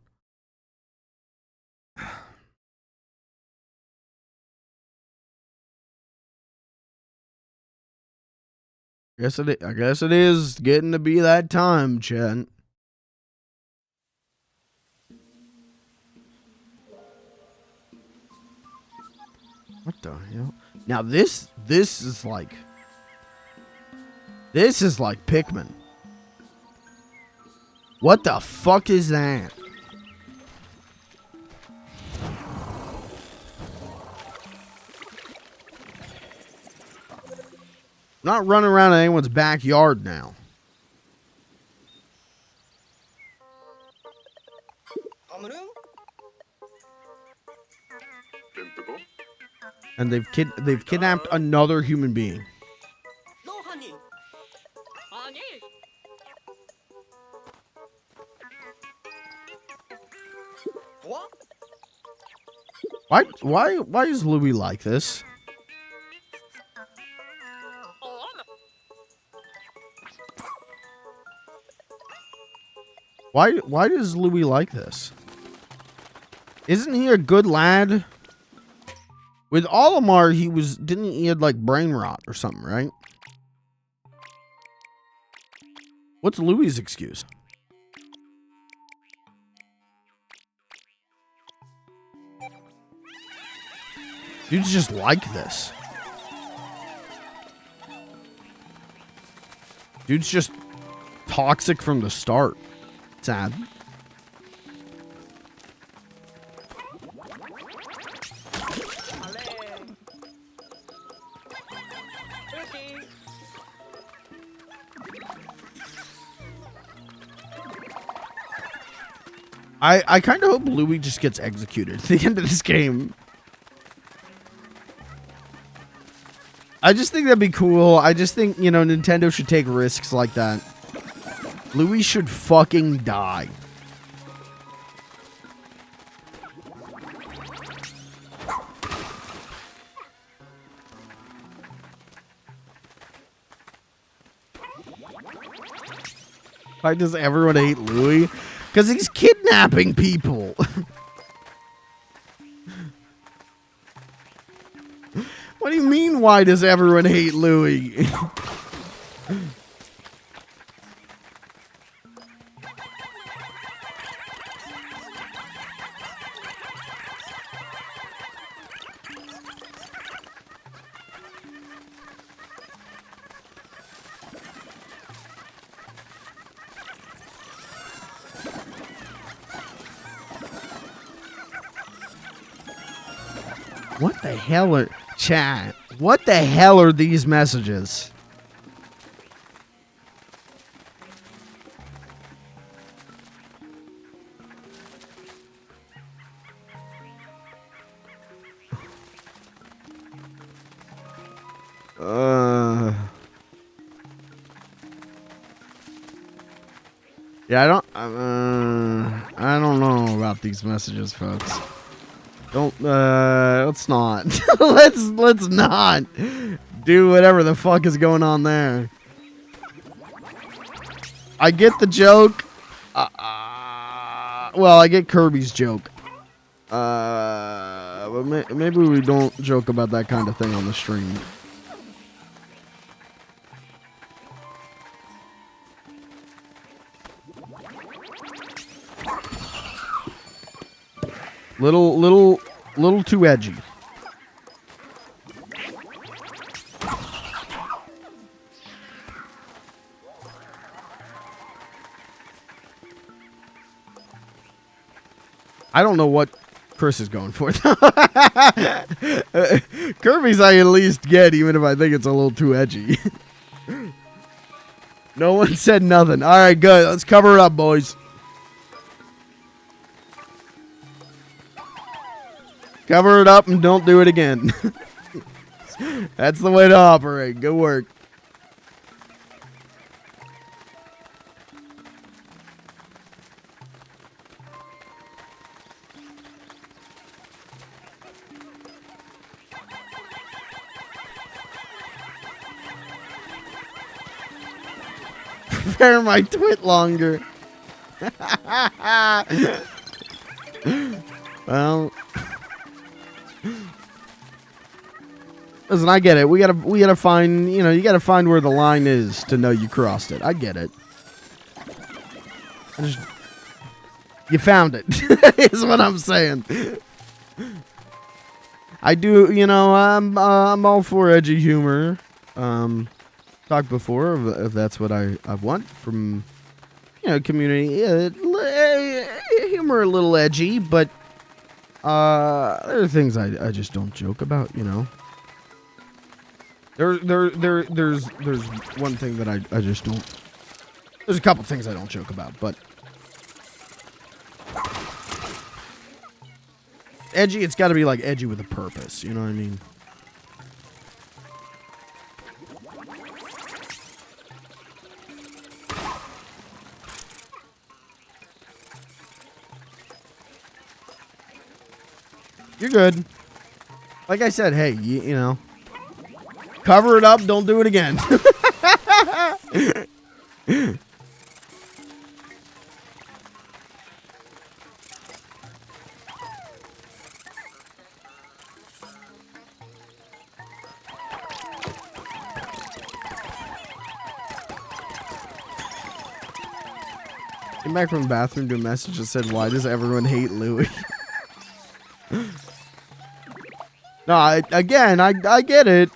I guess it is getting to be that time, Chen. What the hell? Now this is like Pikmin. What the fuck is that? Not running around in anyone's backyard now. And they've kidnapped another human being. Why is Louis like this? Why does Louis like this? Isn't he a good lad? With Olimar, he had like brain rot or something, right? What's Louis's excuse? Dude's just like this. Dude's just toxic from the start. Sad. I kind of hope Louis just gets executed at the end of this game. I just think that'd be cool. I just think, you know, Nintendo should take risks like that. Louis should fucking die. Why does everyone hate Louis? Because he's kidnapping people. What do you mean, why does everyone hate Louis? What the hell are... Chat, what the hell are these messages? Yeah, I don't know about these messages, folks. Let's not. let's not do whatever the fuck is going on there. I get the joke. Well, I get Kirby's joke. But maybe we don't joke about that kind of thing on the stream. Little too edgy. I don't know what Chris is going for. Kirby's I at least get, even if I think it's a little too edgy. No one said nothing. All right, good. Let's cover it up, boys. Cover it up and don't do it again. That's the way to operate. Good work. Prepare my twit longer. Well... Listen, I get it. We gotta find, you know, you gotta find where the line is to know you crossed it. I get it. You found it, is what I'm saying. I do, you know, I'm all for edgy humor. Talked before if that's what I want from, you know, community. Humor a little edgy, but there are things I just don't joke about, you know. There's one thing that I just don't. There's a couple things I don't joke about, but edgy, it's got to be like edgy with a purpose. You know what I mean? You're good. Like I said, hey, you know. Cover it up, don't do it again. Came back from the bathroom to a message that said, "Why does everyone hate Louis?" No, I get it.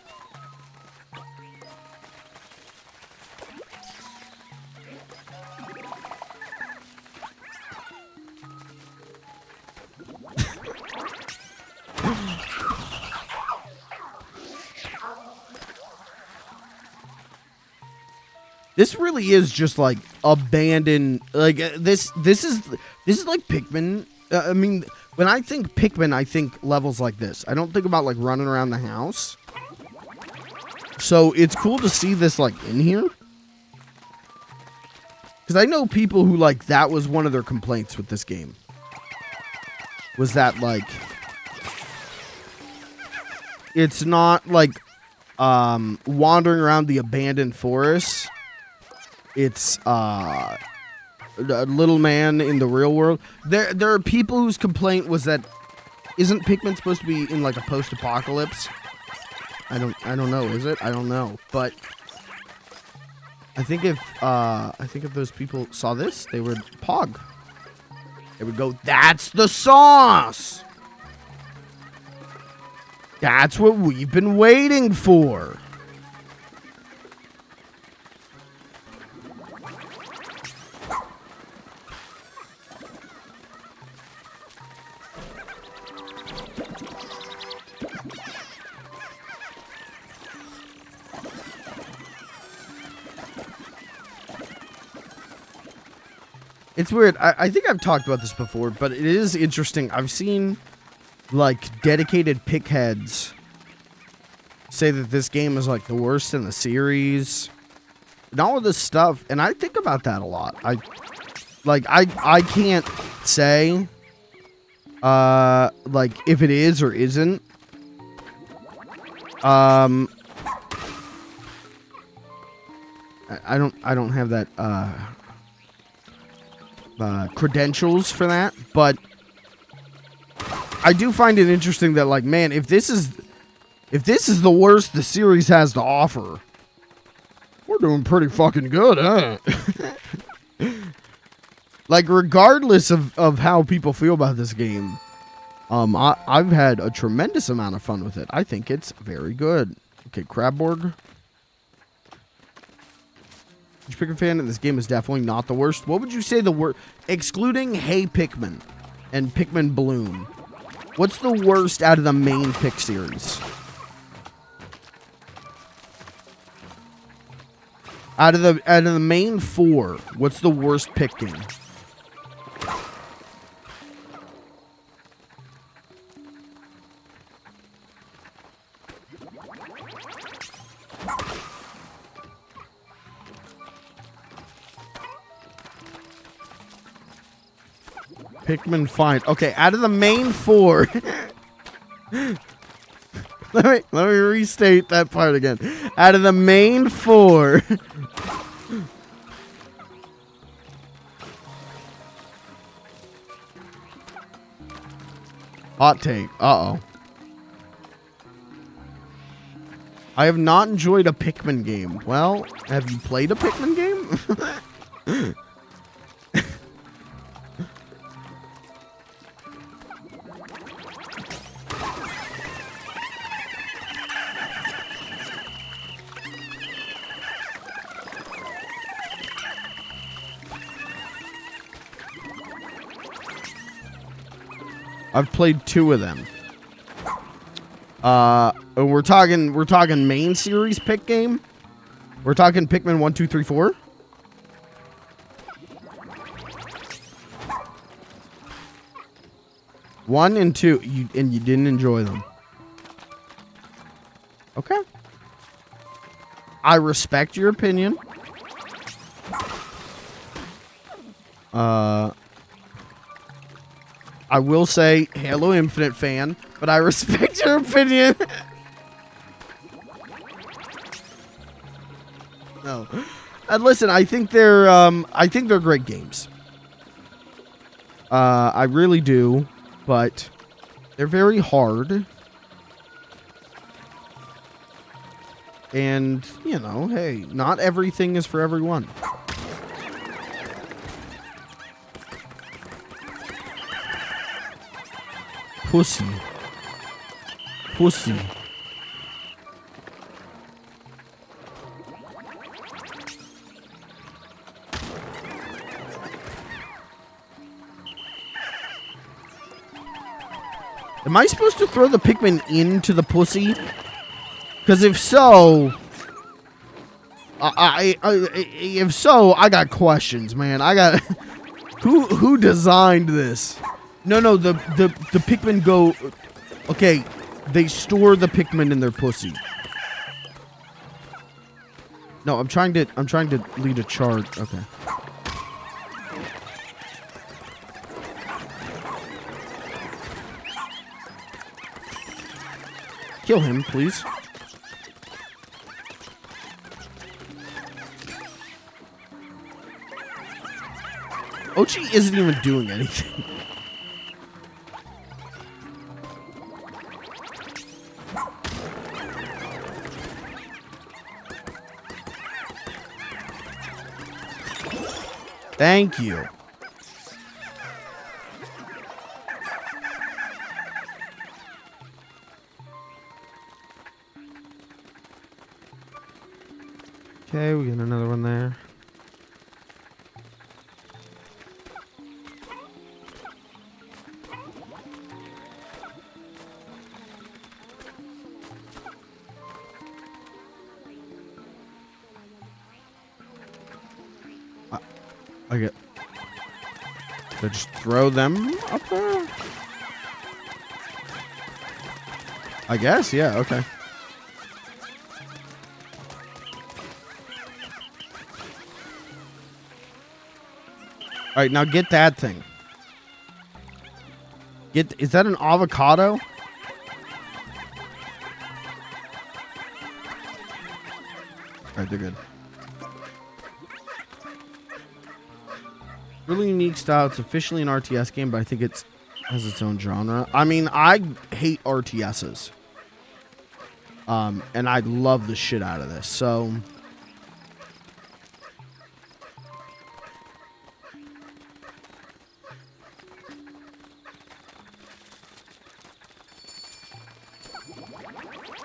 This really is just like abandoned. Like this is like Pikmin. I mean, when I think Pikmin, I think levels like this. I don't think about like running around the house. So it's cool to see this like in here. Because I know people who like that was one of their complaints with this game. Was that like it's not like wandering around the abandoned forest. It's a little man in the real world. There are people whose complaint was that isn't Pikmin supposed to be in like a post-apocalypse? I don't know, is it? I don't know. But I think if those people saw this, they would pog. They would go, "That's the sauce. That's what we've been waiting for." It's weird. I think I've talked about this before, but it is interesting. I've seen, like, dedicated pickheads say that this game is, like, the worst in the series. And all of this stuff. And I think about that a lot. I can't say, like, if it is or isn't. I don't have that, credentials for that, but I do find it interesting that, like, man, if this is the worst the series has to offer, we're doing pretty fucking good, huh? Like, regardless of how people feel about this game, I've had a tremendous amount of fun with it. I think it's very good. Okay, Crabborg. Pikmin fan, and this game is definitely not the worst. What would you say the worst, excluding Hey Pikmin and Pikmin Bloom? What's the worst out of the main Pick series? Out of the main four, what's the worst Pick game? Pikmin Find. Okay, out of the main four. let me restate that part again. Out of the main four. Hot take. Uh-oh. I have not enjoyed a Pikmin game. Well, have you played a Pikmin game? I've played 2 of them. We're talking main series pick game. We're talking Pikmin 1, 2, 3, 4. One and 2, you didn't enjoy them. Okay. I respect your opinion. I will say Halo Infinite fan, but I respect your opinion. No. And listen, I think they're great games. I really do, but they're very hard. And, you know, hey, not everything is for everyone. Pussy. Pussy. Am I supposed to throw the Pikmin into the pussy? Because if so, if so, I got questions, man. I got who designed this? No, the Pikmin go. Okay, they store the Pikmin in their pussy. No, I'm trying to lead a charge. Okay. Kill him, please. Oatchi isn't even doing anything. Thank you. Okay, we got another one there. I get. So just throw them up there. I guess, yeah, okay. All right, now get that thing. Is that an avocado? All right, they're good. Really unique style. It's officially an RTS game, but I think it has its own genre. I mean, I hate RTSs. And I love the shit out of this. So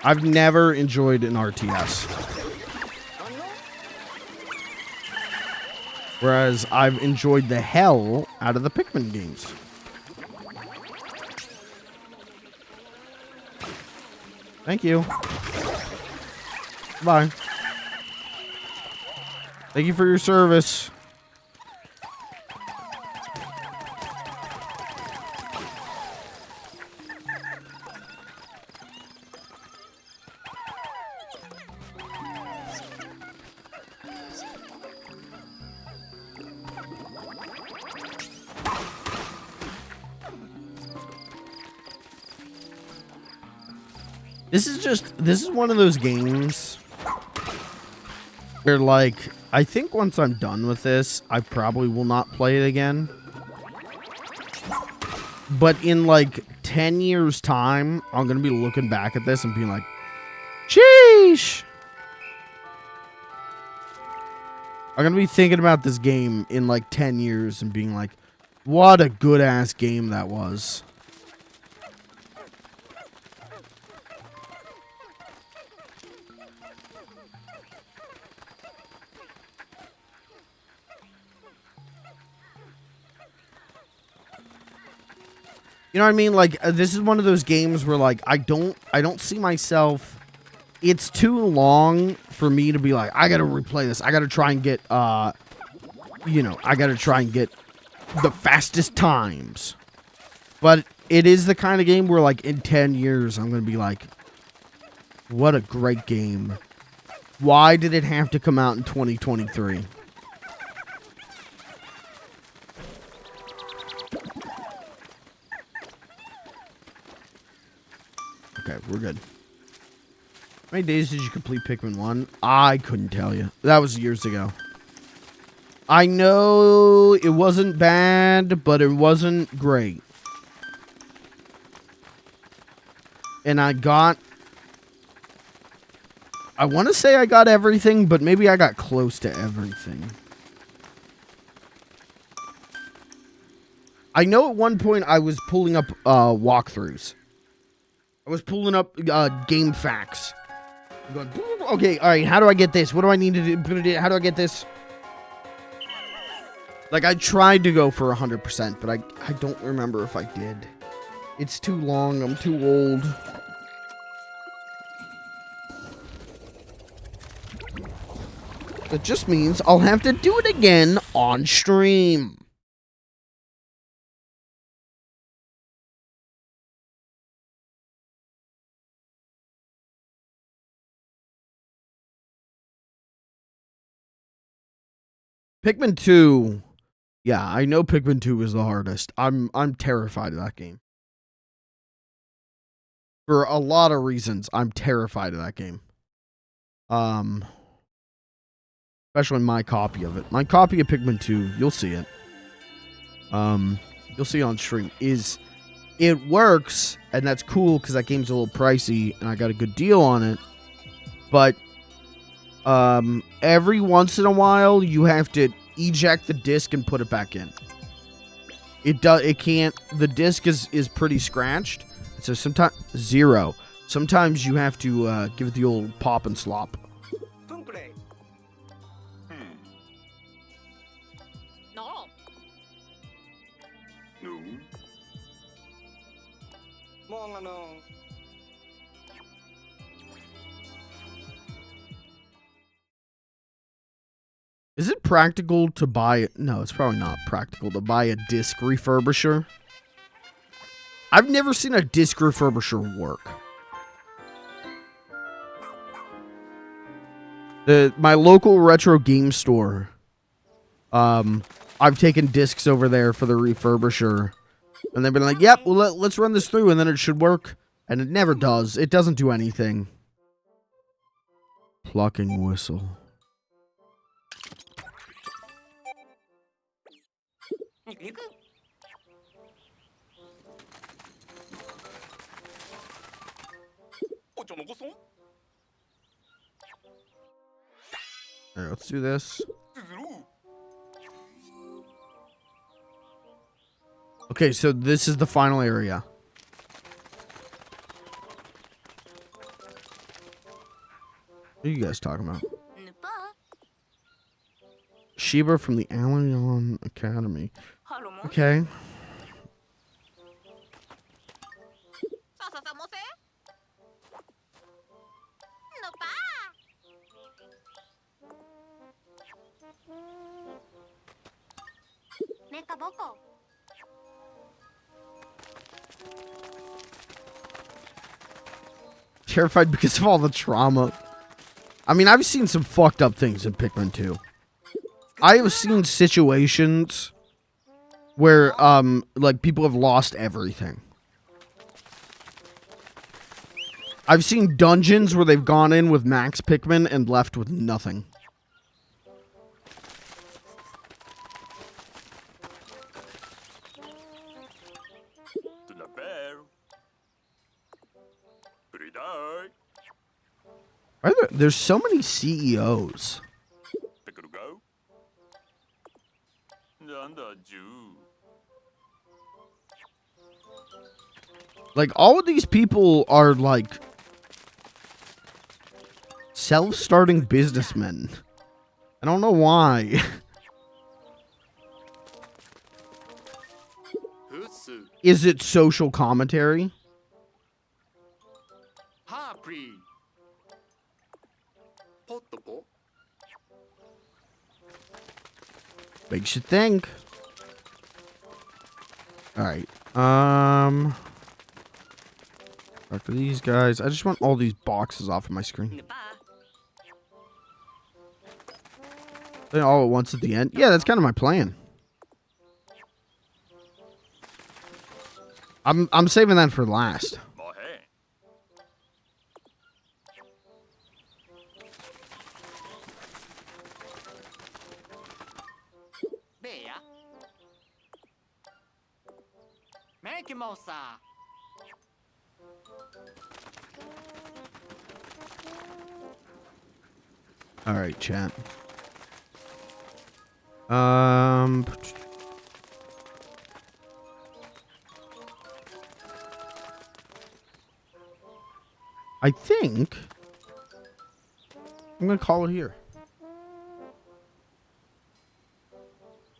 I've never enjoyed an RTS. Whereas I've enjoyed the hell out of the Pikmin games. Thank you. Bye. Thank you for your service. This is one of those games where, like, I think once I'm done with this, I probably will not play it again. But in, like, 10 years' time, I'm going to be looking back at this and being like, gee! Sheesh. I'm gonna be thinking about this game in like 10 years and being like, what a good ass game that was. You know what I mean? Like, this is one of those games where like I don't see myself. It's too long for me to be like, I gotta replay this. I gotta try and get you know, I gotta try and get the fastest times. But it is the kind of game where like in 10 years I'm gonna be like, what a great game. Why did it have to come out in 2023? Okay, we're good. How many days did you complete Pikmin 1? I couldn't tell you. That was years ago. I know it wasn't bad, but it wasn't great. And I want to say I got everything, but maybe I got close to everything. I know at one point I was pulling up walkthroughs. I was pulling up game facts. I'm going, okay, all right, how do I get this? What do I need to do? How do I get this? Like, I tried to go for 100%, but I don't remember if I did. It's too long. I'm too old. That just means I'll have to do it again on stream. Pikmin 2. Yeah, I know Pikmin 2 is the hardest. I'm terrified of that game. For a lot of reasons, I'm terrified of that game. Especially my copy of it. My copy of Pikmin 2, you'll see it. You'll see it on stream. It works, and that's cool because that game's a little pricey, and I got a good deal on it. But every once in a while, you have to eject the disc and put it back in. It can't. The disc is pretty scratched, so sometimes zero. Sometimes you have to give it the old pop and slop. Is it practical to buy... No, it's probably not practical to buy a disc refurbisher. I've never seen a disc refurbisher work. My local retro game store, I've taken discs over there for the refurbisher. And they've been like, yep, well, let's run this through and then it should work. And it never does. It doesn't do anything. Plucking whistle. Alright, let's do this. Okay, so this is the final area. What are you guys talking about? Sheba from the Allion Academy. Okay. Terrified because of all the trauma. I mean, I've seen some fucked up things in Pikmin 2. I have seen situations where, like, people have lost everything. I've seen dungeons where they've gone in with max Pikmin and left with nothing. There's so many CEOs. Like, all of these people are, like, self-starting businessmen. I don't know why. Is it social commentary? Makes you think. Alright. After these guys, I just want all these boxes off of my screen. Then all at once at the end. Yeah, that's kind of my plan. I'm saving that for last. All right, chat. I think I'm gonna call it here.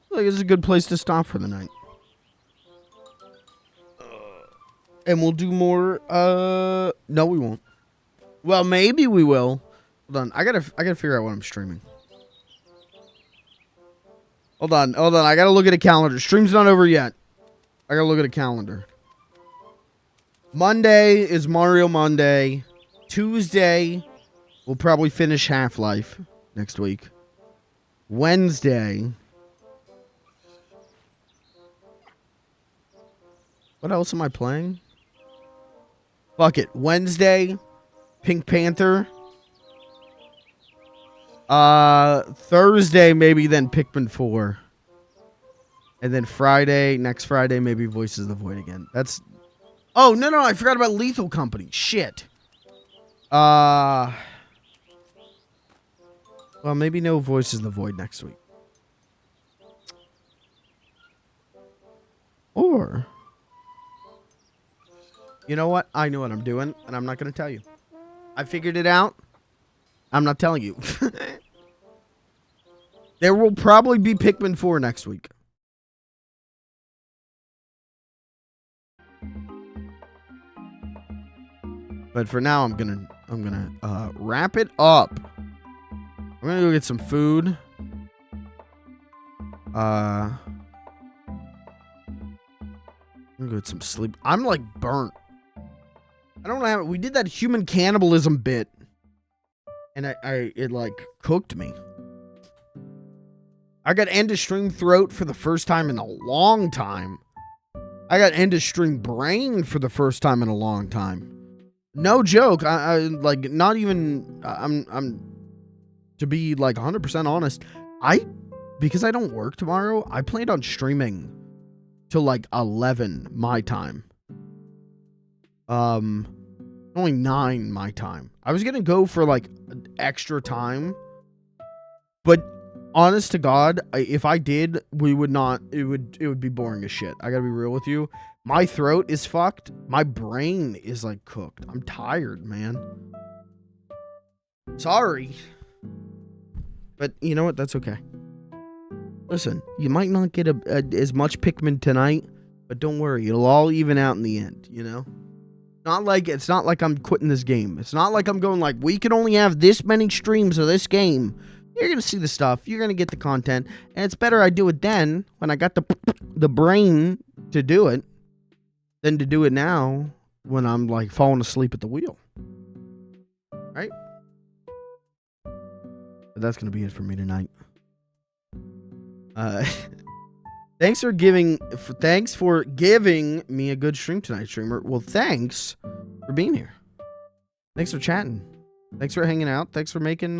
Like, it's a good place to stop for the night. And we'll do more. No, we won't. Well, maybe we will. Hold on. I gotta figure out what I'm streaming. Hold on. I gotta look at a calendar. Stream's not over yet. I gotta look at a calendar. Monday is Mario Monday. Tuesday, we'll probably finish Half-Life next week. Wednesday. What else am I playing? Fuck it. Wednesday, Pink Panther. Thursday, maybe then Pikmin 4. And then next Friday, maybe Voices of the Void again. That's... Oh, no, I forgot about Lethal Company. Shit. Well, maybe no Voices of the Void next week. Or... You know what? I know what I'm doing, and I'm not going to tell you. I figured it out. I'm not telling you. There will probably be Pikmin 4 next week. But for now, I'm gonna wrap it up. I'm gonna go get some food. I'm gonna go get some sleep. I'm like burnt. I don't know how we did that human cannibalism bit, and it like cooked me. I got end of stream throat for the first time in a long time. I got end of stream brain for the first time in a long time. No joke. I like not even. I'm to be like 100% honest. Because I don't work tomorrow. I planned on streaming till like 11 my time. Only 9 my time. I was gonna go for like extra time, but honest to God, if I did, we would not. It would be boring as shit. I gotta be real with you. My throat is fucked. My brain is like cooked. I'm tired, man. Sorry, but you know what? That's okay. Listen, you might not get as much Pikmin tonight, but don't worry, it'll all even out in the end. You know. It's not like I'm quitting this game. It's not like I'm going like, we can only have this many streams of this game. You're going to see the stuff. You're going to get the content. And it's better I do it then, when I got the brain to do it, than to do it now, when I'm like falling asleep at the wheel. Right? But that's going to be it for me tonight. Thanks for giving me a good stream tonight, streamer. Well, thanks for being here. Thanks for chatting. Thanks for hanging out. Thanks for making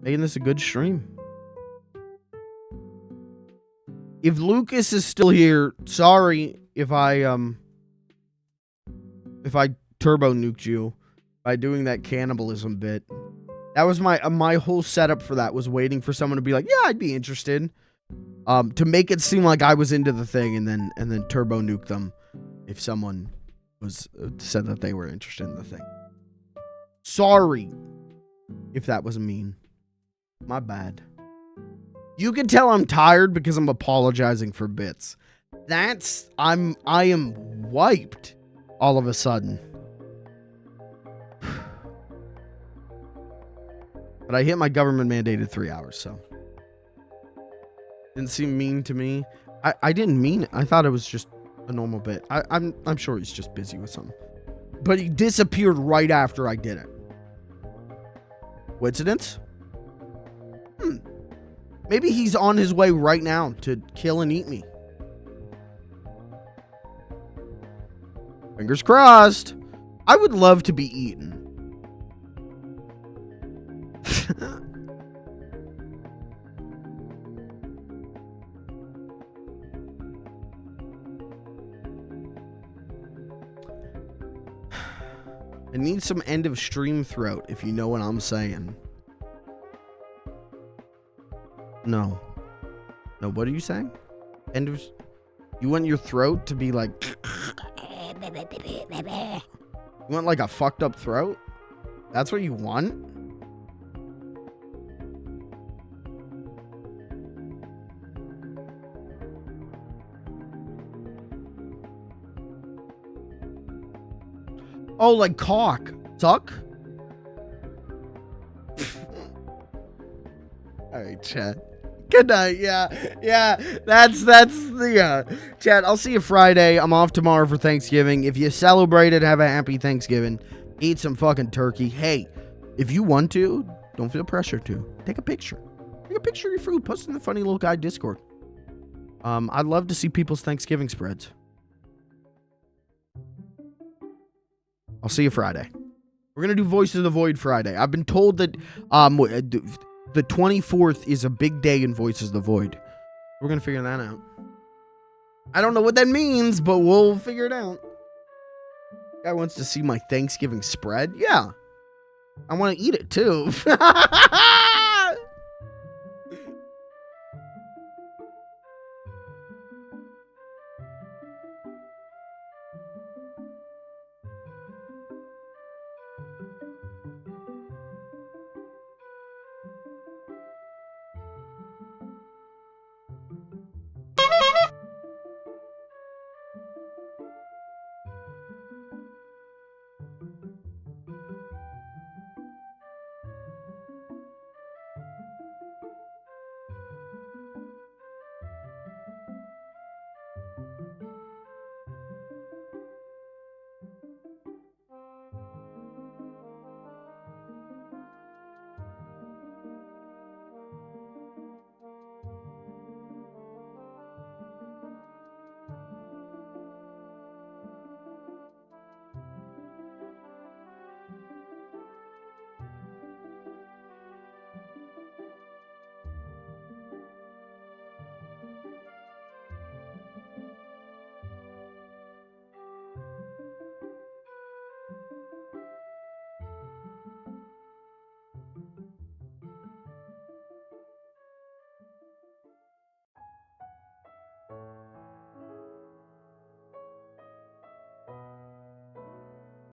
this a good stream. If Lucas is still here, sorry if I turbo nuked you by doing that cannibalism bit. That was my whole setup for that, was waiting for someone to be like, yeah, I'd be interested. To make it seem like I was into the thing, and then turbo nuke them if someone said that they were interested in the thing. Sorry if that was mean. My bad. You can tell I'm tired because I'm apologizing for bits. I am wiped all of a sudden. But I hit my government mandated 3 hours, so. Didn't seem mean to me. I didn't mean it. I thought it was just a normal bit. I'm sure he's just busy with something. But he disappeared right after I did it. Coincidence? Maybe he's on his way right now to kill and eat me. Fingers crossed. I would love to be eaten. I need some end of stream throat, if you know what I'm saying. No. No, what are you saying? End of... You want your throat to be like... You want like a fucked up throat? That's what you want? Oh, like cock. Suck? Alright, chat. Good night. Yeah. That's the chat. I'll see you Friday. I'm off tomorrow for Thanksgiving. If you celebrate it, have a happy Thanksgiving. Eat some fucking turkey. Hey, if you want to, don't feel pressure to. Take a picture. Take a picture of your food. Post it in the Funny Little Guy Discord. I'd love to see people's Thanksgiving spreads. I'll see you Friday. We're going to do Voices of the Void Friday. I've been told that the 24th is a big day in Voices of the Void. We're going to figure that out. I don't know what that means, but we'll figure it out. Guy wants to see my Thanksgiving spread? Yeah. I want to eat it too.